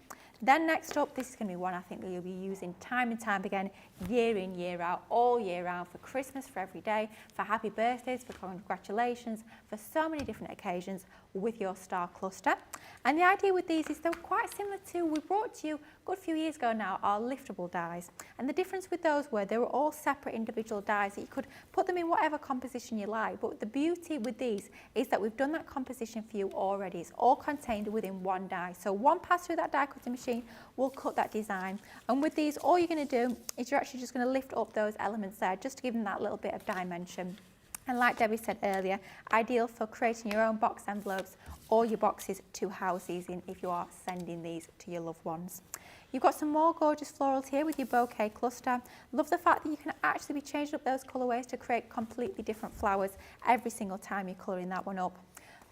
[SPEAKER 1] Then next up, this is going to be one I think that you'll be using time and time again, year in, year out, all year round, for Christmas, for every day, for happy birthdays, for congratulations, for so many different occasions with your star cluster. And the idea with these is they're quite similar to, we brought to you a good few years ago now, our liftable dies. And the difference with those were they were all separate individual dies that you could put them in whatever composition you like. But the beauty with these is that we've done that composition for you already. It's all contained within one die. So one pass through that die cutting machine will cut that design. And with these, all you're going to do is you're actually just going to lift up those elements there, just to give them that little bit of dimension. And like Debbie said earlier, ideal for creating your own box envelopes or your boxes to house these in if you are sending these to your loved ones. You've got some more gorgeous florals here with your bouquet cluster. Love the fact that you can actually be changing up those colourways to create completely different flowers every single time you're colouring that one up.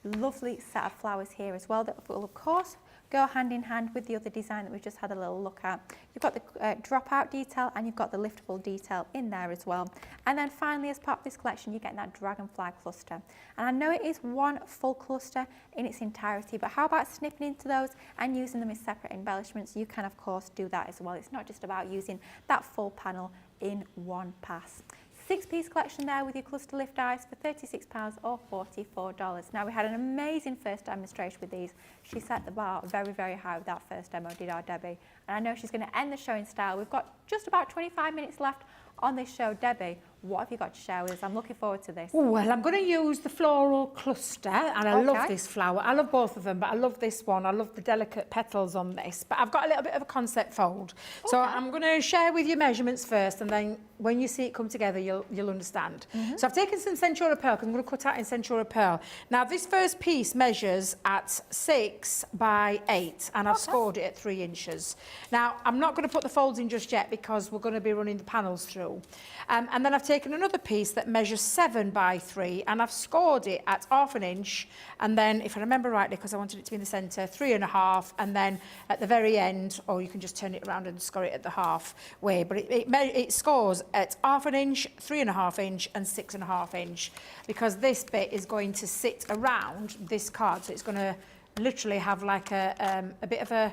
[SPEAKER 1] Lovely set of flowers here as well that will of course go hand in hand with the other design that we've just had a little look at. You've got the dropout detail and you've got the liftable detail in there as well. And then finally, as part of this collection, you're getting that dragonfly cluster. And I know it is one full cluster in its entirety, but how about snipping into those and using them as separate embellishments? You can of course do that as well. It's not just about using that full panel in one pass. 6-piece collection there with your cluster lift dies for £36 or $44. Now, we had an amazing first demonstration with these. She set the bar very, very high with that first demo, did our Debbie. And I know she's going to end the show in style. We've got just about 25 minutes left on this show. Debbie, what have you got to share with us? I'm looking forward to this.
[SPEAKER 2] Well, I'm going to use the floral cluster, and I love this flower. I love both of them, but I love this one. I love the delicate petals on this, but I've got a little bit of a concept fold. So I'm going to share with you measurements first, and then when you see it come together, you'll understand. So I've taken some Centura Pearl, because I'm going to cut out in Centura Pearl. Now, this first piece measures at 6 by 8, and I've scored it at 3 inches. Now, I'm not going to put the folds in just yet, because we're going to be running the panels through. And then I've taken another piece that measures 7 by 3, and I've scored it at ½ inch, and then, if I remember rightly, because I wanted it to be in the centre, 3.5, and then at the very end, or you can just turn it around and score it at the half way, but it scores at ½ inch, 3.5 inch, and 6.5 inch, because this bit is going to sit around this card, so it's going to literally have like a bit of a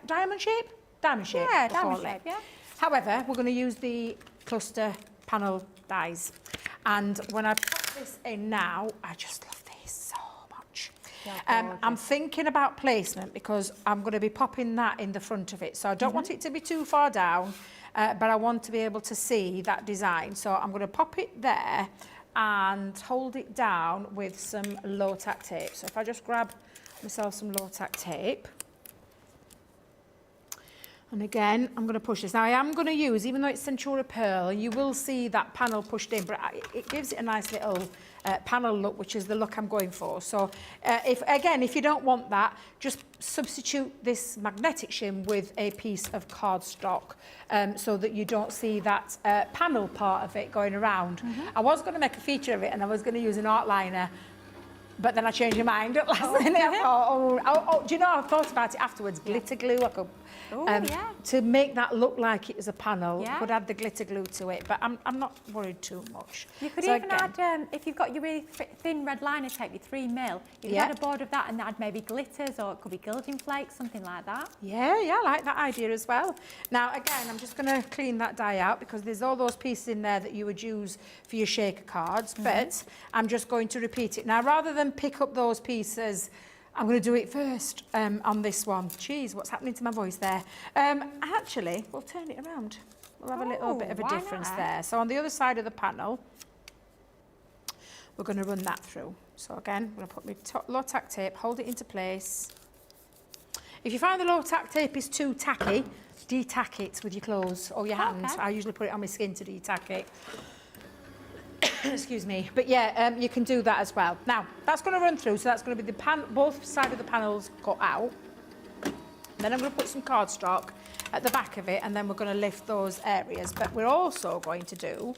[SPEAKER 2] diamond shape? Diamond shape.
[SPEAKER 1] Yeah, diamond shape, yeah.
[SPEAKER 2] However, we're going to use the cluster panel dies, and when I put this in now, I just love these so much. I'm thinking about placement, because I'm going to be popping that in the front of it, so I don't want it to be too far down, but I want to be able to see that design, so I'm going to pop it there and hold it down with some low tack tape. So if I just grab myself some low tack tape, and again, I'm going to push this. Now, I am going to use, even though it's Centura Pearl, you will see that panel pushed in, but it gives it a nice little panel look, which is the look I'm going for. So, if you don't want that, just substitute this magnetic shim with a piece of cardstock, so that you don't see that panel part of it going around. I was going to make a feature of it, and I was going to use an art liner, but then I changed my mind at last minute. I thought, do you know, I thought about it afterwards, glitter glue. I could, to make that look like it was a panel, I could add the glitter glue to it, but I'm not worried too much.
[SPEAKER 1] You could even add, if you've got your really thin red liner tape, your 3mm, you could add a board of that and add maybe glitters, or it could be gilding flakes, something like that. Yeah,
[SPEAKER 2] I like that idea as well. Now, again, I'm just going to clean that die out, because there's all those pieces in there that you would use for your shaker cards, but I'm just going to repeat it. Now, rather than pick up those pieces, I'm going to do it first on this one. Jeez, what's happening to my voice there? Actually, we'll turn it around. We'll have a little bit of a difference there. So on the other side of the panel, we're going to run that through. So again, I'm going to put my low tack tape, hold it into place. If you find the low tack tape is too tacky, de-tack it with your clothes or your hand. I usually put it on my skin to de-tack it. Excuse me, but yeah, you can do that as well. Now, that's going to run through, so that's going to be the both sides of the panels cut out. Then I'm going to put some cardstock at the back of it, and then we're going to lift those areas. But we're also going to do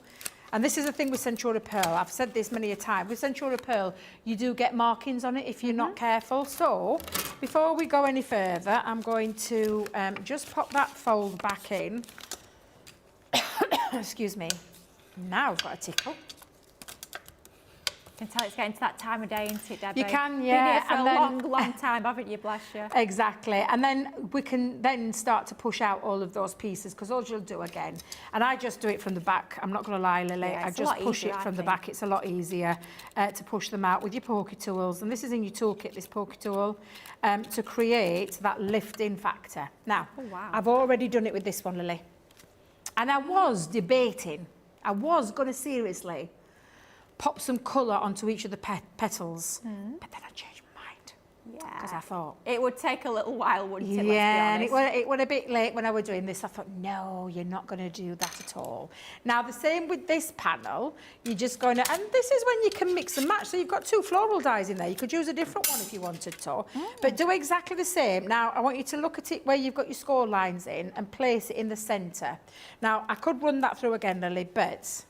[SPEAKER 2] And this is the thing with Centura Pearl. I've said this many a time. With Centura Pearl, you do get markings on it if you're not careful. So before we go any further, I'm going to just pop that fold back in. Excuse me. Now I've got a tickle.
[SPEAKER 1] You can tell it's getting to that time of day, isn't it, Debbie?
[SPEAKER 2] You can,
[SPEAKER 1] Been
[SPEAKER 2] yeah.
[SPEAKER 1] here for a long, long time, haven't you, bless you?
[SPEAKER 2] Exactly. And then we can then start to push out all of those pieces, because all you'll do again, and I just do it from the back, I'm not going to lie, Lily,
[SPEAKER 1] Yeah,
[SPEAKER 2] I
[SPEAKER 1] it's a
[SPEAKER 2] just
[SPEAKER 1] lot
[SPEAKER 2] push
[SPEAKER 1] easier,
[SPEAKER 2] it
[SPEAKER 1] I
[SPEAKER 2] from the
[SPEAKER 1] think.
[SPEAKER 2] back. It's a lot easier to push them out with your pokey tools, and this is in your toolkit, this pokey tool, to create that lifting factor. Now,
[SPEAKER 1] Oh, wow.
[SPEAKER 2] I've already done it with this one, Lily, and I was debating, I was going to seriously pop some colour onto each of the petals, but then I changed my mind, because I thought,
[SPEAKER 1] It would take a little while, wouldn't it?
[SPEAKER 2] yeah, and
[SPEAKER 1] let's be honest.
[SPEAKER 2] it was a bit late when I was doing this. I thought, no, you're not going to do that at all. Now, the same with this panel. You're just going to, and this is when you can mix and match. So you've got 2 floral dies in there. You could use a different one if you wanted to, but do exactly the same. Now, I want you to look at it where you've got your score lines in and place it in the centre. Now, I could run that through again, Lily, but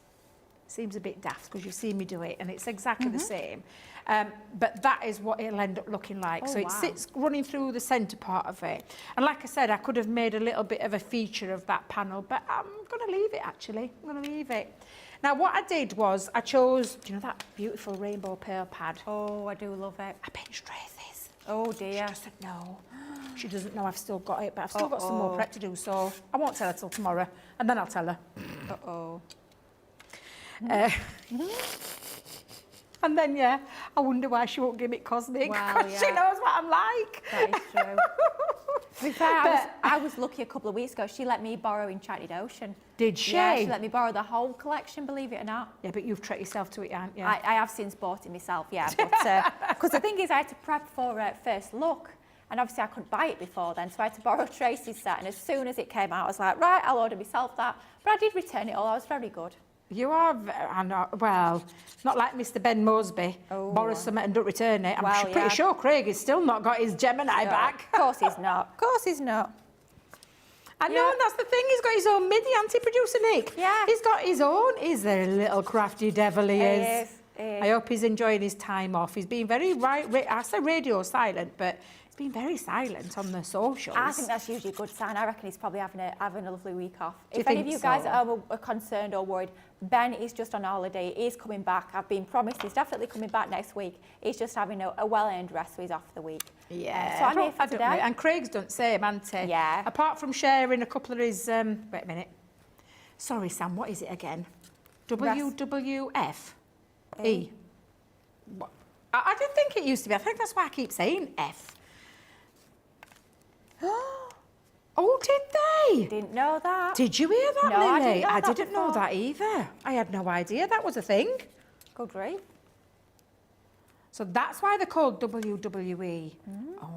[SPEAKER 2] seems a bit daft because you've seen me do it and it's exactly the same. But that is what it'll end up looking like. So it sits running through the centre part of it. And like I said, I could have made a little bit of a feature of that panel, but I'm going to leave it actually. I'm going to leave it. Now what I did was I chose, do you know that beautiful rainbow pearl pad?
[SPEAKER 1] Oh, I do love it.
[SPEAKER 2] I pinched Tracy's.
[SPEAKER 1] Oh,
[SPEAKER 2] She
[SPEAKER 1] dear.
[SPEAKER 2] doesn't know. She doesn't know I've still got it, but I've still got some more prep to do, so I won't tell her till tomorrow, and then I'll tell her.
[SPEAKER 1] Uh-oh.
[SPEAKER 2] And then, yeah, I wonder why she won't give me cosmic,
[SPEAKER 1] Wow,
[SPEAKER 2] because she
[SPEAKER 1] yeah.
[SPEAKER 2] knows what I'm like.
[SPEAKER 1] That is true. To be fair, I was lucky a couple of weeks ago. She let me borrow Enchanted Ocean.
[SPEAKER 2] Did she?
[SPEAKER 1] Yeah, she let me borrow the whole collection, believe it or not.
[SPEAKER 2] Yeah, but you've treated yourself to it, haven't you?
[SPEAKER 1] I have since bought it myself, yeah. But because the thing is, I had to prep for first look. And obviously I couldn't buy it before then, so I had to borrow Tracy's set. And as soon as it came out, I was like, right, I'll order myself that. But I did return it all. I was very good.
[SPEAKER 2] You are, I know, well, not like Mr. Ben Mosby, borrows something and don't return it. I'm
[SPEAKER 1] Well,
[SPEAKER 2] pretty
[SPEAKER 1] yeah.
[SPEAKER 2] sure Craig has still not got his Gemini back.
[SPEAKER 1] Of course he's not. Of course he's not.
[SPEAKER 2] I know, and that's the thing, he's got his own MIDI, anti-producer Nick.
[SPEAKER 1] Yeah.
[SPEAKER 2] He's got his own. He's a little crafty devil, he is.
[SPEAKER 1] He is.
[SPEAKER 2] I hope he's enjoying his time off. He's been very, I say radio silent, but he's been very silent on the socials.
[SPEAKER 1] I think that's usually a good sign. I reckon he's probably having a lovely week off.
[SPEAKER 2] Do you
[SPEAKER 1] If any of
[SPEAKER 2] think
[SPEAKER 1] you guys
[SPEAKER 2] so?
[SPEAKER 1] are concerned or worried, Ben is just on holiday. He's coming back. I've been promised he's definitely coming back next week. He's just having a well-earned rest, so he's off the week.
[SPEAKER 2] Yeah.
[SPEAKER 1] So I'm here for
[SPEAKER 2] I don't
[SPEAKER 1] today.
[SPEAKER 2] know. And Craig's done the same, hasn't he?
[SPEAKER 1] Yeah.
[SPEAKER 2] Apart from sharing a couple of his, wait a minute. Sorry, Sam, what is it again? WWF? E. What? I didn't think it used to be. I think that's why I keep saying F. Oh, did they?
[SPEAKER 1] Didn't know that.
[SPEAKER 2] Did you hear that,
[SPEAKER 1] No, I
[SPEAKER 2] Lily?
[SPEAKER 1] didn't know that
[SPEAKER 2] didn't know
[SPEAKER 1] before.
[SPEAKER 2] that either. I had no idea that was a thing.
[SPEAKER 1] Good grief.
[SPEAKER 2] So that's why they're called WWE. Oh.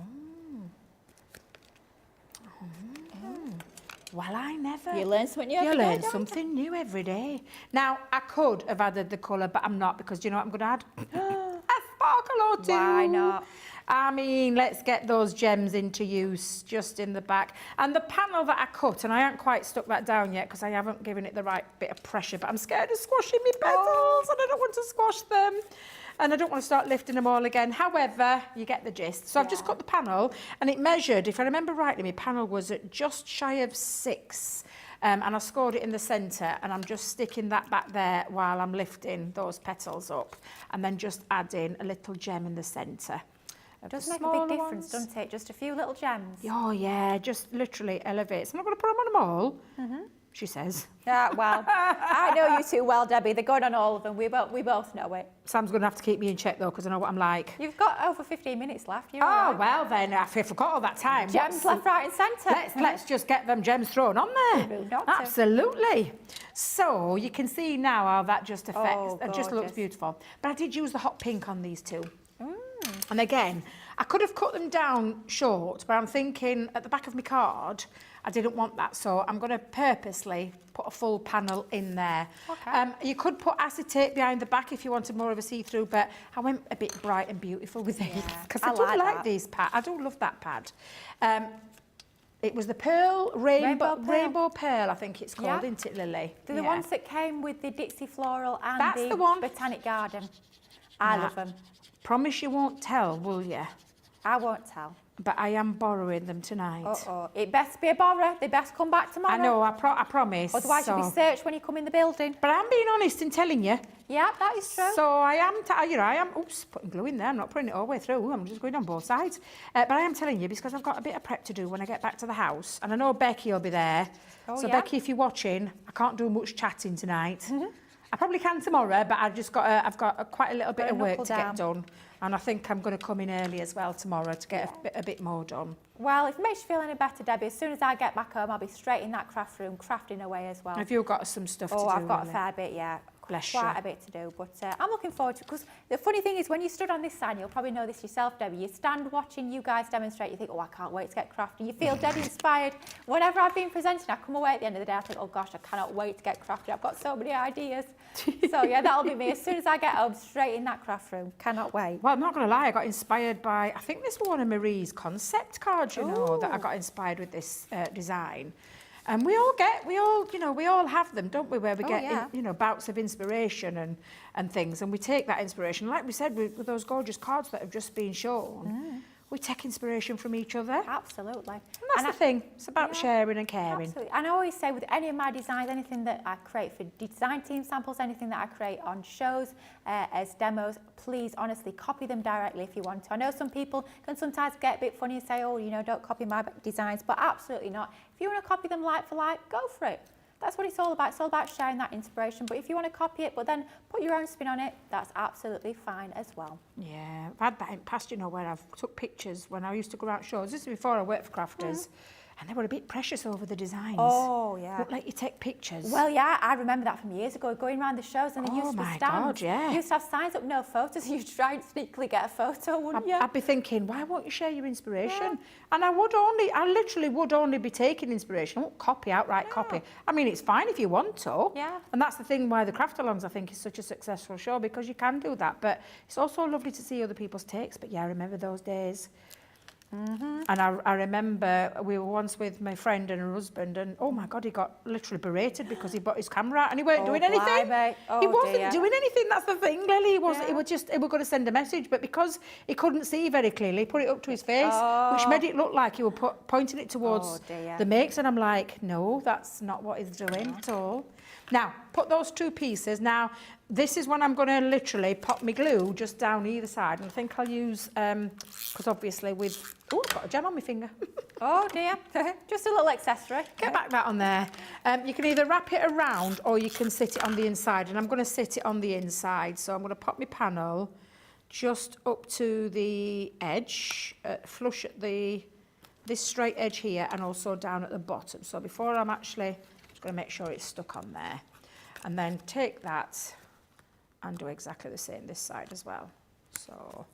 [SPEAKER 2] Well, I never.
[SPEAKER 1] You learn something new every
[SPEAKER 2] You
[SPEAKER 1] day,
[SPEAKER 2] learn
[SPEAKER 1] don't you?
[SPEAKER 2] something new every day. Now, I could have added the colour, but I'm not, because do you know what I'm going to add? A sparkle or two.
[SPEAKER 1] Why not?
[SPEAKER 2] I mean, let's get those gems into use just in the back. And the panel that I cut, and I haven't quite stuck that down yet because I haven't given it the right bit of pressure, but I'm scared of squashing my petals and I don't want to squash them. And I don't want to start lifting them all again. However, you get the gist. So I've just cut the panel, and it measured, if I remember rightly, my panel was at just shy of 6. And I scored it in the centre, and I'm just sticking that back there while I'm lifting those petals up, and then just adding a little gem in the centre.
[SPEAKER 1] It does make a big difference, doesn't it? Just a few little gems.
[SPEAKER 2] Oh, yeah, just literally elevates. I'm not going to put them on them all, she says.
[SPEAKER 1] Yeah, well, I know you too well, Debbie. They're going on all of them. We both know it.
[SPEAKER 2] Sam's going to have to keep me in check, though, because I know what I'm like.
[SPEAKER 1] You've got over 15 minutes left. You're
[SPEAKER 2] Oh,
[SPEAKER 1] all right.
[SPEAKER 2] well, then, I forgot all that time.
[SPEAKER 1] Gems left, right and centre.
[SPEAKER 2] Let's just get them gems thrown on there.
[SPEAKER 1] Rude not to.
[SPEAKER 2] Absolutely. So you can see now how that just affects,
[SPEAKER 1] Oh,
[SPEAKER 2] it just looks
[SPEAKER 1] gorgeous.
[SPEAKER 2] beautiful. But I did use the hot pink on these two. And again, I could have cut them down short, but I'm thinking at the back of my card, I didn't want that. So I'm going to purposely put a full panel in there.
[SPEAKER 1] Okay.
[SPEAKER 2] You could put acetate behind the back if you wanted more of a see-through, but I went a bit bright and beautiful with these
[SPEAKER 1] Yeah,
[SPEAKER 2] because
[SPEAKER 1] I
[SPEAKER 2] I do
[SPEAKER 1] like
[SPEAKER 2] like
[SPEAKER 1] that.
[SPEAKER 2] these pads. I do love that pad. It was the pearl,
[SPEAKER 1] Rainbow pearl.
[SPEAKER 2] rainbow pearl, I think it's called,
[SPEAKER 1] Yeah.
[SPEAKER 2] isn't it, Lily?
[SPEAKER 1] They're the
[SPEAKER 2] Yeah.
[SPEAKER 1] ones that came with the Dixie Floral and
[SPEAKER 2] That's
[SPEAKER 1] the
[SPEAKER 2] the one.
[SPEAKER 1] Botanic Garden. I
[SPEAKER 2] Nah.
[SPEAKER 1] love them.
[SPEAKER 2] Promise you won't tell, will you?
[SPEAKER 1] I won't tell.
[SPEAKER 2] But I am borrowing them tonight.
[SPEAKER 1] Uh-oh. It best be a borrower. They best come back tomorrow.
[SPEAKER 2] I know, I promise.
[SPEAKER 1] Otherwise you'll be searched when you come in the building.
[SPEAKER 2] But I'm being honest in telling you.
[SPEAKER 1] Yeah, that is true.
[SPEAKER 2] So I am, oops, putting glue in there. I'm not putting it all the way through. I'm just going on both sides. But I am telling you because I've got a bit of prep to do when I get back to the house. And I know Becky will be there.
[SPEAKER 1] Oh,
[SPEAKER 2] So
[SPEAKER 1] yeah?
[SPEAKER 2] Becky, if you're watching, I can't do much chatting tonight. I probably can tomorrow, but I've got quite a little bit of work to get done. And I think I'm going to come in early as well tomorrow to get a bit more done.
[SPEAKER 1] Well, if it makes you feel any better, Debbie, as soon as I get back home, I'll be straight in that craft room, crafting away as well.
[SPEAKER 2] Have you got some stuff to do?
[SPEAKER 1] Oh, I've got a
[SPEAKER 2] Lily?
[SPEAKER 1] fair bit, yeah.
[SPEAKER 2] Bless
[SPEAKER 1] Quite
[SPEAKER 2] you.
[SPEAKER 1] a bit to do, but I'm looking forward to it because the funny thing is when you stood on this side, you'll probably know this yourself, Debbie, you stand watching you guys demonstrate, you think, oh, I can't wait to get crafting. You feel dead inspired. Whenever I've been presenting, I come away at the end of the day, I think, oh gosh, I cannot wait to get crafting. I've got so many ideas. So yeah, that'll be me. As soon as I get home, straight in that craft room. Cannot wait.
[SPEAKER 2] Well, I'm not going to lie, I got inspired by, I think this was one of Marie's concept cards, you know, that I got inspired with this design. And we all have them, don't we, where we get, bouts of inspiration and things. And we take that inspiration, like we said, with those gorgeous cards that have just been shown, we take inspiration from each other.
[SPEAKER 1] Absolutely.
[SPEAKER 2] And that's the thing, it's about sharing and caring.
[SPEAKER 1] Absolutely. And I always say with any of my designs, anything that I create for design team samples, anything that I create on shows as demos, please honestly copy them directly if you want to. I know some people can sometimes get a bit funny and say, oh, don't copy my designs, but absolutely not. If you want to copy them like for like, go for it. That's what it's all about. It's all about sharing that inspiration. But if you want to copy it, but then put your own spin on it, that's absolutely fine as well.
[SPEAKER 2] Yeah, I've had that in the past, where I've took pictures when I used to go out shows. This is before I worked for crafters. And they were a bit precious over the designs.
[SPEAKER 1] Oh, yeah.
[SPEAKER 2] Looked like you take pictures.
[SPEAKER 1] Well, yeah, I remember that from years ago, going around the shows and they used to stand.
[SPEAKER 2] God, yeah.
[SPEAKER 1] You used to have signs up, no photos, and you'd try and sneakily get a photo, wouldn't you?
[SPEAKER 2] I'd be thinking, why won't you share your inspiration? And I literally would only be taking inspiration. I won't copy, outright copy. I mean, it's fine if you want to.
[SPEAKER 1] Yeah.
[SPEAKER 2] And that's the thing why the Craft-alongs, I think, is such a successful show, because you can do that. But it's also lovely to see other people's takes. But yeah, I remember those days. And I remember we were once with my friend and her husband, and oh my God, he got literally berated because he brought his camera out and he weren't doing anything. He wasn't doing anything. That's the thing, Lily. He was just, he was going to send a message, but because he couldn't see very clearly, he put it up to his face, which made it look like he was pointing it towards the makes. And I'm like, no, that's not what he's doing at all. Now, put those two pieces. Now, this is when I'm going to literally pop my glue just down either side. And I think I'll use, because obviously with, oh, I've got a gem on my finger.
[SPEAKER 1] Oh dear, just a little accessory.
[SPEAKER 2] Get back that on there. You can either wrap it around or you can sit it on the inside. And I'm going to sit it on the inside. So I'm going to pop my panel just up to the edge, flush at this straight edge here and also down at the bottom. So before I'm actually, just going to make sure it's stuck on there. And then take that and do exactly the same this side as well. So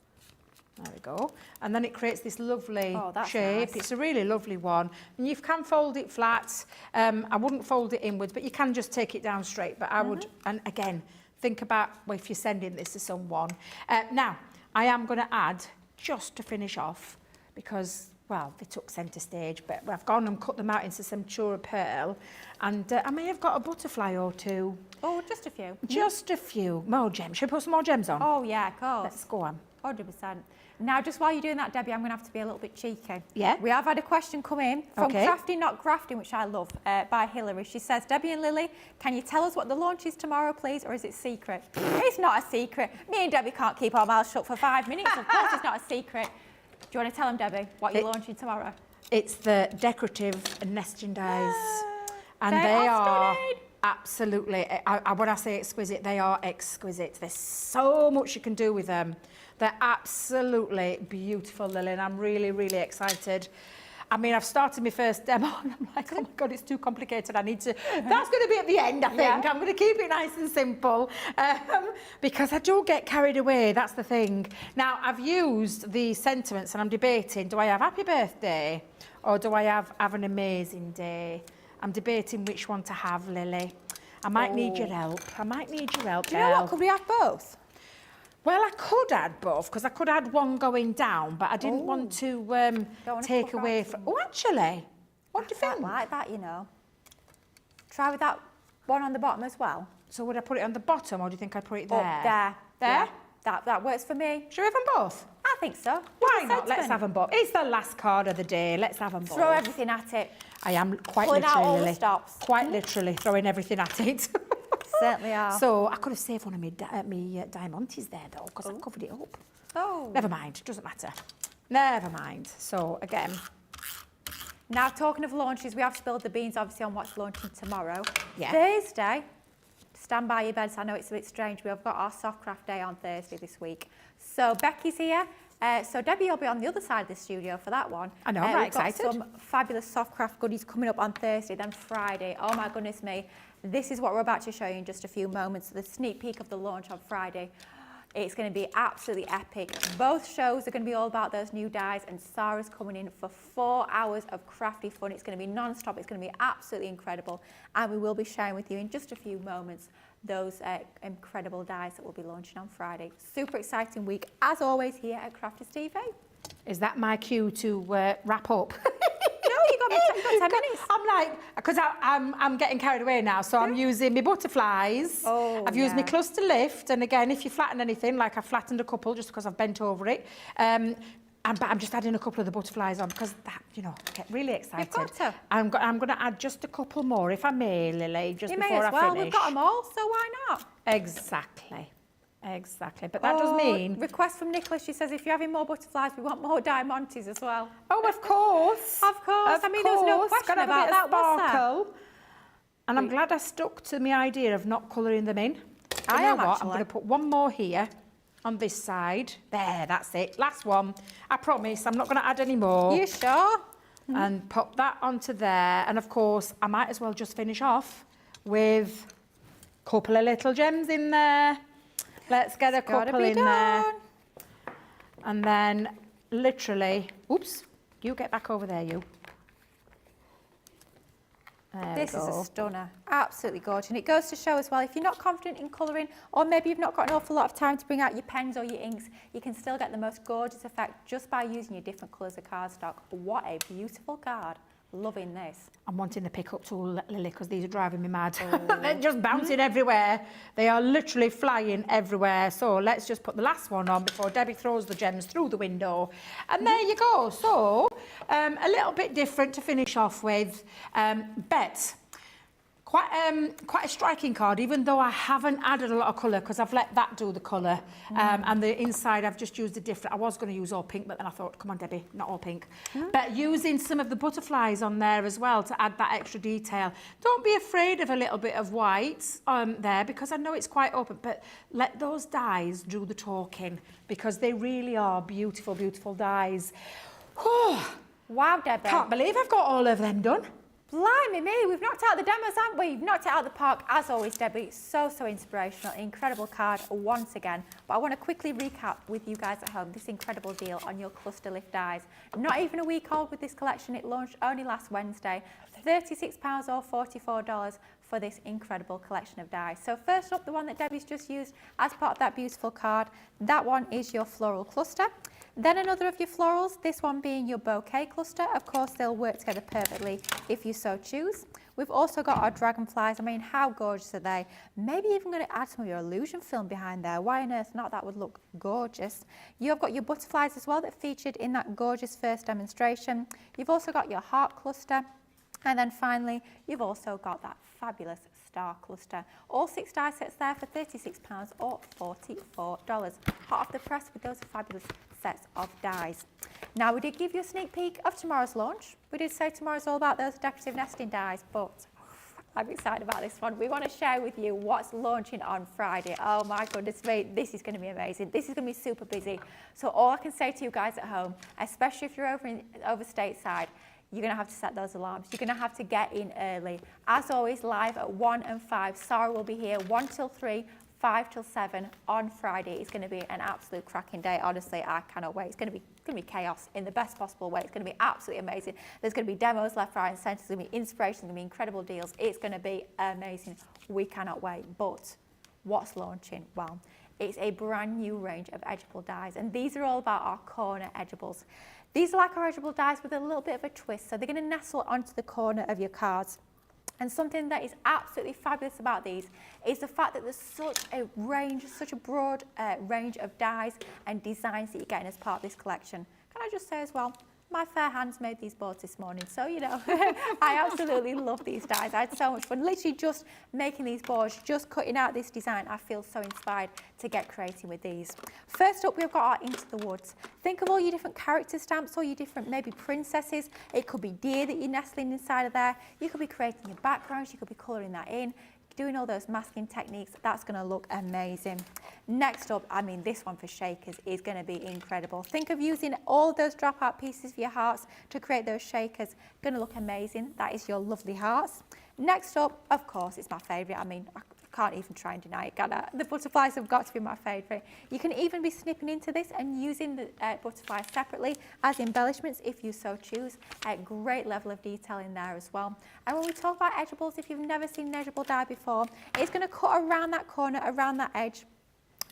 [SPEAKER 2] there we go. And then it creates this lovely shape.
[SPEAKER 1] Nice.
[SPEAKER 2] It's a really lovely one. And you can fold it flat. I wouldn't fold it inwards, but you can just take it down straight. But I would, and again, think about if you're sending this to someone. Now, I am going to add, just to finish off, because well, they took centre stage, but I've gone and cut them out into some Tura pearl, and I may have got a butterfly or two.
[SPEAKER 1] Oh, just a few.
[SPEAKER 2] Just a few. More gems. Should we put some more gems on?
[SPEAKER 1] Oh, yeah, of course.
[SPEAKER 2] Let's go on.
[SPEAKER 1] 100%. Now, just while you're doing that, Debbie, I'm going to have to be a little bit cheeky.
[SPEAKER 2] Yeah?
[SPEAKER 1] We have had a question come in from
[SPEAKER 2] Okay.
[SPEAKER 1] Crafty Not Grafting, which I love, by Hilary. She says, Debbie and Lily, can you tell us what the launch is tomorrow, please, or is it secret? It's not a secret. Me and Debbie can't keep our mouths shut for 5 minutes. Of course it's not a secret. Do you want to tell them, Debbie, what you're launching tomorrow?
[SPEAKER 2] It's the decorative nesting dies. And
[SPEAKER 1] They
[SPEAKER 2] they
[SPEAKER 1] are
[SPEAKER 2] are
[SPEAKER 1] stunning.
[SPEAKER 2] absolutely, when I say exquisite, they are exquisite. There's so much you can do with them. They're absolutely beautiful, Lily, and I'm really, really excited. I mean, I've started my first demo and I'm like, oh my God, it's too complicated. I need to, that's going to be at the end, I think.
[SPEAKER 1] Yeah.
[SPEAKER 2] I'm going to keep it nice and simple because I do get carried away. That's the thing. Now, I've used the sentiments and I'm debating, do I have happy birthday or do I have an amazing day? I'm debating which one to have, Lily. I might need your help. I might need your help,
[SPEAKER 1] Do you know what? Could we have both?
[SPEAKER 2] Well, I could add both because I could add one going down, but I didn't want to take away from. Oh, actually, What do you
[SPEAKER 1] quite
[SPEAKER 2] think?
[SPEAKER 1] like that, you know. Try with that one on the bottom as well.
[SPEAKER 2] So would I put it on the bottom or do you think I'd put it there?
[SPEAKER 1] Up there.
[SPEAKER 2] There?
[SPEAKER 1] Yeah, that works for me.
[SPEAKER 2] Should we have them both?
[SPEAKER 1] I think so.
[SPEAKER 2] Why not? Let's have them both. It's the last card of the day. Let's have them both.
[SPEAKER 1] Throw everything at it.
[SPEAKER 2] I am quite
[SPEAKER 1] Pulling out
[SPEAKER 2] literally,
[SPEAKER 1] all the
[SPEAKER 2] Lily,
[SPEAKER 1] stops.
[SPEAKER 2] quite literally throwing everything at it.
[SPEAKER 1] Certainly are.
[SPEAKER 2] So I could have saved one of my diamantes there though, because I've covered it up.
[SPEAKER 1] Oh.
[SPEAKER 2] Never mind, doesn't matter. Never mind. So again,
[SPEAKER 1] Now, talking of launches, we have spilled the beans, obviously, on what's launching tomorrow.
[SPEAKER 2] Yeah.
[SPEAKER 1] Thursday, stand by your beds. I know it's a bit strange. We have got our soft craft day on Thursday this week. So Becky's here. So Debbie will be on the other side of the studio for that one.
[SPEAKER 2] I know, I'm very
[SPEAKER 1] we've got
[SPEAKER 2] excited.
[SPEAKER 1] some fabulous soft craft goodies coming up on Thursday, then Friday. Oh my goodness me. This is what we're about to show you in just a few moments. The sneak peek of the launch on Friday. It's going to be absolutely epic. Both shows are going to be all about those new dies, and Sarah's coming in for 4 hours of crafty fun. It's going to be non-stop. It's going to be absolutely incredible. And we will be sharing with you in just a few moments those incredible dies that will be launching on Friday. Super exciting week, as always, here at Crafters TV.
[SPEAKER 2] is that my cue to wrap up?
[SPEAKER 1] No, you got 10 minutes.
[SPEAKER 2] I'm like, because I'm getting carried away now, so I'm using my butterflies.
[SPEAKER 1] Oh,
[SPEAKER 2] I've used my
[SPEAKER 1] yeah.
[SPEAKER 2] cluster lift, and again, if you flatten anything, like I've flattened a couple just because I've bent over it, but I'm just adding a couple of the butterflies on because that, you know, I get really excited.
[SPEAKER 1] got to.
[SPEAKER 2] I'm going to add just a couple more, if I may, Lily, just
[SPEAKER 1] You may
[SPEAKER 2] before
[SPEAKER 1] as
[SPEAKER 2] I
[SPEAKER 1] well.
[SPEAKER 2] finish.
[SPEAKER 1] We've got them all, so why not?
[SPEAKER 2] Exactly. But that does mean...
[SPEAKER 1] Request from Nicholas. She says, if you're having more butterflies, we want more diamantes as well.
[SPEAKER 2] Oh, of course.
[SPEAKER 1] Of course. I mean, there was no question
[SPEAKER 2] Gotta have a
[SPEAKER 1] about
[SPEAKER 2] bit
[SPEAKER 1] that,
[SPEAKER 2] of
[SPEAKER 1] was there?
[SPEAKER 2] sparkle. And I'm glad I stuck to my idea of not colouring them in.
[SPEAKER 1] I
[SPEAKER 2] You know
[SPEAKER 1] am
[SPEAKER 2] what? I'm
[SPEAKER 1] actually.
[SPEAKER 2] going to put one more here on this side. There, that's it. Last one. I promise I'm not going to add any more.
[SPEAKER 1] You sure?
[SPEAKER 2] And pop that onto there. And of course, I might as well just finish off with a couple of little gems in there. Let's get a
[SPEAKER 1] Gotta
[SPEAKER 2] couple
[SPEAKER 1] be
[SPEAKER 2] in there.
[SPEAKER 1] done.
[SPEAKER 2] And then literally, oops, you get back over there, you. There
[SPEAKER 1] This
[SPEAKER 2] we
[SPEAKER 1] is
[SPEAKER 2] go.
[SPEAKER 1] a stunner. Absolutely gorgeous. And it goes to show as well, if you're not confident in colouring, or maybe you've not got an awful lot of time to bring out your pens or your inks, you can still get the most gorgeous effect just by using your different colours of cardstock. What a beautiful card. Loving this.
[SPEAKER 2] I'm wanting the pickup tool, Lily, because these are driving me mad.
[SPEAKER 1] Oh.
[SPEAKER 2] They're just bouncing everywhere. They are literally flying everywhere. So let's just put the last one on before Debbie throws the gems through the window. And there you go. So a little bit different to finish off with. Bet. Quite a striking card, even though I haven't added a lot of colour because I've let that do the colour. And the inside, I've just used a different... I was going to use all pink, but then I thought, come on, Debbie, not all pink. But using some of the butterflies on there as well to add that extra detail. Don't be afraid of a little bit of white there because I know it's quite open, but let those dies do the talking because they really are beautiful, beautiful dies.
[SPEAKER 1] Wow, Debbie.
[SPEAKER 2] Can't believe I've got all of them done.
[SPEAKER 1] Blimey me, we've knocked out the demos, haven't we? We've knocked it out of the park, as always, Debbie. So inspirational. Incredible card once again. But I want to quickly recap with you guys at home this incredible deal on your cluster lift dies. Not even a week old with this collection. It launched only last Wednesday. £36 or $44 for this incredible collection of dies. So first up, the one that Debbie's just used as part of that beautiful card. That one is your floral cluster. Then another of your florals, this one being your bouquet cluster. Of course, they'll work together perfectly if you so choose. We've also got our dragonflies. I mean, how gorgeous are they? Maybe even going to add some of your illusion film behind there. Why on earth not? That would look gorgeous. You've got your butterflies as well that featured in that gorgeous first demonstration. You've also got your heart cluster. And then finally, you've also got that fabulous star cluster. All 6 die sets there for £36 or $44. Hot off the press with those fabulous sets of dies. Now, we did give you a sneak peek of tomorrow's launch. We did say tomorrow's all about those decorative nesting dies, but I'm excited about this one. We want to share with you what's launching on Friday. Oh my goodness me, this is going to be amazing. This is going to be super busy. So all I can say to you guys at home, especially if you're over stateside, you're going to have to set those alarms. You're going to have to get in early. As always, live at 1 and 5. Sarah will be here 1 till 3, 5 till 7 on Friday. It's going to be an absolute cracking day. Honestly, I cannot wait. It's going to be chaos in the best possible way. It's going to be absolutely amazing. There's going to be demos left, right and centre. There's going to be inspiration. There's going to be incredible deals. It's going to be amazing. We cannot wait. But what's launching? Well, it's a brand new range of edgeable dies. And these are all about our corner edgeables. These are like our edgeable dies with a little bit of a twist, so they're going to nestle onto the corner of your cards. And something that is absolutely fabulous about these is the fact that there's such a range, such a broad range of dies and designs that you're getting as part of this collection. Can I just say as well, my fair hands made these boards this morning, so you know, I absolutely love these dies. I had so much fun literally just making these boards, just cutting out this design. I feel so inspired to get creative with these. First up, we've got our Into the Woods. Think of all your different character stamps, all your different maybe princesses. It could be deer that you're nestling inside of there. You could be creating your backgrounds, you could be colouring that in, doing all those masking techniques. That's going to look amazing. Next up, I mean, this one for shakers is going to be incredible. Think of using all those dropout pieces for your hearts to create those shakers. Going to look amazing. That is your lovely hearts. Next up, of course, it's my favourite. I mean, I can't even try and deny it, can I? The butterflies have got to be my favourite. You can even be snipping into this and using the butterflies separately as embellishments if you so choose. A great level of detail in there as well. And when we talk about edgeables, if you've never seen an edgeable die before, it's going to cut around that corner, around that edge.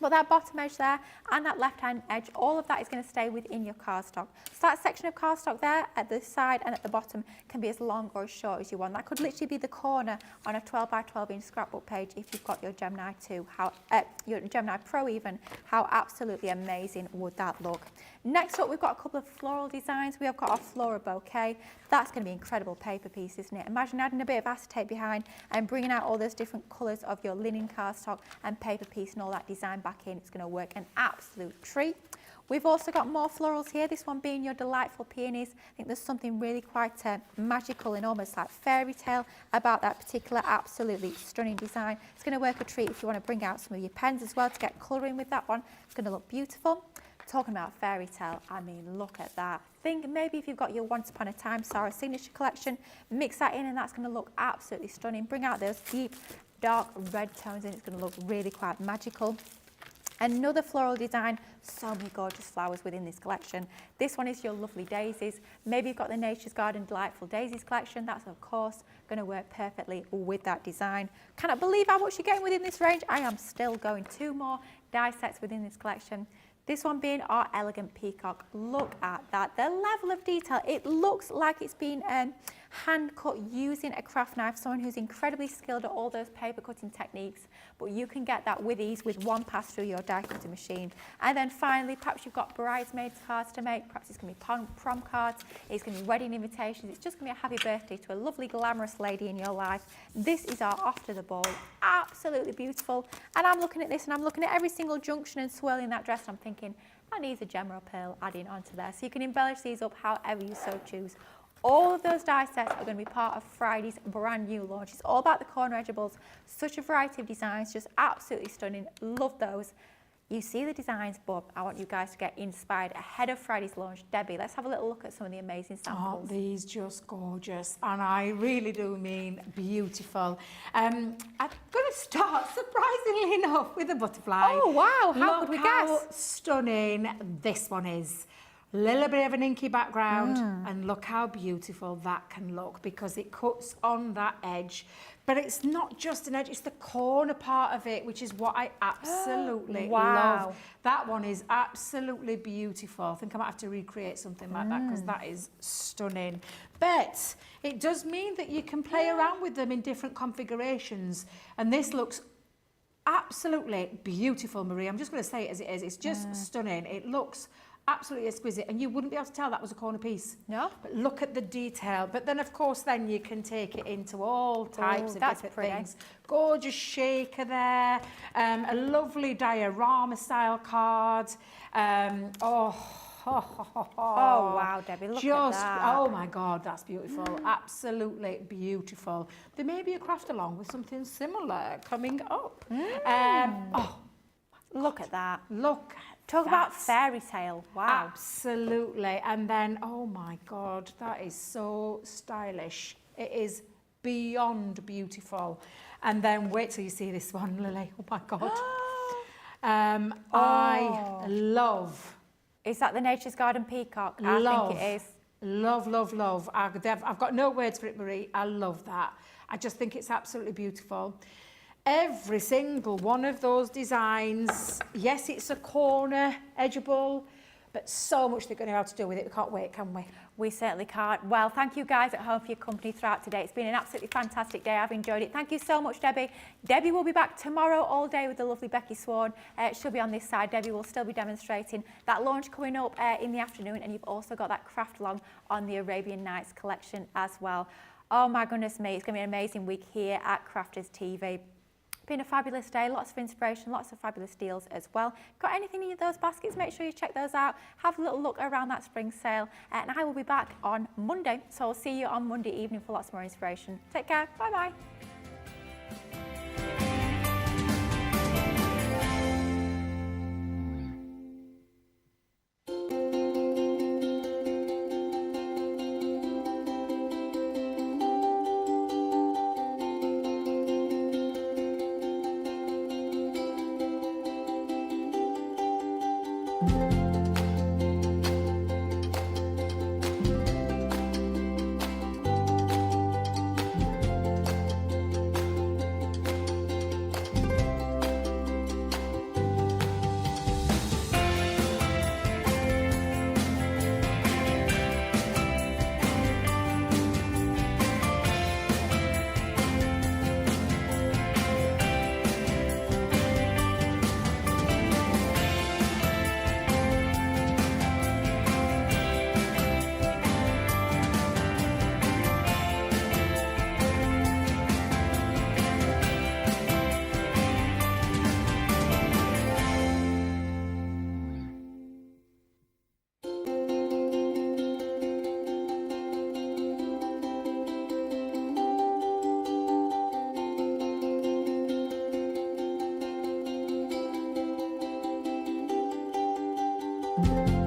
[SPEAKER 1] But that bottom edge there and that left-hand edge, all of that is going to stay within your cardstock. So that section of cardstock there at the side and at the bottom can be as long or as short as you want. That could literally be the corner on a 12 by 12 inch scrapbook page if you've got your Gemini 2, your Gemini Pro even. How absolutely amazing would that look? Next up, we've got a couple of floral designs. We have got our Floral bouquet. That's going to be incredible paper piece, isn't it? Imagine adding a bit of acetate behind and bringing out all those different colours of your linen cardstock and paper piece and all that design back in. It's going to work an absolute treat. We've also got more florals here, this one being your Delightful Peonies. I think there's something really quite magical and almost like fairy tale about that particular absolutely stunning design. It's going to work a treat if you want to bring out some of your pens as well to get colouring with that one. It's going to look beautiful. Talking about fairy tale, I mean, look at that. Think maybe if you've got your Once Upon a Time Sarah signature collection, mix that in and that's going to look absolutely stunning. Bring out those deep, dark red tones and it's going to look really quite magical. Another floral design, so many gorgeous flowers within this collection. This one is your lovely daisies. Maybe you've got the Nature's Garden Delightful Daisies collection. That's, of course, going to work perfectly with that design. Cannot believe how much you're getting within this range. I am still going 2 more die sets within this collection. This one being our Elegant Peacock. Look at that. The level of detail. It looks like it's been hand cut using a craft knife, someone who's incredibly skilled at all those paper cutting techniques, but you can get that with ease with one pass through your die cutting machine. And then finally, perhaps you've got bridesmaids cards to make, perhaps it's going to be prom cards, it's going to be wedding invitations, it's just going to be a happy birthday to a lovely glamorous lady in your life. This is our Off to the Ball, absolutely beautiful. And I'm looking at this and I'm looking at every single junction and swirl in that dress and I'm thinking, that needs a gem or a pearl adding onto there. So you can embellish these up however you so choose. All of those die sets are going to be part of Friday's brand new launch. It's all about the corner edgeables. Such a variety of designs, just absolutely stunning. Love those. You see the designs, but I want you guys to get inspired ahead of Friday's launch. Debbie, let's have a little look at some of the amazing samples.
[SPEAKER 2] Oh, these just gorgeous, and I really do mean beautiful. I'm going to start, surprisingly enough, with a butterfly.
[SPEAKER 1] Oh, wow, how could we guess?
[SPEAKER 2] Look how stunning this one is. Little bit of an inky background and look how beautiful that can look because it cuts on that edge. But it's not just an edge, it's the corner part of it, which is what I absolutely love. That one is absolutely beautiful. I think I might have to recreate something like that because that is stunning. But it does mean that you can play around with them in different configurations. And this looks absolutely beautiful, Marie. I'm just going to say it as it is. It's just stunning. It looks absolutely exquisite, and you wouldn't be able to tell that was a corner piece.
[SPEAKER 1] No.
[SPEAKER 2] But look at the detail. But then, of course, then you can take it into all types of different things. Gorgeous shaker there, a lovely diorama style card. Oh,
[SPEAKER 1] wow, Debbie, look at that.
[SPEAKER 2] Oh my God, that's beautiful. Absolutely beautiful. There may be a craft along with something similar coming up.
[SPEAKER 1] Look at that.
[SPEAKER 2] Look.
[SPEAKER 1] Talk about fairy tale. Wow.
[SPEAKER 2] Absolutely. And then, oh my God, that is so stylish. It is beyond beautiful. And then wait till you see this one, Lily. Oh my God. I love.
[SPEAKER 1] Is that the Nature's Garden Peacock? I think it is.
[SPEAKER 2] Love, love, love. I've got no words for it, Marie. I love that. I just think it's absolutely beautiful. Every single one of those designs, yes, it's a corner edgeable, but so much they're going to have to do with it. We can't wait, can we?
[SPEAKER 1] We certainly can't. Well, thank you guys at home for your company throughout today. It's been an absolutely fantastic day. I've enjoyed it. Thank you so much, Debbie. Debbie will be back tomorrow all day with the lovely Becky Swan. She'll be on this side. Debbie will still be demonstrating that launch coming up in the afternoon, and you've also got that craft along on the Arabian Nights collection as well. Oh my goodness me, it's going to be an amazing week here at Crafters TV. Been a fabulous day, lots of inspiration, lots of fabulous deals as well. Got anything in those baskets? Make sure you check those out. Have a little look around that spring sale, and I will be back on Monday. So I'll see you on Monday evening for lots more inspiration. Take care. Bye bye. you.